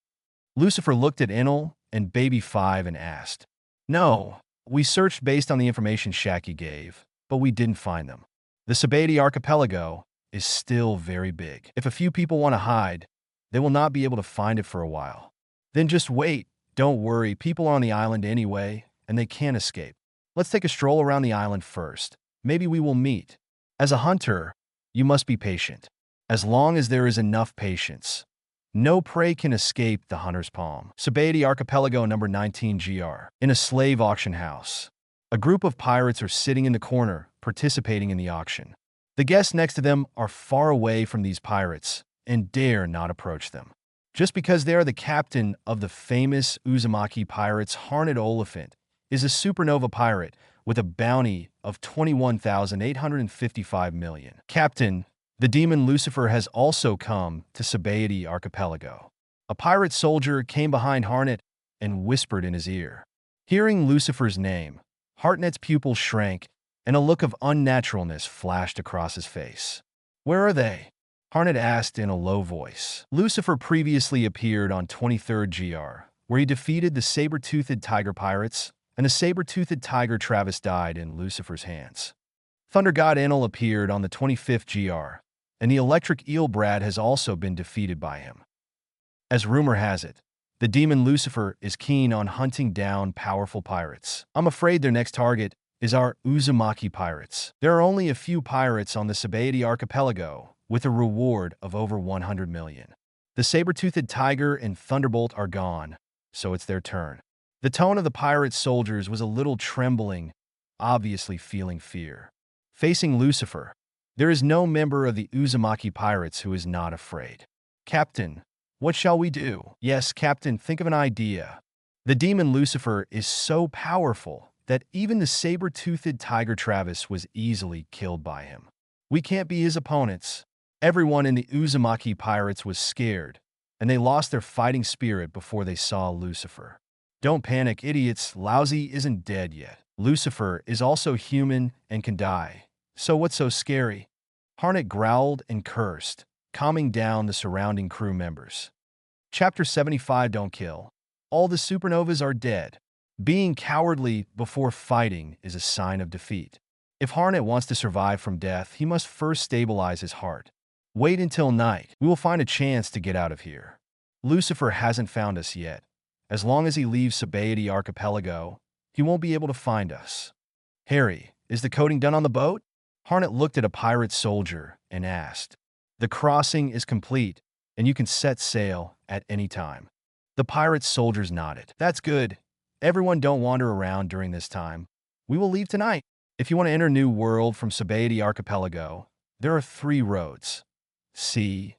[SPEAKER 2] Lucifer looked at Enel and Baby 5 and asked. No, we searched based on the information Shaki gave, but we didn't find them. The Sabaody Archipelago is still very big. If a few people want to hide, they will not be able to find it for a while. Then just wait. Don't worry, people are on the island anyway, and they can't escape. Let's take a stroll around the island first. Maybe we will meet. As a hunter, you must be patient. As long as there is enough patience, no prey can escape the hunter's palm. Sabaody Archipelago number 19 GR. In a slave auction house, a group of pirates are sitting in the corner, participating in the auction. The guests next to them are far away from these pirates and dare not approach them. Just because they are the captain of the famous Uzumaki pirates, Horned Oliphant is a supernova pirate with a bounty of 21,855 million. Captain, the demon Lucifer has also come to Sabaody Archipelago. A pirate soldier came behind Hornet and whispered in his ear. Hearing Lucifer's name, Hartnett's pupils shrank and a look of unnaturalness flashed across his face. Where are they? Harnett asked in a low voice. Lucifer previously appeared on 23rd GR, where he defeated the saber-toothed tiger pirates, and the saber-toothed tiger Travis died in Lucifer's hands. Thunder God Enel appeared on the 25th GR, and the electric eel Brad has also been defeated by him. As rumor has it, the demon Lucifer is keen on hunting down powerful pirates. I'm afraid their next target is our Uzumaki pirates. There are only a few pirates on the Sabaody archipelago, with a reward of over 100 million. The saber-toothed tiger and Thunderbolt are gone, so it's their turn. The tone of the pirate soldiers was a little trembling, obviously feeling fear. Facing Lucifer, there is no member of the Uzumaki pirates who is not afraid. Captain, what shall we do? Yes, Captain, think of an idea. The demon Lucifer is so powerful that even the saber-toothed tiger Travis was easily killed by him. We can't be his opponents. Everyone in the Uzumaki pirates was scared, and they lost their fighting spirit before they saw Lucifer. Don't panic, idiots. Lousy isn't dead yet. Lucifer is also human and can die. So what's so scary? Harnett growled and cursed, calming down the surrounding crew members. Chapter 75 Don't kill. All the supernovas are dead. Being cowardly before fighting is a sign of defeat. If Harnett wants to survive from death, he must first stabilize his heart. Wait until night. We will find a chance to get out of here. Lucifer hasn't found us yet. As long as he leaves Sabaody archipelago, he won't be able to find us. Harry, is the coding done on the boat? Harnett looked at a pirate soldier and asked. The crossing is complete, and you can set sail at any time. The pirate soldiers nodded. That's good. Everyone don't wander around during this time. We will leave tonight. If you want to enter New World from Sabaody archipelago, there are 3 roads: sea,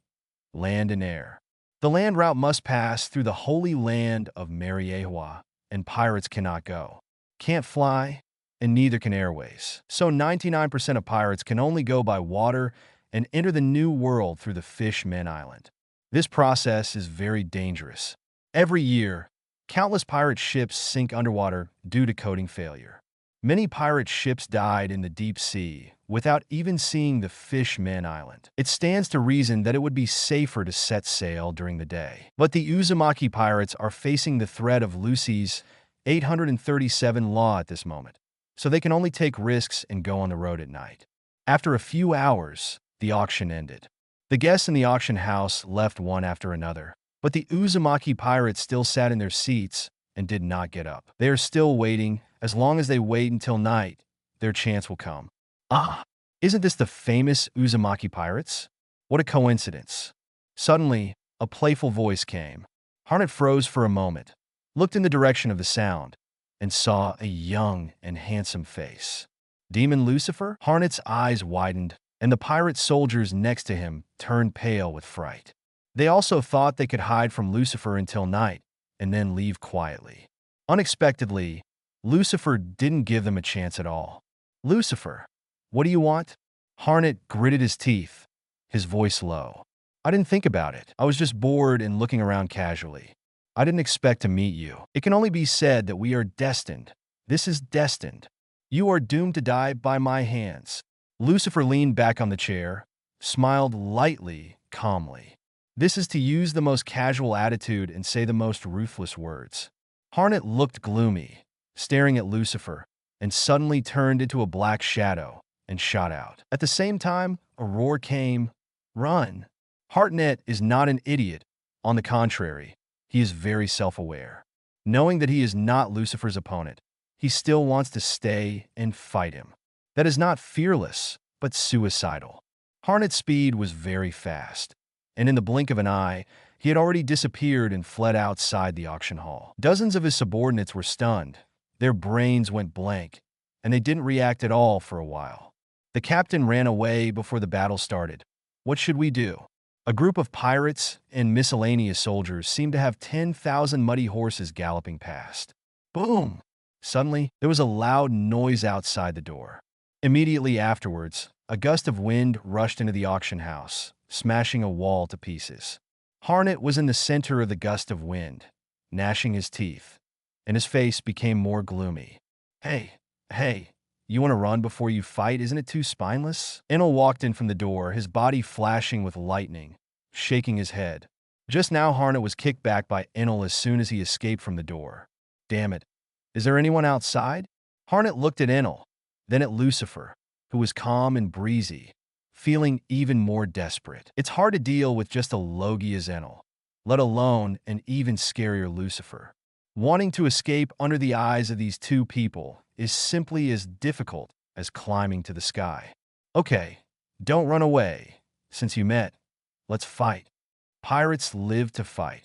[SPEAKER 2] land, and air. The land route must pass through the holy land of Mariewa, and pirates cannot go. Can't fly, and neither can airways. So 99% of pirates can only go by water and enter the New World through the Fishman Island. This process is very dangerous. Every year, countless pirate ships sink underwater due to coding failure. Many pirate ships died in the deep sea without even seeing the Fishman Island. It stands to reason that it would be safer to set sail during the day. But the Uzumaki pirates are facing the threat of Lucy's 837 law at this moment, so they can only take risks and go on the road at night. After a few hours, the auction ended. The guests in the auction house left one after another, but the Uzumaki pirates still sat in their seats and did not get up. They are still waiting. As long as they wait until night, their chance will come. Ah, isn't this the famous Uzumaki pirates? What a coincidence. Suddenly, a playful voice came. Harnett froze for a moment, looked in the direction of the sound, and saw a young and handsome face. Demon Lucifer? Harnett's eyes widened, and the pirate soldiers next to him turned pale with fright. They also thought they could hide from Lucifer until night, and then leave quietly. Unexpectedly, Lucifer didn't give them a chance at all. Lucifer, what do you want? Harnett gritted his teeth, his voice low. I didn't think about it. I was just bored and looking around casually. I didn't expect to meet you. It can only be said that we are destined. This is destined. You are doomed to die by my hands. Lucifer leaned back on the chair, smiled lightly, calmly. This is to use the most casual attitude and say the most ruthless words. Harnett looked gloomy, staring at Lucifer, and suddenly turned into a black shadow and shot out. At the same time, a roar came. Run! Harnett is not an idiot. On the contrary, he is very self-aware. Knowing that he is not Lucifer's opponent, he still wants to stay and fight him. That is not fearless, but suicidal. Harnett's speed was very fast, and in the blink of an eye, he had already disappeared and fled outside the auction hall. Dozens of his subordinates were stunned. Their brains went blank, and they didn't react at all for a while. The captain ran away before the battle started. What should we do? A group of pirates and miscellaneous soldiers seemed to have 10,000 muddy horses galloping past. Boom! Suddenly, there was a loud noise outside the door. Immediately afterwards, a gust of wind rushed into the auction house, smashing a wall to pieces. Harnett was in the center of the gust of wind, gnashing his teeth, and his face became more gloomy. Hey, You want to run before you fight? Isn't it too spineless? Enel walked in from the door, his body flashing with lightning, shaking his head. Just now, Harnett was kicked back by Enel as soon as he escaped from the door. Damn it. Is there anyone outside? Harnett looked at Enel, then at Lucifer, who was calm and breezy, feeling even more desperate. It's hard to deal with just a logie as Enel, let alone an even scarier Lucifer. Wanting to escape under the eyes of these two people is simply as difficult as climbing to the sky. Okay, don't run away. Since you met, let's fight. Pirates live to fight.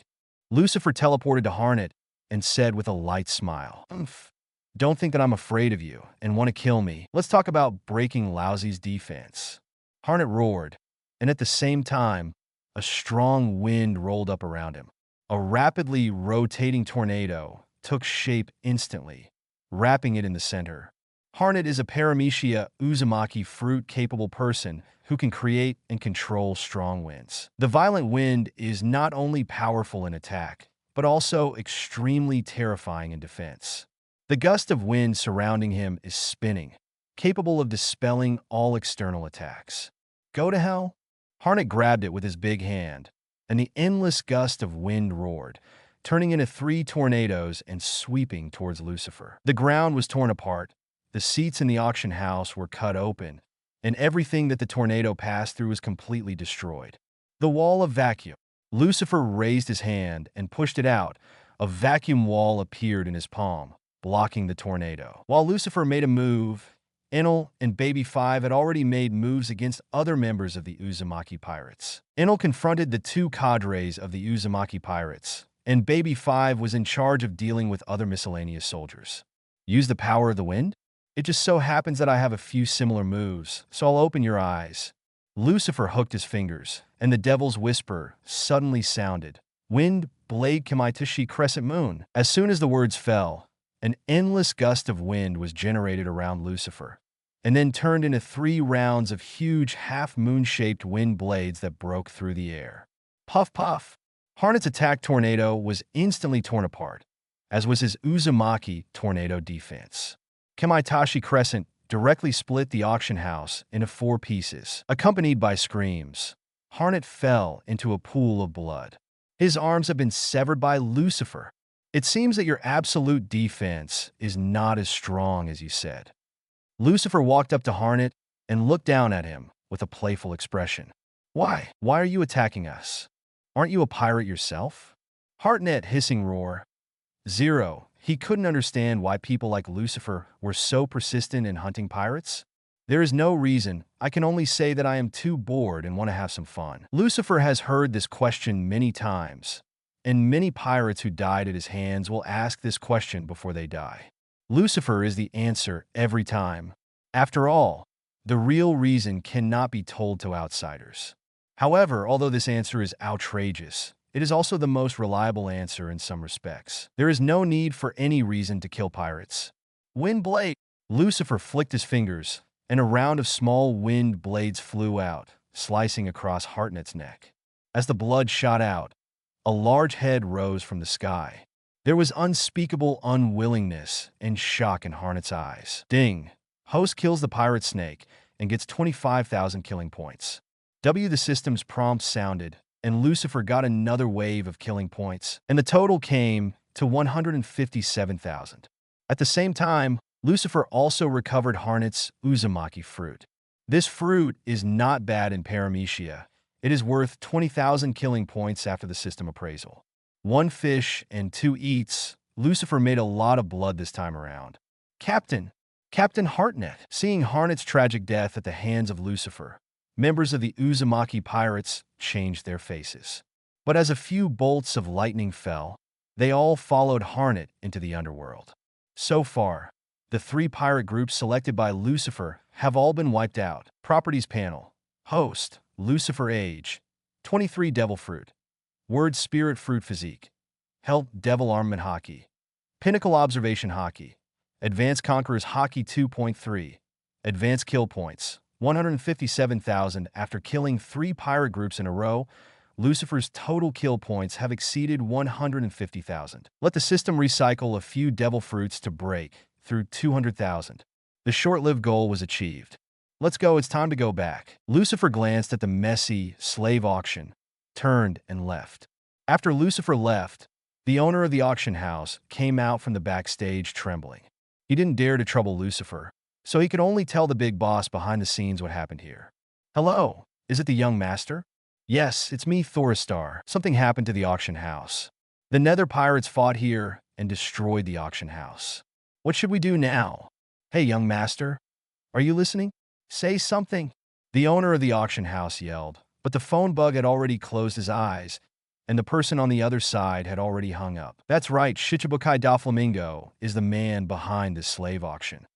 [SPEAKER 2] Lucifer teleported to Harnett and said with a light smile, Don't think that I'm afraid of you and want to kill me. Let's talk about breaking Lousy's defense. Harnett roared, and at the same time, a strong wind rolled up around him. A rapidly rotating tornado took shape instantly, wrapping it in the center. Harnett is a Paramecia Uzumaki fruit-capable person who can create and control strong winds. The violent wind is not only powerful in attack, but also extremely terrifying in defense. The gust of wind surrounding him is spinning, capable of dispelling all external attacks. Go to hell? Harnett grabbed it with his big hand, and the endless gust of wind roared, turning into 3 tornadoes and sweeping towards Lucifer. The ground was torn apart, the seats in the auction house were cut open, and everything that the tornado passed through was completely destroyed. The wall of vacuum. Lucifer raised his hand and pushed it out. A vacuum wall appeared in his palm, blocking the tornado. While Lucifer made a move, Enel and Baby 5 had already made moves against other members of the Uzumaki pirates. Enel confronted the 2 cadres of the Uzumaki pirates, and Baby 5 was in charge of dealing with other miscellaneous soldiers. Use the power of the wind? It just so happens that I have a few similar moves, so I'll open your eyes. Lucifer hooked his fingers, and the devil's whisper suddenly sounded. Wind, blade, Kamaitashi, crescent moon. As soon as the words fell, an endless gust of wind was generated around Lucifer, and then turned into 3 rounds of huge half-moon-shaped wind blades that broke through the air. Puff, puff. Harnett's attack tornado was instantly torn apart, as was his Uzumaki tornado defense. Kamaitashi Crescent directly split the auction house into 4 pieces. Accompanied by screams, Harnett fell into a pool of blood. His arms have been severed by Lucifer. It seems that your absolute defense is not as strong as you said. Lucifer walked up to Harnett and looked down at him with a playful expression. Why? Why are you attacking us? Aren't you a pirate yourself? Harnett hissing roar. 0. He couldn't understand why people like Lucifer were so persistent in hunting pirates. There is no reason. I can only say that I am too bored and want to have some fun. Lucifer has heard this question many times, and many pirates who died at his hands will ask this question before they die. Lucifer is the answer every time. After all, the real reason cannot be told to outsiders. However, although this answer is outrageous, it is also the most reliable answer in some respects. There is no need for any reason to kill pirates. Wind blade. Lucifer flicked his fingers, and a round of small wind blades flew out, slicing across Harnett's neck. As the blood shot out, a large head rose from the sky. There was unspeakable unwillingness and shock in Harnett's eyes. Ding! Host kills the pirate snake and gets 25,000 killing points. The system's prompt sounded, and Lucifer got another wave of killing points, and the total came to 157,000. At the same time, Lucifer also recovered Harnett's Uzumaki fruit. This fruit is not bad in Paramecia. It is worth 20,000 killing points after the system appraisal. 1 fish and 2 eats, Lucifer made a lot of blood this time around. Captain Harnett. Seeing Harnett's tragic death at the hands of Lucifer, members of the Uzumaki pirates changed their faces. But as a few bolts of lightning fell, they all followed Harnett into the underworld. So far, the 3 pirate groups selected by Lucifer have all been wiped out. Properties panel. Host, Lucifer age, 23 devil fruit. Word spirit fruit physique. Health devil armament Haki. Pinnacle observation Haki. Advanced Conqueror's Haki 2.3. Advanced kill points. 157,000 after killing 3 pirate groups in a row. Lucifer's total kill points have exceeded 150,000. Let the system recycle a few devil fruits to break through 200,000. The short-lived goal was achieved. Let's go, it's time to go back. Lucifer glanced at the messy slave auction, turned and left. After Lucifer left, the owner of the auction house came out from the backstage trembling. He didn't dare to trouble Lucifer, so he could only tell the big boss behind the scenes what happened here. Hello, is it the young master? Yes, it's me, Thoristar. Something happened to the auction house. The Nether pirates fought here and destroyed the auction house. What should we do now? Hey, young master, are you listening? Say something. The owner of the auction house yelled, but the phone bug had already closed his eyes, and the person on the other side had already hung up. That's right, Shichibukai Doflamingo is the man behind this slave auction.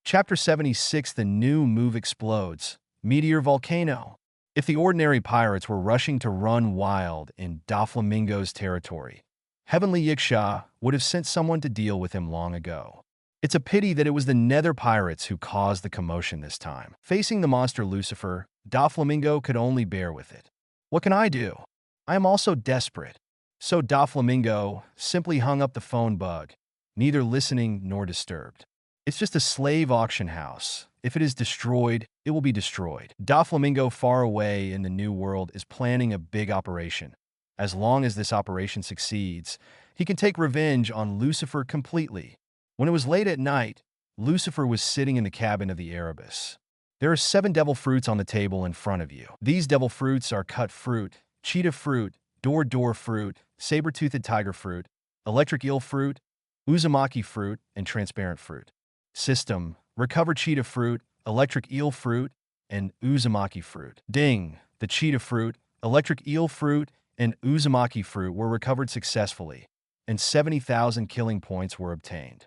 [SPEAKER 2] Chapter 76, the new move explodes. Meteor Volcano. If the ordinary pirates were rushing to run wild in Doflamingo's territory, Heavenly Yiksha would have sent someone to deal with him long ago. It's a pity that it was the Nether pirates who caused the commotion this time. Facing the monster Lucifer, Doflamingo could only bear with it. What can I do? I am also desperate. So Doflamingo simply hung up the phone bug, neither listening nor disturbed. It's just a slave auction house. If it is destroyed, it will be destroyed. Doflamingo, far away in the new world, is planning a big operation. As long as this operation succeeds, he can take revenge on Lucifer completely. When it was late at night, Lucifer was sitting in the cabin of the Erebus. There are 7 devil fruits on the table in front of you. These devil fruits are cut fruit, cheetah fruit, door fruit, saber-toothed tiger fruit, electric eel fruit, uzumaki fruit, and transparent fruit. System: recover cheetah fruit, electric eel fruit, and uzumaki fruit. Ding! The cheetah fruit, electric eel fruit, and uzumaki fruit were recovered successfully, and 70,000 killing points were obtained.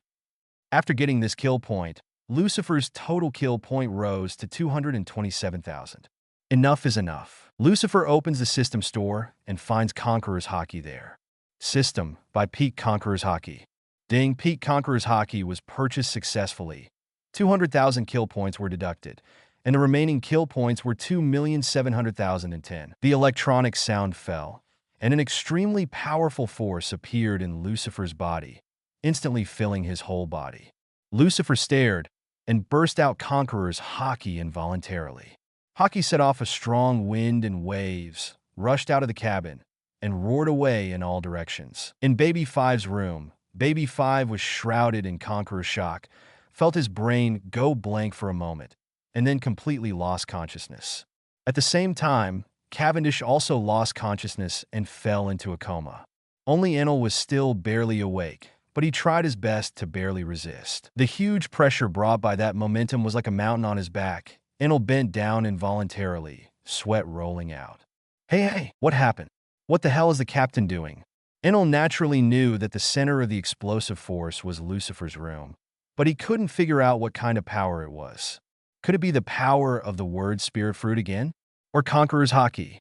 [SPEAKER 2] After getting this kill point, Lucifer's total kill point rose to 227,000. Enough is enough. Lucifer opens the system store and finds Conqueror's Haki there. System: by Peak Conqueror's Haki. Ding! Peak Conqueror's Haki was purchased successfully. 200,000 kill points were deducted, and the remaining kill points were 2,700,010. The electronic sound fell, and an extremely powerful force appeared in Lucifer's body, instantly filling his whole body. Lucifer stared and burst out Conqueror's Haki involuntarily. Haki set off a strong wind and waves, rushed out of the cabin, and roared away in all directions. In Baby Five's room, Baby Five was shrouded in Conqueror's shock, felt his brain go blank for a moment, and then completely lost consciousness. At the same time, Cavendish also lost consciousness and fell into a coma. Only Enel was still barely awake, but he tried his best to barely resist. The huge pressure brought by that momentum was like a mountain on his back. Enel bent down involuntarily, sweat rolling out. Hey, what happened? What the hell is the captain doing? Enel naturally knew that the center of the explosive force was Lucifer's room, but he couldn't figure out what kind of power it was. Could it be the power of the word spirit fruit again? Or Conqueror's Haki?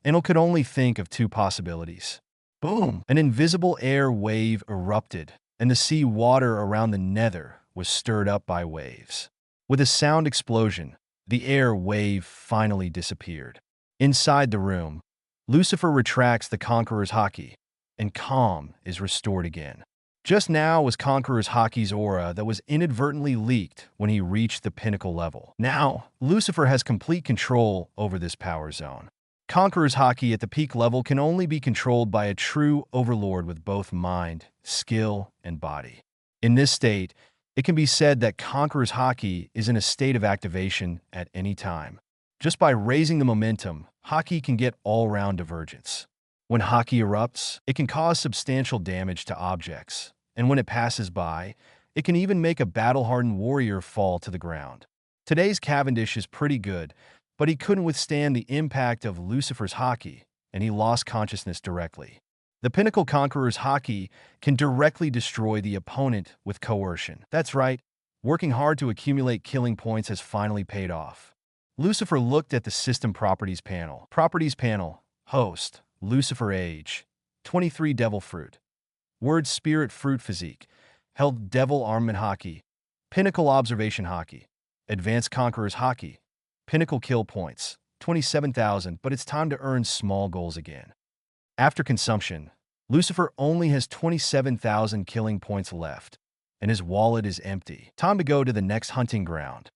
[SPEAKER 2] Enel could only think of 2 possibilities. Boom! An invisible air wave erupted, and the sea water around the Nether was stirred up by waves. With a sound explosion, the air wave finally disappeared. Inside the room, Lucifer retracts the Conqueror's Haki, and calm is restored again. Just now was Conqueror's Haki's aura that was inadvertently leaked when he reached the pinnacle level. Now, Lucifer has complete control over this power zone. Conqueror's Haki at the peak level can only be controlled by a true overlord with both mind, skill, and body. In this state, it can be said that Conqueror's Haki is in a state of activation at any time. Just by raising the momentum, Haki can get all-round divergence. When Haki erupts, it can cause substantial damage to objects, and when it passes by, it can even make a battle-hardened warrior fall to the ground. Today's Cavendish is pretty good, but he couldn't withstand the impact of Lucifer's Haki, and he lost consciousness directly. The Pinnacle Conqueror's Haki can directly destroy the opponent with coercion. That's right, working hard to accumulate killing points has finally paid off. Lucifer looked at the System Properties panel. Properties panel, Host, Lucifer Age, 23 Devil Fruit. Word Spirit Fruit Physique, Held Devil Armament Haki, Pinnacle Observation Haki, Advanced Conqueror's Haki, Pinnacle Kill Points, 27,000, but it's time to earn small goals again. After consumption, Lucifer only has 27,000 killing points left, and his wallet is empty. Time to go to the next hunting ground.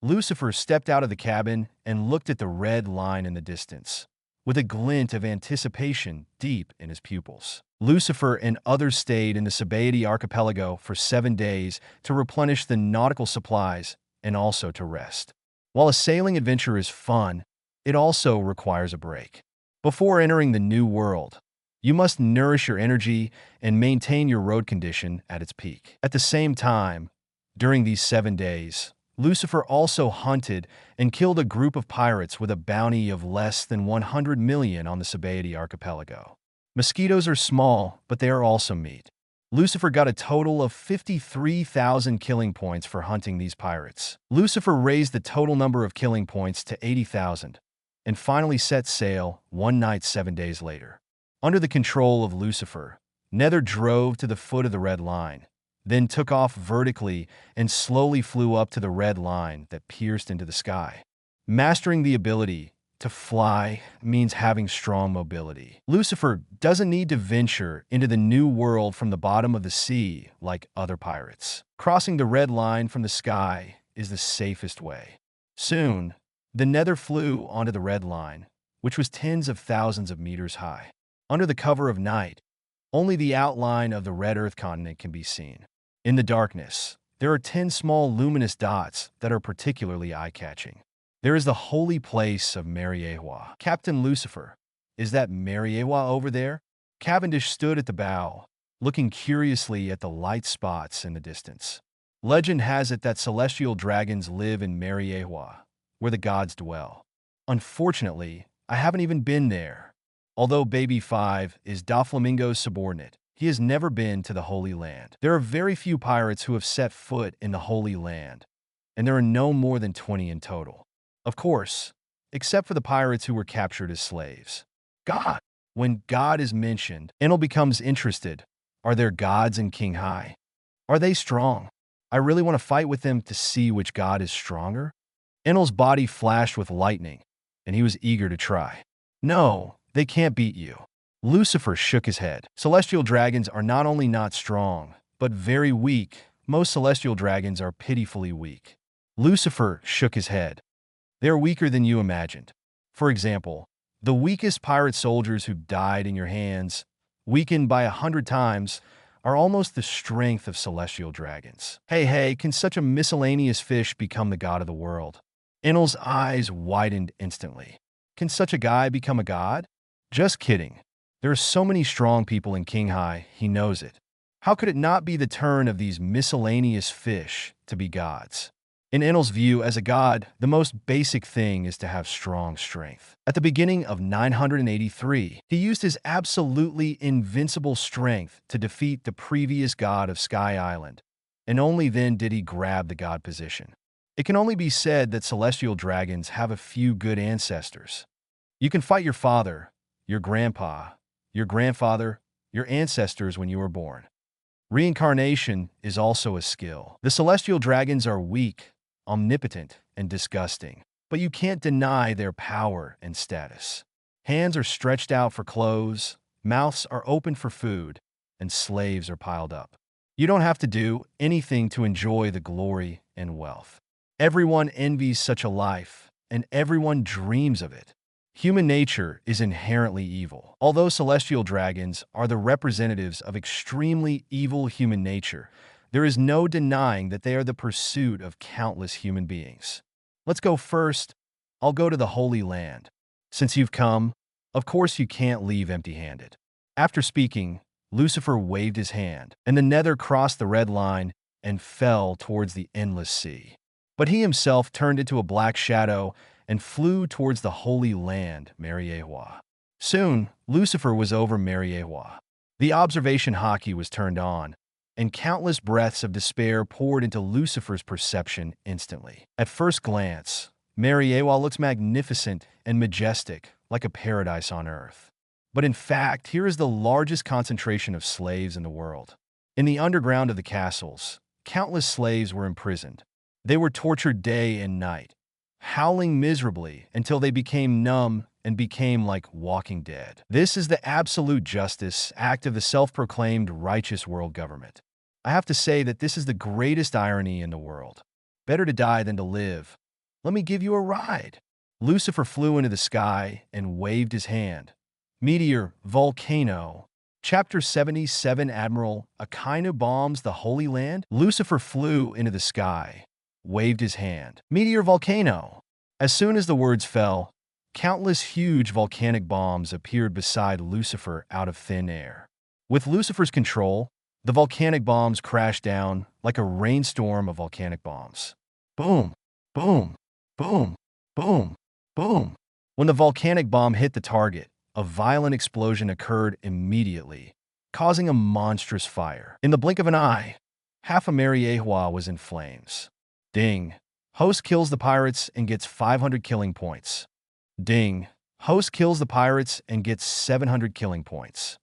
[SPEAKER 2] Lucifer stepped out of the cabin and looked at the red line in the distance, with a glint of anticipation deep in his pupils. Lucifer and others stayed in the Sabaody archipelago for 7 days to replenish the nautical supplies and also to rest. While a sailing adventure is fun, it also requires a break. Before entering the new world, you must nourish your energy and maintain your road condition at its peak. At the same time, during these 7 days, Lucifer also hunted and killed a group of pirates with a bounty of less than 100 million on the Sabaody archipelago. Mosquitoes are small, but they are also meat. Lucifer got a total of 53,000 killing points for hunting these pirates. Lucifer raised the total number of killing points to 80,000 and finally set sail one night 7 days later. Under the control of Lucifer, Nether drove to the foot of the red line, then took off vertically and slowly flew up to the red line that pierced into the sky. Mastering the ability to fly means having strong mobility. Lucifer doesn't need to venture into the new world from the bottom of the sea like other pirates. Crossing the red line from the sky is the safest way. Soon, the Nether flew onto the red line, which was tens of thousands of meters high. Under the cover of night, only the outline of the red Earth continent can be seen. In the darkness, there are 10 small luminous dots that are particularly eye-catching. There is the holy place of Mariewa. Captain Lucifer, is that Mariewa over there? Cavendish stood at the bow, looking curiously at the light spots in the distance. Legend has it that celestial dragons live in Mariewa, where the gods dwell. Unfortunately, I haven't even been there. Although Baby 5 is Doflamingo's subordinate, he has never been to the Holy Land. There are very few pirates who have set foot in the Holy Land, and there are no more than 20 in total. Of course, except for the pirates who were captured as slaves. God. When God is mentioned, Enel becomes interested. Are there gods in King High? Are they strong? I really want to fight with them to see which god is stronger. Enel's body flashed with lightning, and he was eager to try. No, they can't beat you. Lucifer shook his head. Celestial dragons are not only not strong, but very weak. Most celestial dragons are pitifully weak. Lucifer shook his head. They are weaker than you imagined. For example, the weakest pirate soldiers who died in your hands, weakened by 100 times, are almost the strength of celestial dragons. Hey, can such a miscellaneous fish become the god of the world? Enel's eyes widened instantly. Can such a guy become a god? Just kidding. There are so many strong people in King High, he knows it. How could it not be the turn of these miscellaneous fish to be gods? In Enel's view, as a god, the most basic thing is to have strong strength. At the beginning of 983, he used his absolutely invincible strength to defeat the previous god of Sky Island, and only then did he grab the god position. It can only be said that celestial dragons have a few good ancestors. You can fight your father, your grandpa, your grandfather, your ancestors when you were born. Reincarnation is also a skill. The celestial dragons are weak, omnipotent, and disgusting, but you can't deny their power and status. Hands are stretched out for clothes, mouths are open for food, and slaves are piled up. You don't have to do anything to enjoy the glory and wealth. Everyone envies such a life, and everyone dreams of it. Human nature is inherently evil. Although celestial dragons are the representatives of extremely evil human nature, there is no denying that they are the pursuit of countless human beings. Let's go first. I'll go to the Holy Land. Since you've come, of course you can't leave empty-handed. After speaking, Lucifer waved his hand, and the Nether crossed the red line and fell towards the endless sea. But he himself turned into a black shadow and flew towards the Holy Land, Mariewa. Soon, Lucifer was over Mariewa. The observation Haki was turned on, and countless breaths of despair poured into Lucifer's perception instantly. At first glance, Mariewa looks magnificent and majestic, like a paradise on earth. But in fact, here is the largest concentration of slaves in the world. In the underground of the castles, countless slaves were imprisoned. They were tortured day and night, howling miserably until they became numb and became like walking dead. This is the absolute justice act of the self-proclaimed righteous world government. I have to say that this is the greatest irony in the world. Better to die than to live. Let me give you a ride. Lucifer flew into the sky and waved his hand. Meteor, volcano. Chapter 77 Admiral Akainu bombs the Holy Land. Lucifer flew into the sky, waved his hand. Meteor, volcano. As soon as the words fell, countless huge volcanic bombs appeared beside Lucifer out of thin air. With Lucifer's control, the volcanic bombs crashed down like a rainstorm of volcanic bombs. Boom, boom, boom, boom, boom. When the volcanic bomb hit the target, a violent explosion occurred immediately, causing a monstrous fire. In the blink of an eye, half of Mariehua was in flames. Ding. Host kills the pirates and gets 500 killing points. Ding. Host kills the pirates and gets 700 killing points.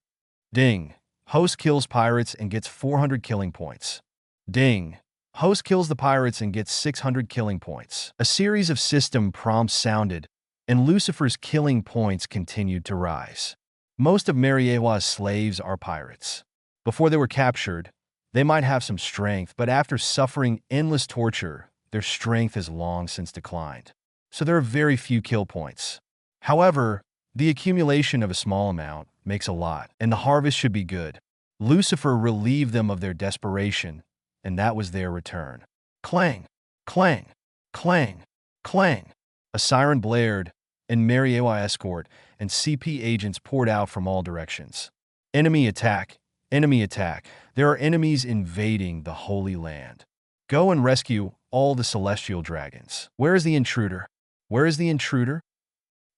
[SPEAKER 2] Ding. Host kills pirates and gets 400 killing points. Ding. Host kills the pirates and gets 600 killing points. A series of system prompts sounded, and Lucifer's killing points continued to rise. Most of Mariehua's slaves are pirates. Before they were captured, they might have some strength, but after suffering endless torture, their strength has long since declined. So there are very few kill points. However, the accumulation of a small amount makes a lot, and the harvest should be good. Lucifer relieved them of their desperation, and that was their return. Clang, clang, clang, clang. A siren blared, and Mariehua escort and CP agents poured out from all directions. Enemy attack, enemy attack. There are enemies invading the Holy Land. Go and rescue all the celestial dragons. Where is the intruder? Where is the intruder?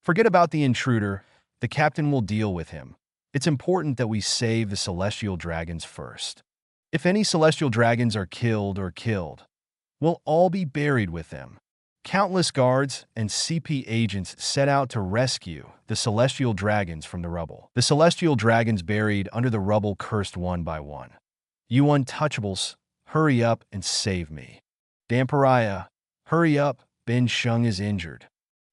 [SPEAKER 2] Forget about the intruder. The captain will deal with him. It's important that we save the celestial dragons first. If any celestial dragons are killed, we'll all be buried with them. Countless guards and CP agents set out to rescue the celestial dragons from the rubble. The celestial dragons buried under the rubble cursed one by one. You untouchables, hurry up and save me. Dampariah, hurry up, Ben Shung is injured.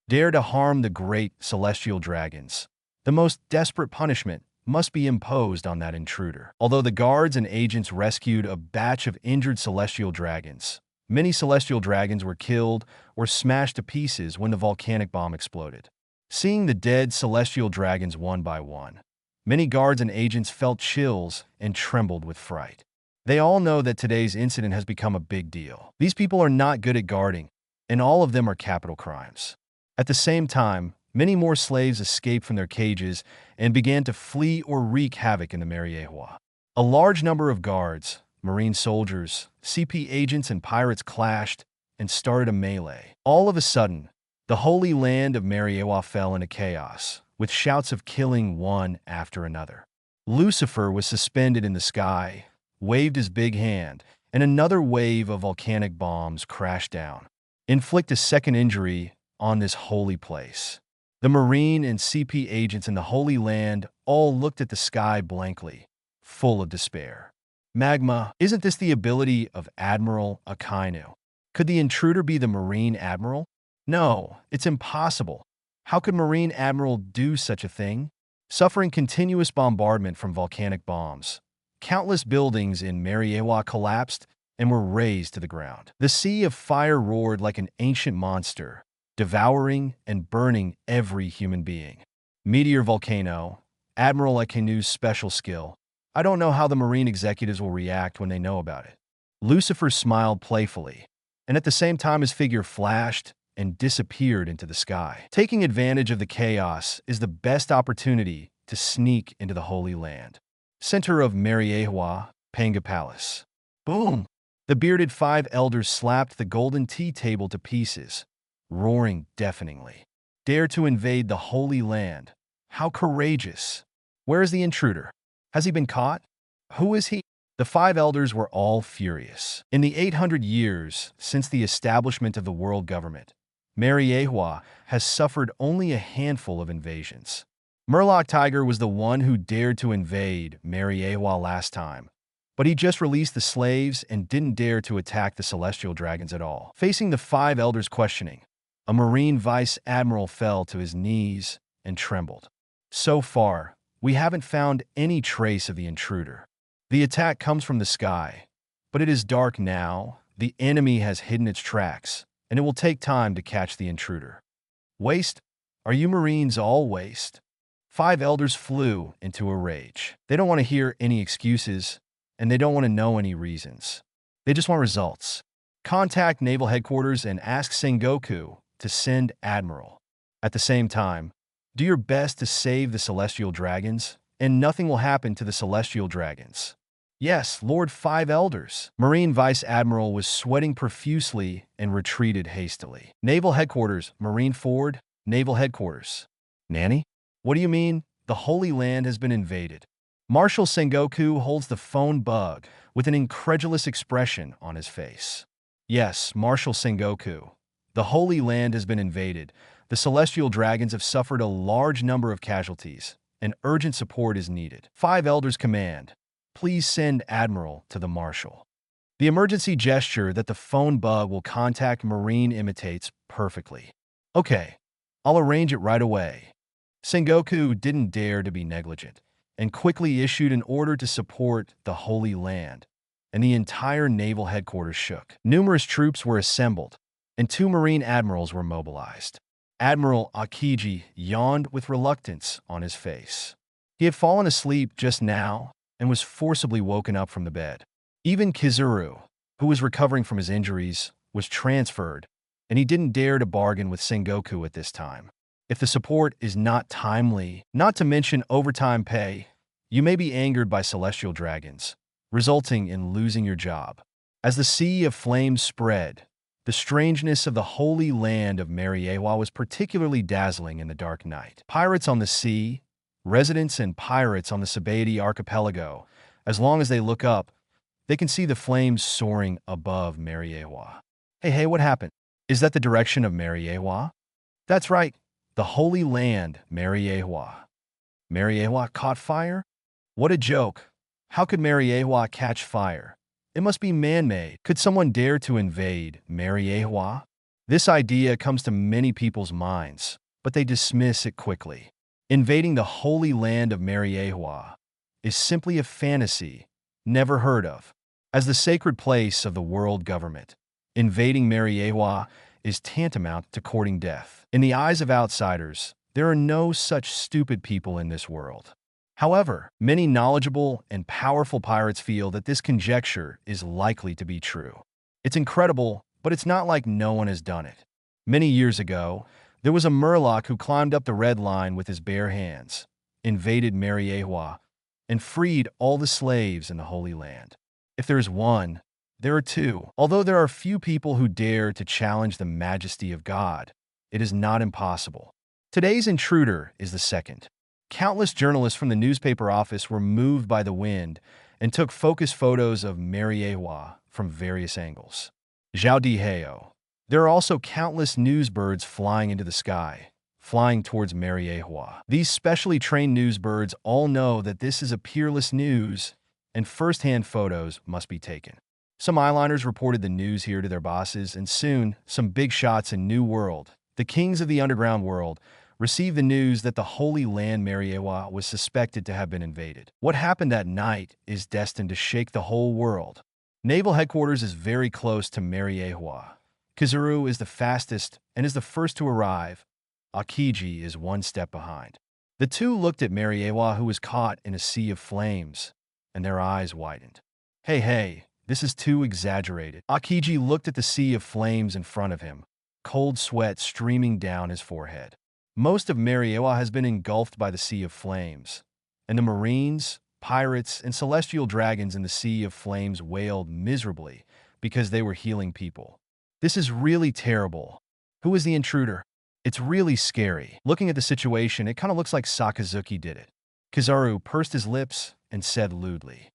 [SPEAKER 2] Dare to harm the great celestial dragons. The most desperate punishment must be imposed on that intruder. Although the guards and agents rescued a batch of injured celestial dragons, many celestial dragons were killed or smashed to pieces when the volcanic bomb exploded. Seeing the dead celestial dragons one by one, many guards and agents felt chills and trembled with fright. They all know that today's incident has become a big deal. These people are not good at guarding, and all of them are capital crimes. At the same time, many more slaves escaped from their cages and began to flee or wreak havoc in the Mariehua. A large number of guards, marine soldiers, CP agents, and pirates clashed and started a melee. All of a sudden, the holy land of Mariehua fell into chaos, with shouts of killing one after another. Lucifer was suspended in the sky, waved his big hand, and another wave of volcanic bombs crashed down. Inflict a second injury on this holy place. The Marine and CP agents in the Holy Land all looked at the sky blankly, full of despair. Magma, isn't this the ability of Admiral Akainu? Could the intruder be the Marine Admiral? No, it's impossible. How could Marine Admiral do such a thing? Suffering continuous bombardment from volcanic bombs, countless buildings in Mariehua collapsed and were razed to the ground. The sea of fire roared like an ancient monster, devouring and burning every human being. Meteor volcano, Admiral Akainu's special skill. I don't know how the Marine executives will react when they know about it. Lucifer smiled playfully, and at the same time his figure flashed and disappeared into the sky. Taking advantage of the chaos is the best opportunity to sneak into the Holy Land. Center of Mariehua, Panga Palace. Boom! The bearded five elders slapped the golden tea table to pieces, roaring deafeningly. Dare to invade the Holy Land. How courageous! Where is the intruder? Has he been caught? Who is he? The five elders were all furious. In the 800 years since the establishment of the world government, Mariehua has suffered only a handful of invasions. Murloc Tiger was the one who dared to invade Mariehua last time, but he just released the slaves and didn't dare to attack the celestial dragons at all. Facing the five elders' questioning, a Marine Vice Admiral fell to his knees and trembled. So far, we haven't found any trace of the intruder. The attack comes from the sky, But it is dark now, the enemy has hidden its tracks, and it will take time to catch the intruder. Waste? Are you Marines all waste? 5 elders flew into a rage. They don't want to hear any excuses, and they don't want to know any reasons. They just want results. Contact Naval Headquarters and ask Sengoku to send Admiral. At the same time, do your best to save the Celestial Dragons, and nothing will happen to the Celestial Dragons. Yes, Lord 5 Elders. Marine Vice Admiral was sweating profusely and retreated hastily. Naval Headquarters, Marine Forward, Naval Headquarters. Nanny? What do you mean? The Holy Land has been invaded. Marshal Sengoku holds the phone bug with an incredulous expression on his face. Yes, Marshal Sengoku. The Holy Land has been invaded. The Celestial Dragons have suffered a large number of casualties, and urgent support is needed. 5 Elders command. Please send Admiral to the Marshal. The emergency gesture that the phone bug will contact Marine imitates perfectly. Okay, I'll arrange it right away. Sengoku didn't dare to be negligent, and quickly issued an order to support the Holy Land, and the entire naval headquarters shook. Numerous troops were assembled, and 2 Marine admirals were mobilized. Admiral Akiji yawned with reluctance on his face. He had fallen asleep just now and was forcibly woken up from the bed. Even Kizuru, who was recovering from his injuries, was transferred, and he didn't dare to bargain with Sengoku at this time. If the support is not timely, not to mention overtime pay, you may be angered by Celestial Dragons, resulting in losing your job. As the sea of flames spread, the strangeness of the Holy Land of Mariewa was particularly dazzling in the dark night. Pirates on the sea, residents and pirates on the Sabaody archipelago, as long as they look up, they can see the flames soaring above Mariewa. Hey, what happened? Is that the direction of Mariewa? That's right, the Holy Land, Mariewa. Mariewa caught fire? What a joke. How could Mariewa catch fire? It must be man-made. Could someone dare to invade Mariewa? This idea comes to many people's minds, but they dismiss it quickly. Invading the Holy Land of Mariewa is simply a fantasy, never heard of. As the sacred place of the world government, invading Mariewa is tantamount to courting death. In the eyes of outsiders, there are no such stupid people in this world. However, many knowledgeable and powerful pirates feel that this conjecture is likely to be true. It's incredible, but it's not like no one has done it. Many years ago, there was a Murloc who climbed up the Red Line with his bare hands, invaded Mariewa, and freed all the slaves in the Holy Land. If there is one, there are 2. Although there are few people who dare to challenge the majesty of God, it is not impossible. Today's intruder is the second. Countless journalists from the newspaper office were moved by the wind and took focus photos of Mariewa from various angles. Zhao Diheo. There are also countless news birds flying into the sky, flying towards Mariewa. These specially trained news birds all know that this is a peerless news, and first-hand photos must be taken. Some eyeliners reported the news here to their bosses, and soon, some big shots in New World, the kings of the underground world, received the news that the Holy Land Mariewa was suspected to have been invaded. What happened that night is destined to shake the whole world. Naval Headquarters is very close to Mariewa. Kizuru is the fastest and is the first to arrive. Akiji is 1 step behind. The 2 looked at Mariewa, who was caught in a sea of flames, and their eyes widened. Hey, this is too exaggerated. Akiji looked at the sea of flames in front of him, cold sweat streaming down his forehead. Most of Mariewa has been engulfed by the sea of flames, and the Marines, pirates, and celestial dragons in the sea of flames wailed miserably because they were healing people. This is really terrible. Who is the intruder? It's really scary. Looking at the situation, it kind of looks like Sakazuki did it. Kizaru pursed his lips and said lewdly.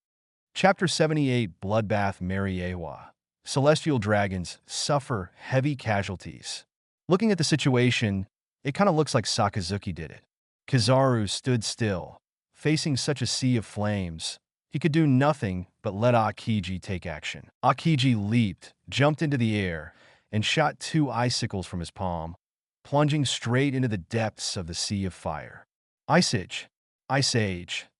[SPEAKER 2] Chapter 78, Bloodbath Mariewa. Celestial dragons suffer heavy casualties. Looking at the situation, it kind of looks like Sakazuki did it. Kizaru stood still, facing such a sea of flames. He could do nothing but let Akiji take action. Akiji leaped, jumped into the air, and shot 2 icicles from his palm, plunging straight into the depths of the sea of fire. Ice Age.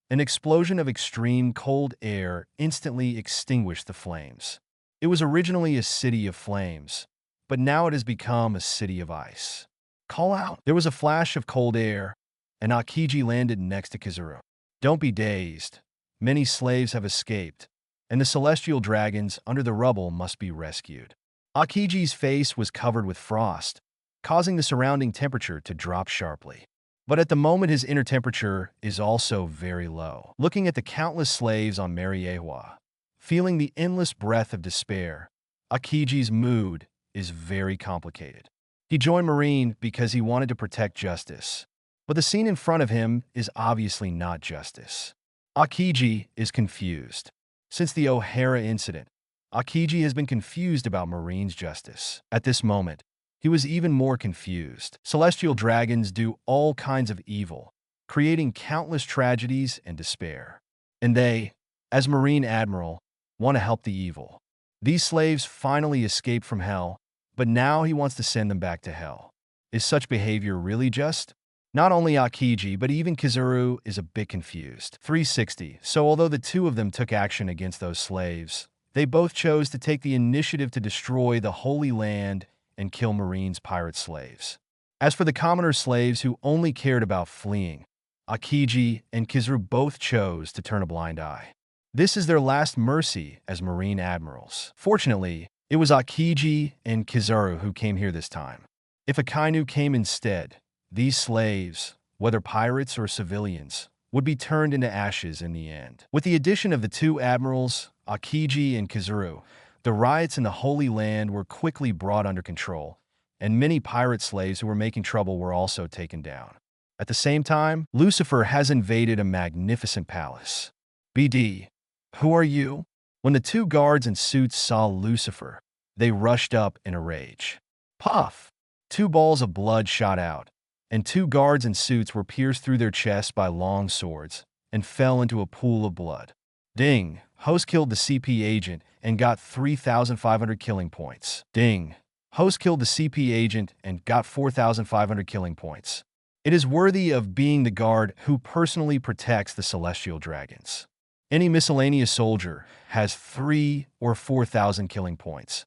[SPEAKER 2] An explosion of extreme cold air instantly extinguished the flames. It was originally a city of flames, but now it has become a city of ice. Call out! There was a flash of cold air, and Akiji landed next to Kizuru. Don't be dazed. Many slaves have escaped, and the celestial dragons under the rubble must be rescued. Akiji's face was covered with frost, causing the surrounding temperature to drop sharply. But at the moment his inner temperature is also very low. Looking at the countless slaves on Mariewa, feeling the endless breath of despair, Akiji's mood is very complicated. He joined Marine because he wanted to protect justice. But the scene in front of him is obviously not justice. Akiji is confused. Since the O'Hara incident, Akiji has been confused about Marine's justice. At this moment, he was even more confused. Celestial dragons do all kinds of evil, creating countless tragedies and despair. And they, as Marine Admiral, want to help the evil. These slaves finally escaped from hell, but now he wants to send them back to hell. Is such behavior really just? Not only Akiji, but even Kizuru is a bit confused. 360. So although the two of them took action against those slaves, they both chose to take the initiative to destroy the Holy Land and kill Marine's pirate slaves. As for the commoner slaves who only cared about fleeing, Akiji and Kizuru both chose to turn a blind eye. This is their last mercy as Marine admirals. Fortunately, it was Akiji and Kizuru who came here this time. If Akainu came instead, these slaves, whether pirates or civilians, would be turned into ashes in the end. With the addition of the two admirals, Akiji and Kizuru, the riots in the Holy Land were quickly brought under control, and many pirate slaves who were making trouble were also taken down. At the same time, Lucifer has invaded a magnificent palace. BD, who are you? When the two guards in suits saw Lucifer, they rushed up in a rage. Puff! Two balls of blood shot out, and two guards in suits were pierced through their chests by long swords and fell into a pool of blood. Ding! Host killed the CP agent and got 3,500 killing points. Ding! Host killed the CP agent and got 4,500 killing points. It is worthy of being the guard who personally protects the celestial dragons. Any miscellaneous soldier has 3 or 4,000 killing points.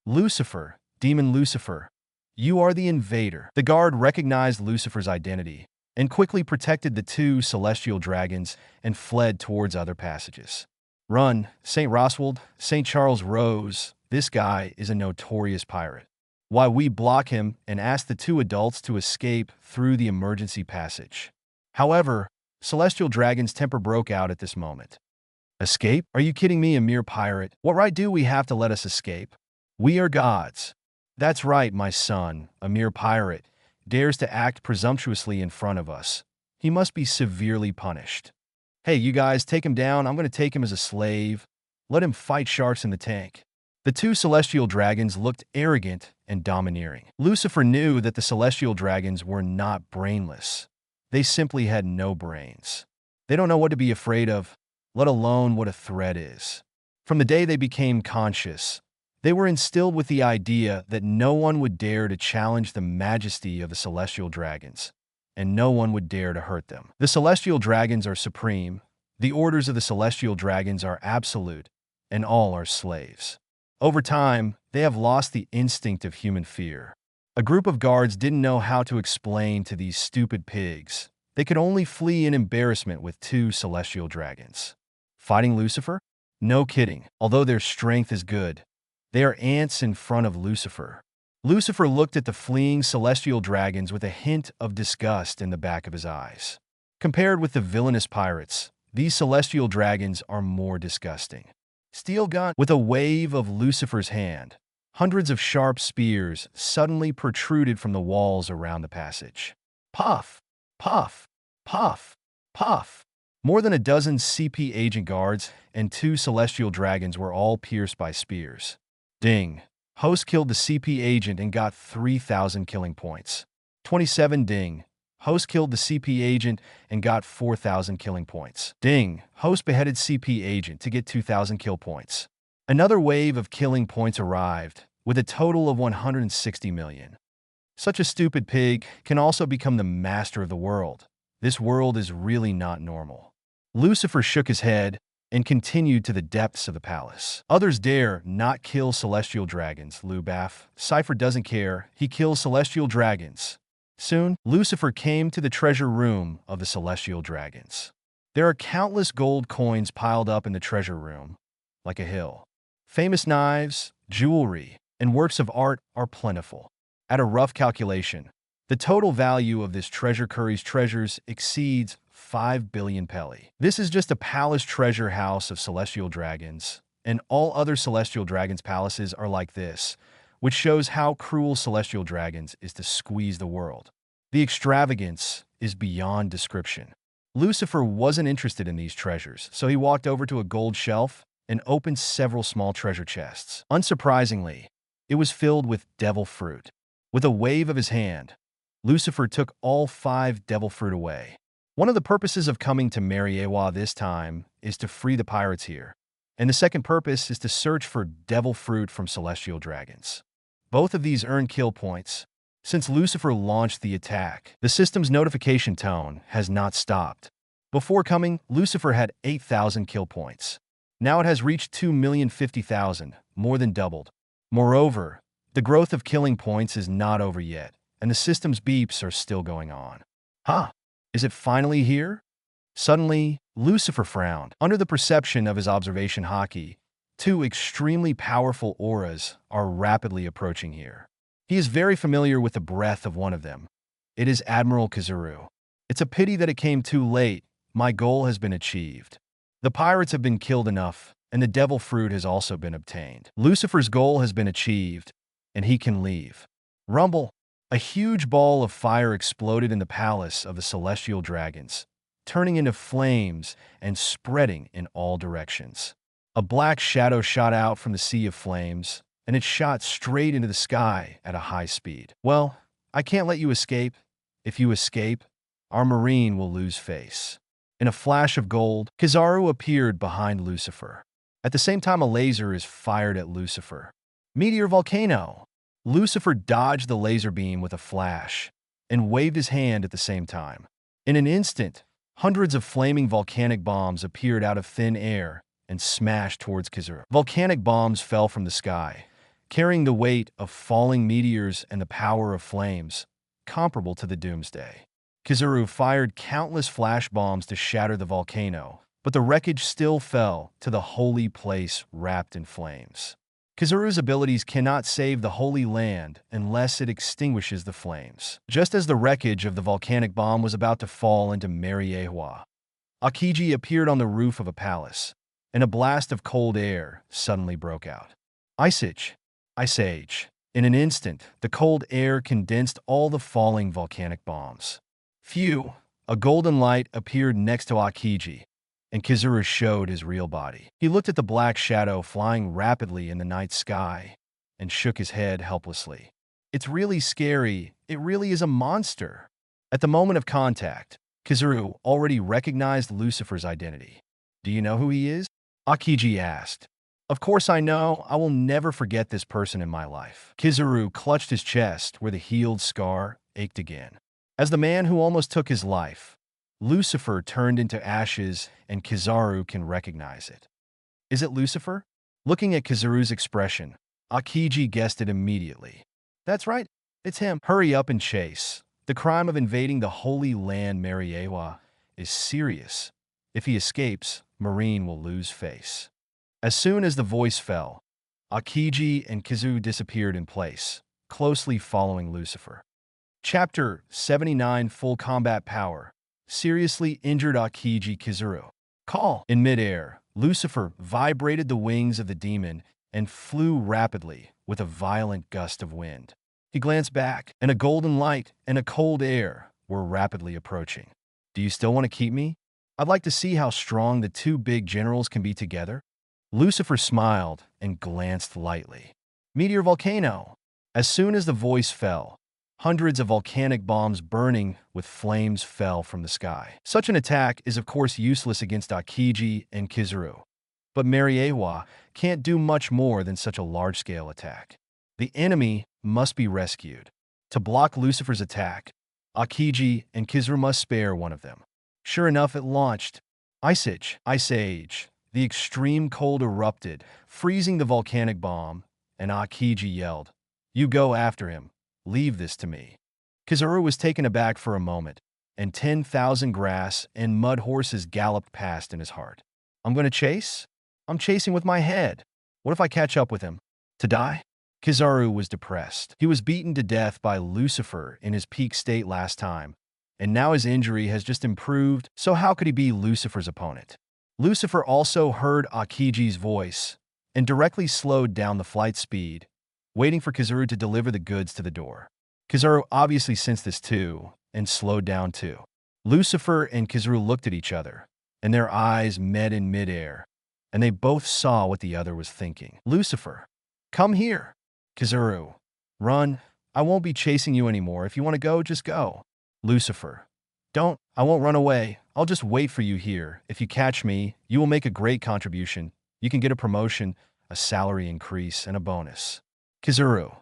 [SPEAKER 2] Lucifer, Demon Lucifer, you are the invader. The guard recognized Lucifer's identity and quickly protected the two celestial dragons and fled towards other passages. Run, St. Roswald, St. Charles Rose, this guy is a notorious pirate. Why we block him and ask the two adults to escape through the emergency passage. However, celestial dragon's temper broke out at this moment. Escape? Are you kidding me, a mere pirate? What right do we have to let us escape? We are gods. That's right, my son, a mere pirate, dares to act presumptuously in front of us. He must be severely punished. Hey, you guys, take him down. I'm going to take him as a slave. Let him fight sharks in the tank. The two celestial dragons looked arrogant and domineering. Lucifer knew that the celestial dragons were not brainless. They simply had no brains. They don't know what to be afraid of, let alone what a threat is. From the day they became conscious, they were instilled with the idea that no one would dare to challenge the majesty of the celestial dragons, and no one would dare to hurt them. The celestial dragons are supreme, the orders of the celestial dragons are absolute, and all are slaves. Over time, they have lost the instinct of human fear. A group of guards didn't know how to explain to these stupid pigs. They could only flee in embarrassment with two celestial dragons. Fighting Lucifer? No kidding. Although their strength is good, they are ants in front of Lucifer. Lucifer looked at the fleeing celestial dragons with a hint of disgust in the back of his eyes. Compared with the villainous pirates, these celestial dragons are more disgusting. Steel gun with a wave of Lucifer's hand. Hundreds of sharp spears suddenly protruded from the walls around the passage. Puff! Puff! Puff! Puff! More than a dozen CP agent guards and two celestial dragons were all pierced by spears. Ding! Host killed the CP agent and got 3,000 killing points. 27 ding. Host killed the CP agent and got 4,000 killing points. Ding. Host beheaded CP agent to get 2,000 kill points. Another wave of killing points arrived, with a total of 160 million. Such a stupid pig can also become the master of the world. This world is really not normal. Lucifer shook his head and continued to the depths of the palace. Others dare not kill celestial dragons, Lubaff. Cypher doesn't care. He kills celestial dragons. Soon, Lucifer came to the treasure room of the celestial dragons. There are countless gold coins piled up in the treasure room, like a hill. Famous knives, jewelry, and works of art are plentiful. At a rough calculation, the total value of this treasure curry's treasures exceeds 5 billion peli. This is just a palace treasure house of celestial dragons, and all other celestial dragons' palaces are like this, which shows how cruel celestial dragons is to squeeze the world. The extravagance is beyond description. Lucifer wasn't interested in these treasures, so he walked over to a gold shelf and opened several small treasure chests. Unsurprisingly, it was filled with devil fruit. With a wave of his hand, Lucifer took all 5 devil fruit away. One of the purposes of coming to Lingua-Lingua this time is to free the pirates here, and the second purpose is to search for devil fruit from celestial dragons. Both of these earn kill points. Since Lucifer launched the attack, the system's notification tone has not stopped. Before coming, Lucifer had 8,000 kill points. Now it has reached 2,050,000, more than doubled. Moreover, the growth of killing points is not over yet, and the system's beeps are still going on. Huh? Is it finally here? Suddenly, Lucifer frowned. Under the perception of his observation Haki, 2 extremely powerful auras are rapidly approaching here. He is very familiar with the breath of one of them. It is Admiral Kaido. It's a pity that it came too late. My goal has been achieved. The pirates have been killed enough, and the devil fruit has also been obtained. Lucifer's goal has been achieved, and he can leave. Rumble! A huge ball of fire exploded in the palace of the celestial dragons, turning into flames and spreading in all directions. A black shadow shot out from the sea of flames, and it shot straight into the sky at a high speed. Well, I can't let you escape. If you escape, our marine will lose face. In a flash of gold, Kizaru appeared behind Lucifer. At the same time, a laser is fired at Lucifer. Meteor volcano! Lucifer dodged the laser beam with a flash and waved his hand at the same time. In an instant, hundreds of flaming volcanic bombs appeared out of thin air and smashed towards Kaido. Volcanic bombs fell from the sky, carrying the weight of falling meteors and the power of flames, comparable to the doomsday. Kaido fired countless flash bombs to shatter the volcano, but the wreckage still fell to the holy place wrapped in flames. Kaido's abilities cannot save the Holy Land unless it extinguishes the flames. Just as the wreckage of the volcanic bomb was about to fall into Lingua-Lingua, Aokiji appeared on the roof of a palace, and a blast of cold air suddenly broke out. Ice Age. In an instant, the cold air condensed all the falling volcanic bombs. Phew! A golden light appeared next to Aokiji, and Kaido showed his real body. He looked at the black shadow flying rapidly in the night sky and shook his head helplessly. It's really scary. It really is a monster. At the moment of contact, Kaido already recognized Lucifer's identity. Do you know who he is? Aokiji asked. Of course I know. I will never forget this person in my life. Kaido clutched his chest where the healed scar ached again. As the man who almost took his life, Lucifer turned into ashes, and Kaido can recognize it. Is it Lucifer? Looking at Kaido's expression, Aokiji guessed it immediately. That's right, it's him. Hurry up and chase. The crime of invading the Holy Land Lingua-Lingua is serious. If he escapes, Marine will lose face. As soon as the voice fell, Aokiji and Kaido disappeared in place, closely following Lucifer. Chapter 79 Full Combat Power. Seriously injured Aokiji Kaido. Call! In midair, Lucifer vibrated the wings of the demon and flew rapidly with a violent gust of wind. He glanced back, and a golden light and a cold air were rapidly approaching. Do you still want to keep me? I'd like to see how strong the 2 big generals can be together. Lucifer smiled and glanced lightly. Meteor volcano! As soon as the voice fell, hundreds of volcanic bombs burning with flames fell from the sky. Such an attack is of course useless against Aokiji and Kaido, but Lingua can't do much more than such a large-scale attack. The enemy must be rescued. To block Lucifer's attack, Aokiji and Kaido must spare one of them. Sure enough, it launched. Ice Age. The extreme cold erupted, freezing the volcanic bomb, and Akiji yelled, "You go after him. Leave this to me." Kizaru was taken aback for a moment, and 10,000 grass and mud horses galloped past in his heart. I'm going to chase? I'm chasing with my head. What if I catch up with him? To die? Kizaru was depressed. He was beaten to death by Lucifer in his peak state last time, and now his injury has just improved, so how could he be Lucifer's opponent? Lucifer also heard Akiji's voice and directly slowed down the flight speed, waiting for Kizaru to deliver the goods to the door. Kizaru obviously sensed this too, and slowed down too. Lucifer and Kizaru looked at each other, and their eyes met in midair, and they both saw what the other was thinking. Lucifer, come here. Kizaru, run. I won't be chasing you anymore. If you want to go, just go. Lucifer, don't. I won't run away. I'll just wait for you here. If you catch me, you will make a great contribution. You can get a promotion, a salary increase, and a bonus. Kizaru,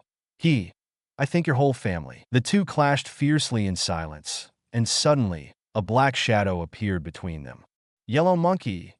[SPEAKER 2] I think your whole family. The two clashed fiercely in silence, and suddenly, a black shadow appeared between them. Yellow monkey,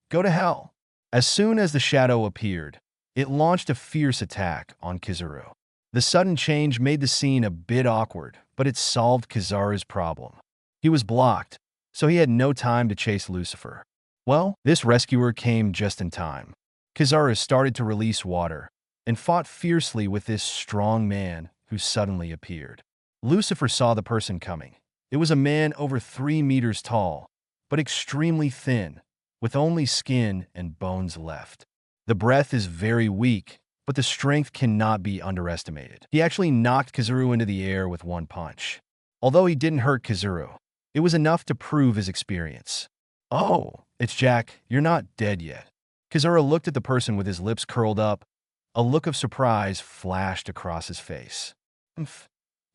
[SPEAKER 2] go to hell. As soon as the shadow appeared, it launched a fierce attack on Kizaru. The sudden change made the scene a bit awkward, but it solved Kizaru's problem. He was blocked, so he had no time to chase Lucifer. Well, this rescuer came just in time. Kizaru started to release water and fought fiercely with this strong man who suddenly appeared. Lucifer saw the person coming. It was a man over 3 meters tall, but extremely thin, with only skin and bones left. The breath is very weak, but the strength cannot be underestimated. He actually knocked Kizaru into the air with one punch. Although he didn't hurt Kizaru, it was enough to prove his experience. Oh, it's Jack. You're not dead yet. Kizaru looked at the person with his lips curled up. A look of surprise flashed across his face.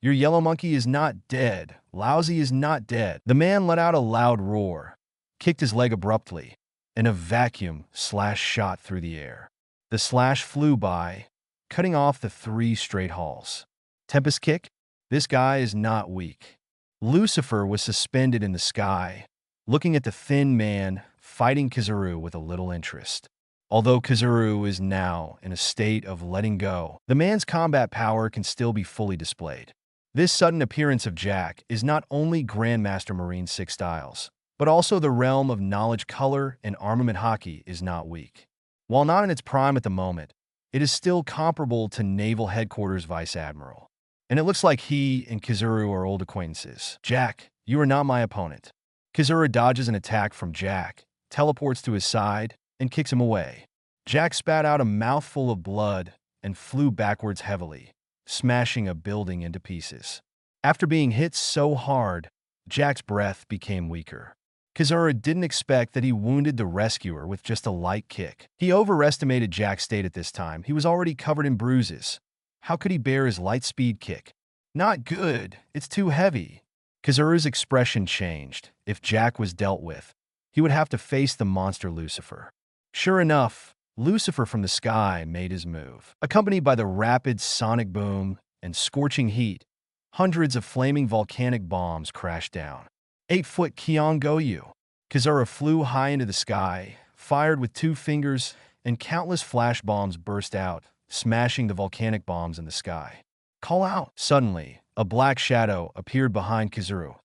[SPEAKER 2] Your yellow monkey is not dead. Lousy is not dead. The man let out a loud roar, kicked his leg abruptly, and a vacuum slash shot through the air. The slash flew by, cutting off the 3 straight halls. Tempest kick? This guy is not weak. Lucifer was suspended in the sky, looking at the thin man fighting Kizaru with a little interest. Although Kizaru is now in a state of letting go, the man's combat power can still be fully displayed. This sudden appearance of Jack is not only Grandmaster Marine 6 styles, but also the realm of knowledge color and armament Haki is not weak. While not in its prime at the moment, it is still comparable to Naval Headquarters Vice Admiral. And it looks like he and Kizaru are old acquaintances. Jack, you are not my opponent. Kizaru dodges an attack from Jack, teleports to his side, and kicks him away. Jack spat out a mouthful of blood and flew backwards heavily, smashing a building into pieces. After being hit so hard, Jack's breath became weaker. Kizaru didn't expect that he wounded the rescuer with just a light kick. He overestimated Jack's state at this time. He was already covered in bruises. How could he bear his light speed kick? Not good. It's too heavy. Kizaru's expression changed. If Jack was dealt with, he would have to face the monster Lucifer. Sure enough, Lucifer from the sky made his move. Accompanied by the rapid sonic boom and scorching heat, hundreds of flaming volcanic bombs crashed down. 8-foot Kion Goyu. Kizaru flew high into the sky, fired with 2 fingers, and countless flash bombs burst out, smashing the volcanic bombs in the sky. Call out! Suddenly, a black shadow appeared behind Kizaru,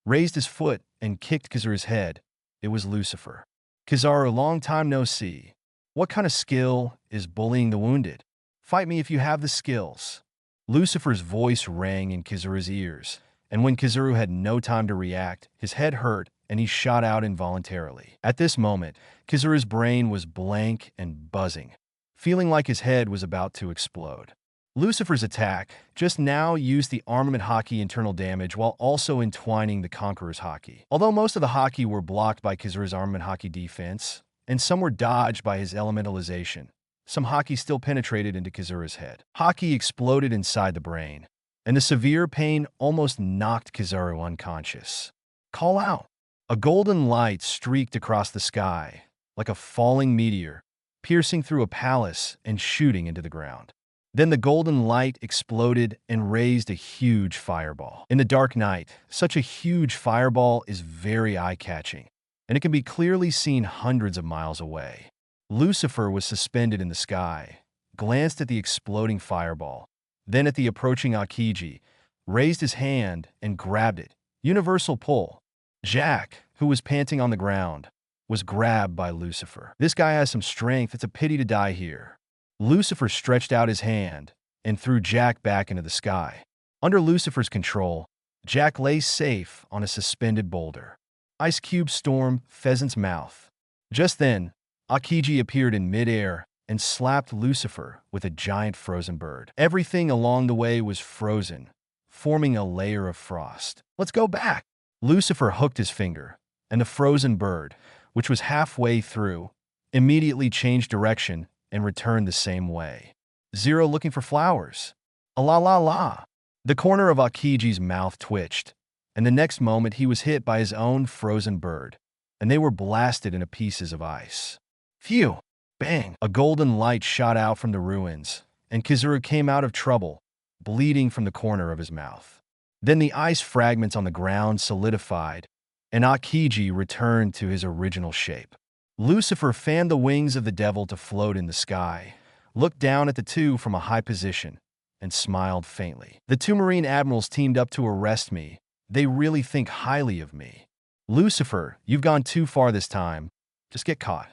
[SPEAKER 2] raised his foot, and kicked Kizaru's head. It was Lucifer. Kizaru, long time no see. What kind of skill is bullying the wounded? Fight me if you have the skills. Lucifer's voice rang in Kizaru's ears, and when Kizaru had no time to react, his head hurt and he shot out involuntarily. At this moment, Kizaru's brain was blank and buzzing, feeling like his head was about to explode. Lucifer's attack just now used the armament Haki internal damage while also entwining the Conqueror's Haki. Although most of the Haki were blocked by Kizaru's armament Haki defense, and some were dodged by his elementalization, some Haki still penetrated into Kizaru's head. Haki exploded inside the brain, and the severe pain almost knocked Kizaru unconscious. Call out! A golden light streaked across the sky, like a falling meteor, piercing through a palace and shooting into the ground. Then the golden light exploded and raised a huge fireball. In the dark night, such a huge fireball is very eye-catching. and it can be clearly seen hundreds of miles away. Lucifer was suspended in the sky, glanced at the exploding fireball, then at the approaching Akiji, raised his hand and grabbed it. Universal pull. Jack, who was panting on the ground, was grabbed by Lucifer. This guy has some strength. It's a pity to die here. Lucifer stretched out his hand and threw Jack back into the sky. Under Lucifer's control, Jack lay safe on a suspended boulder. Ice cube storm Pheasant's mouth. Just then, Akiji appeared in midair and slapped Lucifer with a giant frozen bird. Everything along the way was frozen, forming a layer of frost. Let's go back. Lucifer hooked his finger, and the frozen bird, which was halfway through, immediately changed direction and returned the same way. Zero looking for flowers. La la la. The corner of Akiji's mouth twitched, and the next moment he was hit by his own frozen bird, and they were blasted into pieces of ice. Phew! Bang! A golden light shot out from the ruins, and Kizuru came out of trouble, bleeding from the corner of his mouth. Then the ice fragments on the ground solidified, and Akiji returned to his original shape. Lucifer fanned the wings of the devil to float in the sky, looked down at the two from a high position, and smiled faintly. The two Marine admirals teamed up to arrest me. They really think highly of me. Lucifer, you've gone too far this time. Just get caught.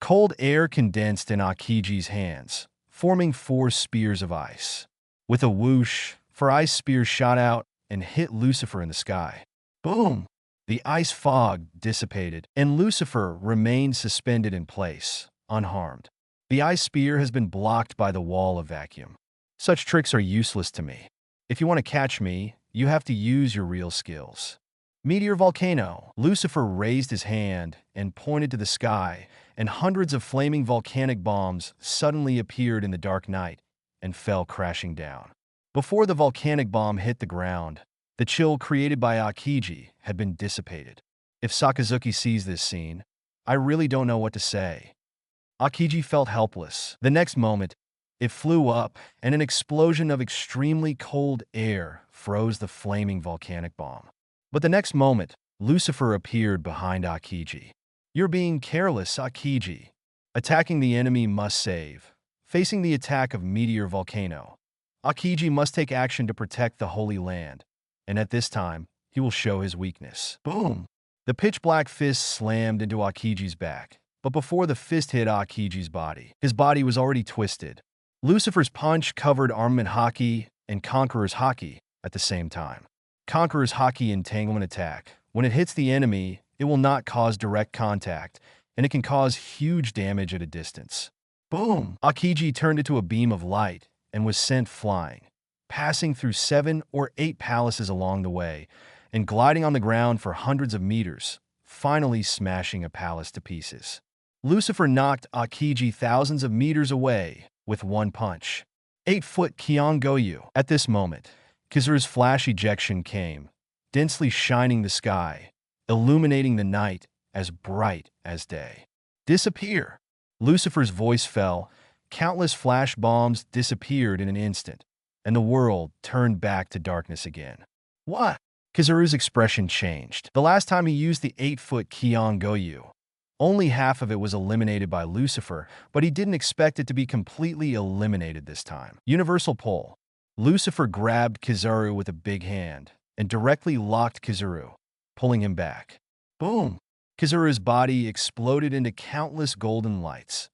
[SPEAKER 2] Cold air condensed in Akiji's hands, forming 4 spears of ice. With a whoosh, 4 ice spears shot out and hit Lucifer in the sky. Boom! The ice fog dissipated, and Lucifer remained suspended in place, unharmed. The ice spear has been blocked by the wall of vacuum. Such tricks are useless to me. If you want to catch me, you have to use your real skills. Meteor volcano. Lucifer raised his hand and pointed to the sky, and hundreds of flaming volcanic bombs suddenly appeared in the dark night and fell crashing down. Before the volcanic bomb hit the ground, the chill created by Akiji had been dissipated. If Sakazuki sees this scene, I really don't know what to say. Akiji felt helpless. The next moment, it flew up, and an explosion of extremely cold air froze the flaming volcanic bomb. But the next moment, Lucifer appeared behind Akiji. You're being careless, Akiji. Attacking the enemy must save. Facing the attack of Meteor Volcano, Akiji must take action to protect the Holy Land, and at this time, he will show his weakness. Boom! The pitch-black fist slammed into Akiji's back, but before the fist hit Akiji's body, his body was already twisted. Lucifer's punch covered armament Haki and Conqueror's Haki at the same time. Conqueror's Haki entanglement attack. When it hits the enemy, it will not cause direct contact, and it can cause huge damage at a distance. Boom! Akiji turned into a beam of light and was sent flying, passing through 7 or 8 palaces along the way, and gliding on the ground for hundreds of meters, finally smashing a palace to pieces. Lucifer knocked Akiji thousands of meters away with one punch. 8-foot Kion-Goyu. At this moment, Kizuru's flash ejection came, densely shining the sky, illuminating the night as bright as day. Disappear! Lucifer's voice fell, countless flash bombs disappeared in an instant, and the world turned back to darkness again. What? Kizuru's expression changed. The last time he used the 8-foot Kion-Goyu, only half of it was eliminated by Lucifer, but he didn't expect it to be completely eliminated this time. Universal pull. Lucifer grabbed Kizuru with a big hand and directly locked Kizuru, pulling him back. Boom! Kizuru's body exploded into countless golden lights,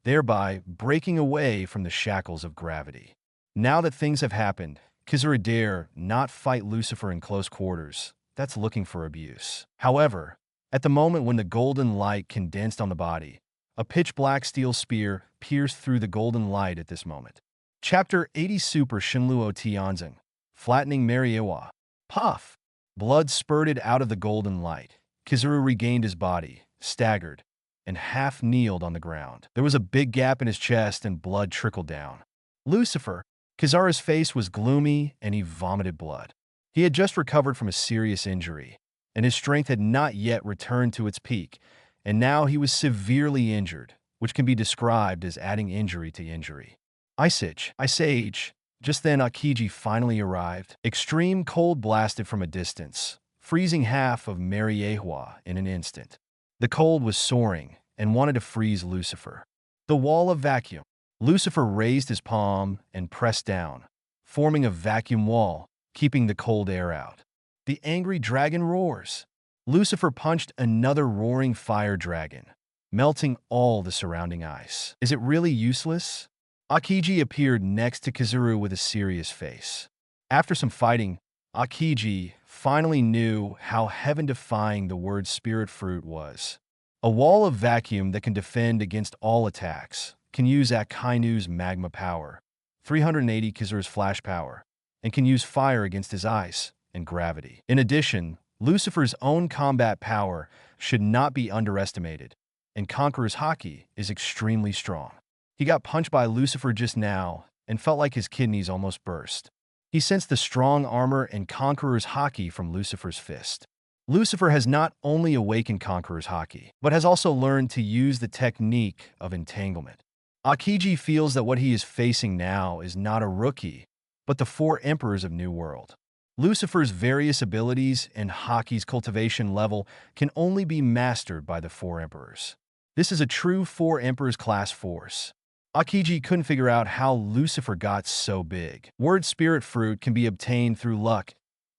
[SPEAKER 2] thereby breaking away from the shackles of gravity. Now that things have happened, Kizuru dare not fight Lucifer in close quarters. That's looking for abuse. However, at the moment when the golden light condensed on the body, a pitch-black steel spear pierced through the golden light at this moment. Chapter 80 Super Shinluo Tianzing. Flattening Mariewa. Puff! Blood spurted out of the golden light. Kizuru regained his body, staggered, and half-kneeled on the ground. There was a big gap in his chest and blood trickled down. Lucifer! Kizaru's face was gloomy and he vomited blood. He had just recovered from a serious injury, and his strength had not yet returned to its peak, and now he was severely injured, which can be described as adding injury to injury. Ice Age. Just then Akiji finally arrived. Extreme cold blasted from a distance, freezing half of Mariewa in an instant. The cold was soaring and wanted to freeze Lucifer. The wall of vacuum. Lucifer raised his palm and pressed down, forming a vacuum wall, keeping the cold air out. The angry dragon roars. Lucifer punched another roaring fire dragon, melting all the surrounding ice. Is it really useless? Akiji appeared next to Kizuru with a serious face. After some fighting, Akiji finally knew how heaven-defying the word spirit fruit was. A wall of vacuum that can defend against all attacks, can use Akainu's magma power, 380 Kizuru's flash power, and can use fire against his ice and gravity. In addition, Lucifer's own combat power should not be underestimated, and Conqueror's Haki is extremely strong. He got punched by Lucifer just now and felt like his kidneys almost burst. He sensed the strong armor and Conqueror's Haki from Lucifer's fist. Lucifer has not only awakened Conqueror's Haki, but has also learned to use the technique of entanglement. Akiji feels that what he is facing now is not a rookie, but the four emperors of New World. Lucifer's various abilities and Haki's cultivation level can only be mastered by the four emperors. This is a true four emperors class force. Akiji couldn't figure out how Lucifer got so big. Word spirit fruit can be obtained through luck,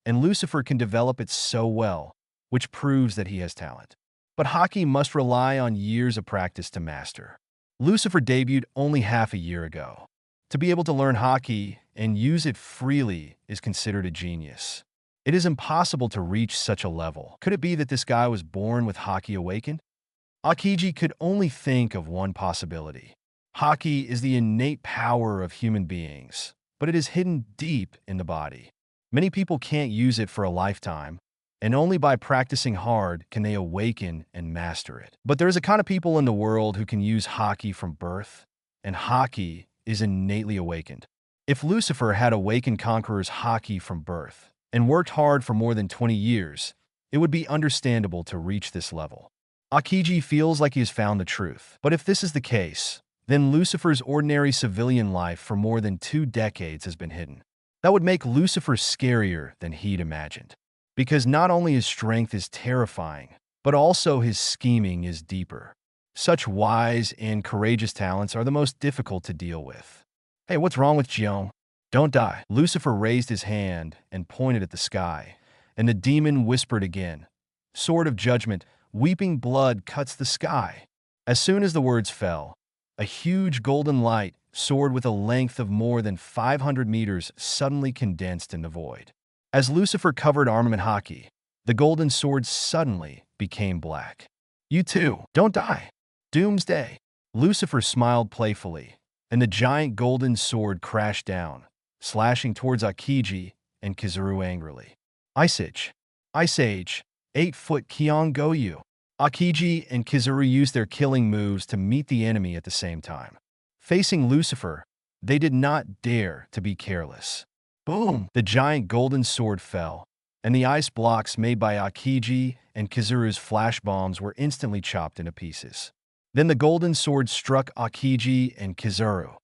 [SPEAKER 2] and Lucifer can develop it so well, which proves that he has talent. But Haki must rely on years of practice to master. Lucifer debuted only half a year ago. To be able to learn Haki and use it freely is considered a genius. It is impossible to reach such a level. Could it be that this guy was born with Haki awakened? Akiji could only think of one possibility. Haki is the innate power of human beings, but it is hidden deep in the body. Many people can't use it for a lifetime, and only by practicing hard can they awaken and master it. But there is a kind of people in the world who can use Haki from birth, and Haki is innately awakened. If Lucifer had awakened Conqueror's Haki from birth and worked hard for more than 20 years, it would be understandable to reach this level. Akiji feels like he has found the truth. But if this is the case, then Lucifer's ordinary civilian life for more than 2 decades has been hidden. That would make Lucifer scarier than he'd imagined. Because not only his strength is terrifying, but also his scheming is deeper. Such wise and courageous talents are the most difficult to deal with. Hey, what's wrong with Jion? Don't die. Lucifer raised his hand and pointed at the sky, and the demon whispered again, "Sword of judgment, weeping blood cuts the sky." As soon as the words fell, a huge golden light, sword with a length of more than 500 meters, suddenly condensed in the void. As Lucifer covered armament Haki, the golden sword suddenly became black. "You too, don't die. Doomsday." Lucifer smiled playfully, and the giant golden sword crashed down, slashing towards Akiji and Kizuru angrily. Ice Age, 8-foot Kion Goyu. Akiji and Kizuru used their killing moves to meet the enemy at the same time. Facing Lucifer, they did not dare to be careless. Boom! The giant golden sword fell, and the ice blocks made by Akiji and Kizuru's flash bombs were instantly chopped into pieces. Then the golden sword struck Akiji and Kizuru,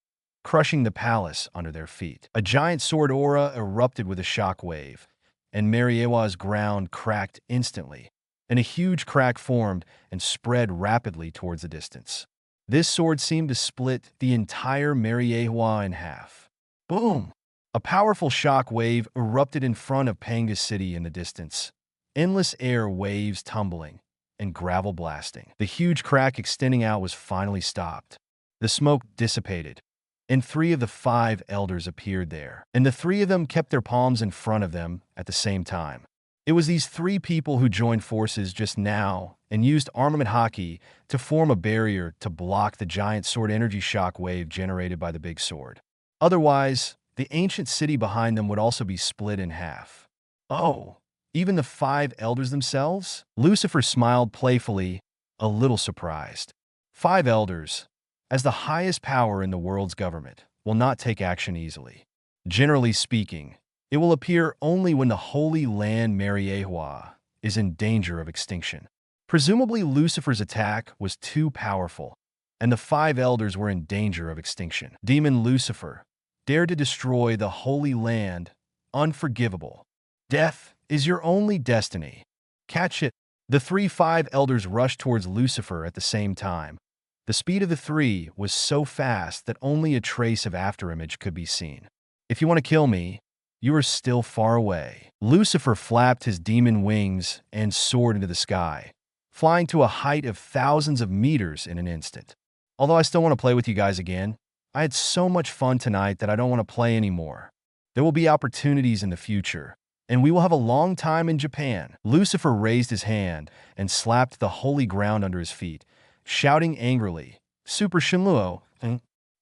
[SPEAKER 2] crushing the palace under their feet. A giant sword aura erupted with a shock wave, and Mariewa's ground cracked instantly, and a huge crack formed and spread rapidly towards the distance. This sword seemed to split the entire Mariewa in half. Boom! A powerful shock wave erupted in front of Panga's city in the distance. Endless air waves tumbling and gravel blasting. The huge crack extending out was finally stopped. The smoke dissipated, and 3 of the 5 elders appeared there. And the 3 of them kept their palms in front of them at the same time. It was these 3 people who joined forces just now and used armament Haki to form a barrier to block the giant sword energy shock wave generated by the big sword. Otherwise, the ancient city behind them would also be split in half. Oh, even the 5 elders themselves? Lucifer smiled playfully, a little surprised. 5 elders, as the highest power in the world's government, will not take action easily. Generally speaking, it will appear only when the Holy Land Mariewa is in danger of extinction. Presumably Lucifer's attack was too powerful, and the 5 elders were in danger of extinction. Demon Lucifer dared to destroy the Holy Land, unforgivable. Death is your only destiny. Catch it. The 3-5 elders rushed towards Lucifer at the same time. The speed of the three was so fast that only a trace of afterimage could be seen. If you want to kill me, you are still far away. Lucifer flapped his demon wings and soared into the sky, flying to a height of thousands of meters in an instant. Although I still want to play with you guys again, I had so much fun tonight that I don't want to play anymore. There will be opportunities in the future, and we will have a long time in Japan. Lucifer raised his hand and slapped the holy ground under his feet, shouting angrily, Super Shinluo.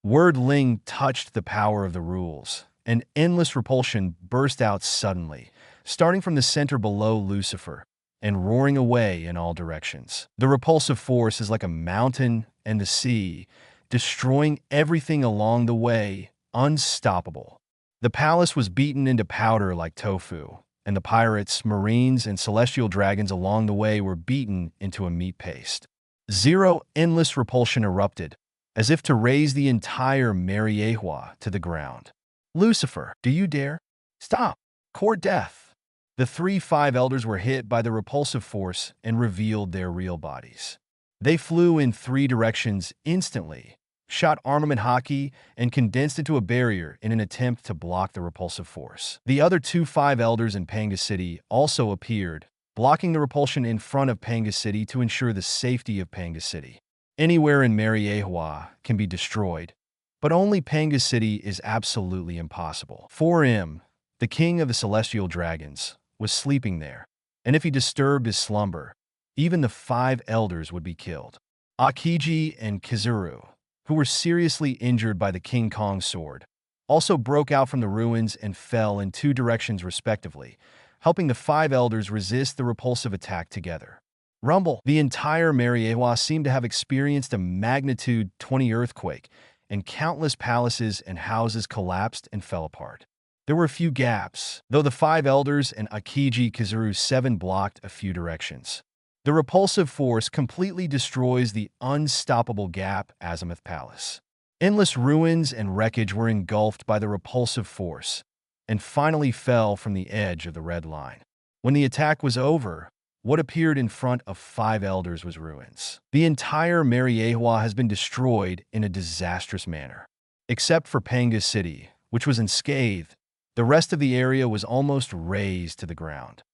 [SPEAKER 2] Word Ling touched the power of the rules. An endless repulsion burst out suddenly, starting from the center below Lucifer and roaring away in all directions. The repulsive force is like a mountain and the sea, destroying everything along the way, unstoppable. The palace was beaten into powder like tofu, and the pirates, marines, and celestial dragons along the way were beaten into a meat paste. Zero endless repulsion erupted, as if to raise the entire Mariehua to the ground. Lucifer, do you dare? Stop! Court death! The 3-5 elders were hit by the repulsive force and revealed their real bodies. They flew in 3 directions instantly, shot armament Haki, and condensed into a barrier in an attempt to block the repulsive force. The other 2-5 elders in Panga City also appeared, blocking the repulsion in front of Panga City to ensure the safety of Panga City. Anywhere in Mariehua can be destroyed, but only Panga City is absolutely impossible. For him, the king of the celestial dragons, was sleeping there, and if he disturbed his slumber, even the 5 elders would be killed. Akiji and Kizuru, who were seriously injured by the King Kong sword, also broke out from the ruins and fell in 2 directions respectively, helping the 5 elders resist the repulsive attack together. Rumble. The entire Mariehua seemed to have experienced a magnitude 20 earthquake, and countless palaces and houses collapsed and fell apart. There were a few gaps, though the 5 elders and Akiji Kizuru 7 blocked a few directions. The repulsive force completely destroys the unstoppable Gap Azimuth Palace. Endless ruins and wreckage were engulfed by the repulsive force, and finally fell from the edge of the red line. When the attack was over, what appeared in front of 5 elders was ruins. The entire Mariehua has been destroyed in a disastrous manner. Except for Panga City, which was unscathed, the rest of the area was almost razed to the ground.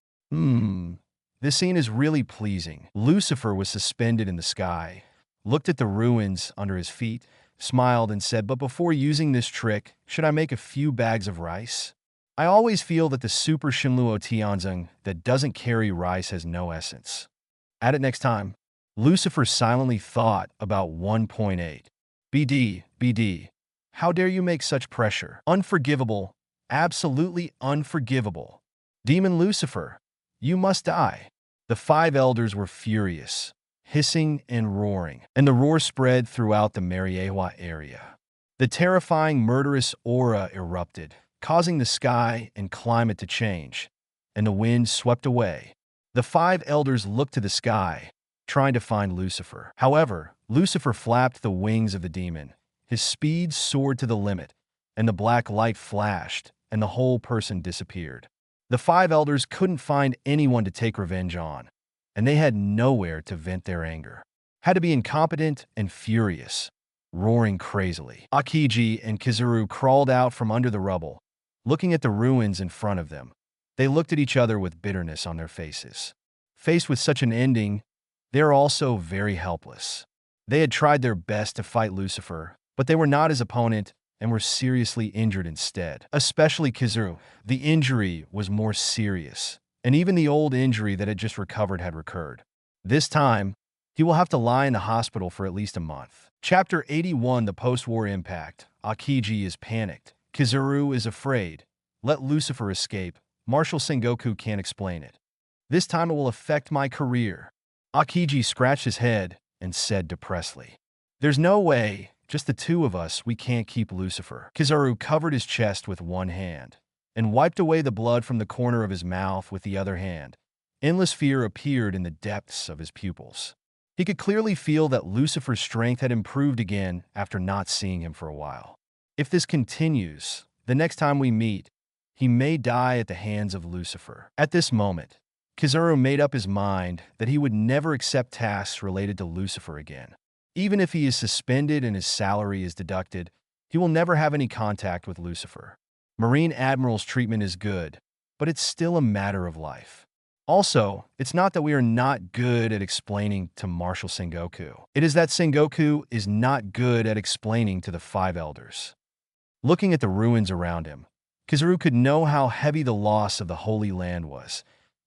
[SPEAKER 2] This scene is really pleasing. Lucifer was suspended in the sky, looked at the ruins under his feet, smiled and said, "But before using this trick, should I make a few bags of rice? I always feel that the Super Shinluo Tianzeng that doesn't carry rice has no essence." At it next time, Lucifer silently thought about 1.8. BD, how dare you make such pressure? Unforgivable, absolutely unforgivable. Demon Lucifer, you must die. The 5 elders were furious, hissing and roaring, and the roar spread throughout the Mariehua area. The terrifying murderous aura erupted, causing the sky and climate to change, and the wind swept away. The 5 elders looked to the sky, trying to find Lucifer. However, Lucifer flapped the wings of the demon. His speed soared to the limit, and the black light flashed, and the whole person disappeared. The 5 elders couldn't find anyone to take revenge on, and they had nowhere to vent their anger. Had to be incompetent and furious, roaring crazily. Akiji and Kizuru crawled out from under the rubble, looking at the ruins in front of them. They looked at each other with bitterness on their faces. Faced with such an ending, they are also very helpless. They had tried their best to fight Lucifer, but they were not his opponent and were seriously injured instead. Especially Kizuru. The injury was more serious, and even the old injury that had just recovered had recurred. This time, he will have to lie in the hospital for at least a month. Chapter 81, The Post-War Impact. Akiji is panicked. Kizuru is afraid. Let Lucifer escape. Marshal Sengoku can't explain it. This time it will affect my career. Akiji scratched his head and said depressedly, "There's no way, just the 2 of us, we can't keep Lucifer." Kizuru covered his chest with one hand and wiped away the blood from the corner of his mouth with the other hand. Endless fear appeared in the depths of his pupils. He could clearly feel that Lucifer's strength had improved again after not seeing him for a while. If this continues, the next time we meet, he may die at the hands of Lucifer. At this moment, Kizaru made up his mind that he would never accept tasks related to Lucifer again. Even if he is suspended and his salary is deducted, he will never have any contact with Lucifer. Marine Admiral's treatment is good, but it's still a matter of life. Also, it's not that we are not good at explaining to Marshal Sengoku. It is that Sengoku is not good at explaining to the five elders. Looking at the ruins around him, Kizaru could know how heavy the loss of the Holy Land was,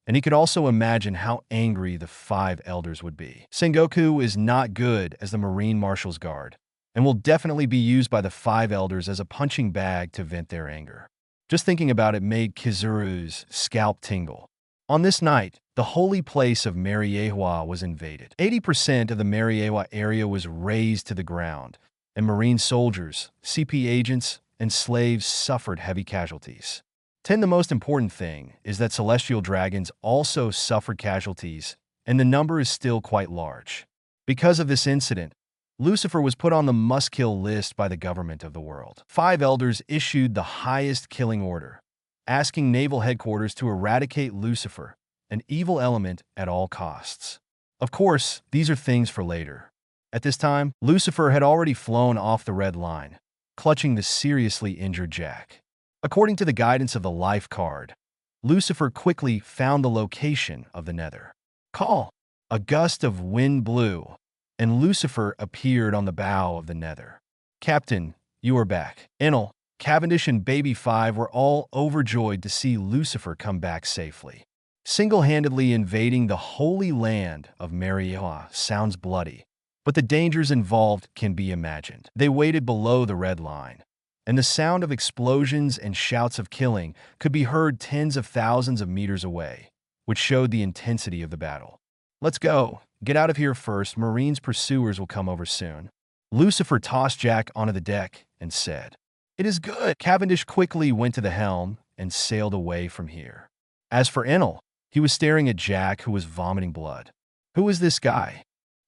[SPEAKER 2] and he could also imagine how angry the five elders would be. Sengoku is not good as the Marine Marshal's guard, and will definitely be used by the five elders as a punching bag to vent their anger. Just thinking about it made Kizaru's scalp tingle. On this night, the holy place of Mariewa was invaded. 80% of the Mariewa area was razed to the ground, and Marine soldiers, CP agents, and slaves suffered heavy casualties. The most important thing is that celestial dragons also suffered casualties, and the number is still quite large. Because of this incident, Lucifer was put on the must-kill list by the government of the world. Five elders issued the highest killing order, asking naval headquarters to eradicate Lucifer, an evil element, at all costs. Of course, these are things for later. At this time, Lucifer had already flown off the red line, clutching the seriously injured Jack. According to the guidance of the life card, Lucifer quickly found the location of the nether. Call. A gust of wind blew, and Lucifer appeared on the bow of the nether. Captain, you are back. Enel, Cavendish, and Baby 5 were all overjoyed to see Lucifer come back safely. Single-handedly invading the holy land of Mariewa sounds bloody, but the dangers involved can be imagined. They waited below the red line, and the sound of explosions and shouts of killing could be heard tens of thousands of meters away, which showed the intensity of the battle. Let's go. Get out of here first. Marines' pursuers will come over soon. Lucifer tossed Jack onto the deck and said, "It is good." Cavendish quickly went to the helm and sailed away from here. As for Enel, he was staring at Jack, who was vomiting blood. Who is this guy?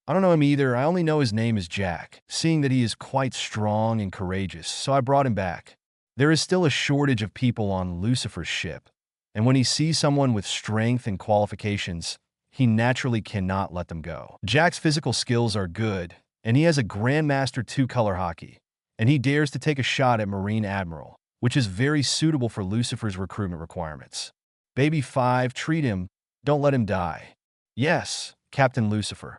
[SPEAKER 2] I don't know him either. I only know his name is Jack, seeing that he is quite strong and courageous, so I brought him back. There is still a shortage of people on Lucifer's ship, and when he sees someone with strength and qualifications, he naturally cannot let them go. Jack's physical skills are good, and he has a Grandmaster 2-color Haki, and he dares to take a shot at Marine Admiral, which is very suitable for Lucifer's recruitment requirements. Baby 5, treat him. Don't let him die. Yes, Captain Lucifer.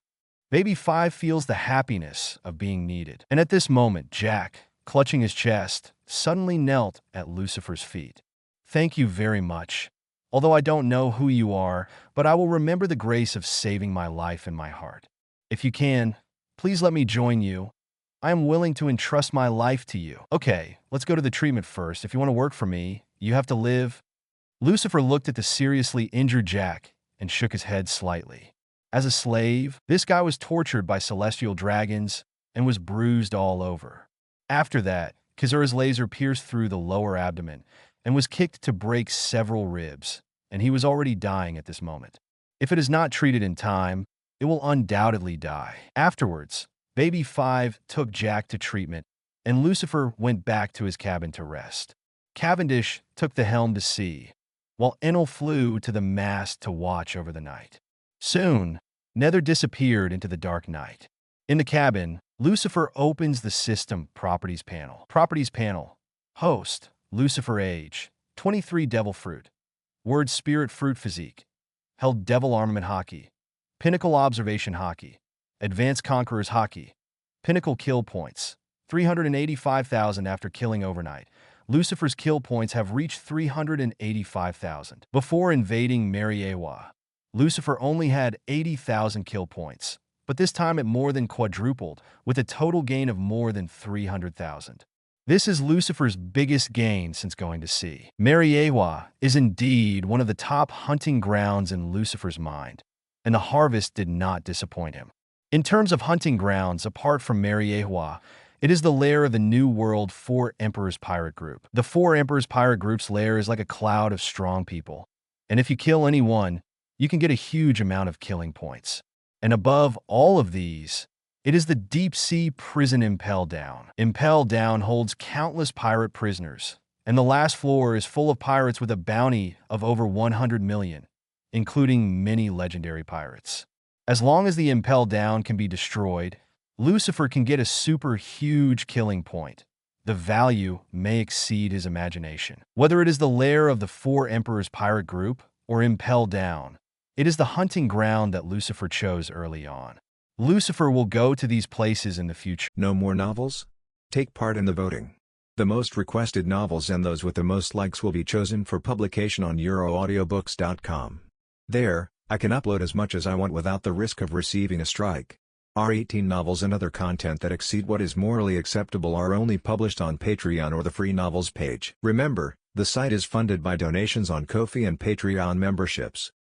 [SPEAKER 2] Baby 5 feels the happiness of being needed. And at this moment, Jack, clutching his chest, suddenly knelt at Lucifer's feet. Thank you very much. Although I don't know who you are, but I will remember the grace of saving my life in my heart. If you can, please let me join you. I am willing to entrust my life to you. Okay, let's go to the treatment first. If you want to work for me, you have to live. Lucifer looked at the seriously injured Jack and shook his head slightly. As a slave, this guy was tortured by celestial dragons and was bruised all over. After that, Kizura's laser pierced through the lower abdomen and was kicked to break several ribs, and he was already dying at this moment. If it is not treated in time, it will undoubtedly die. Afterwards, Baby 5 took Jack to treatment, and Lucifer went back to his cabin to rest. Cavendish took the helm to sea, while Enel flew to the mast to watch over the night. Soon, Nether disappeared into the dark night. In the cabin, Lucifer opens the System Properties panel. Properties panel. Host, Lucifer Age, 23 Devil Fruit. Word Spirit Fruit Physique. Held Devil Armament Haki. Pinnacle Observation Haki. Advanced Conqueror's Haki. Pinnacle Kill Points. 385,000 after killing overnight. Lucifer's kill points have reached 385,000. Before invading Mariewa, Lucifer only had 80,000 kill points, but this time it more than quadrupled, with a total gain of more than 300,000. This is Lucifer's biggest gain since going to sea. Mariewa is indeed one of the top hunting grounds in Lucifer's mind, and the harvest did not disappoint him. In terms of hunting grounds, apart from Mariewa, it is the lair of the New World Four Emperors Pirate Group. The Four Emperors Pirate Group's lair is like a cloud of strong people, and if you kill any one, you can get a huge amount of killing points. And above all of these, it is the deep-sea prison Impel Down. Impel Down holds countless pirate prisoners, and the last floor is full of pirates with a bounty of over 100 million. including many legendary pirates. As long as the Impel Down can be destroyed, Lucifer can get a super huge killing point. The value may exceed his imagination. Whether it is the lair of the Four Emperors pirate group or Impel Down, it is the hunting ground that Lucifer chose early on. Lucifer will go to these places in the future.
[SPEAKER 1] No more novels? Take part in the voting. The most requested novels and those with the most likes will be chosen for publication on euroaudiobooks.com. There, I can upload as much as I want without the risk of receiving a strike. Our 18 novels and other content that exceed what is morally acceptable are only published on Patreon or the free novels page. Remember, the site is funded by donations on Ko-fi and Patreon memberships.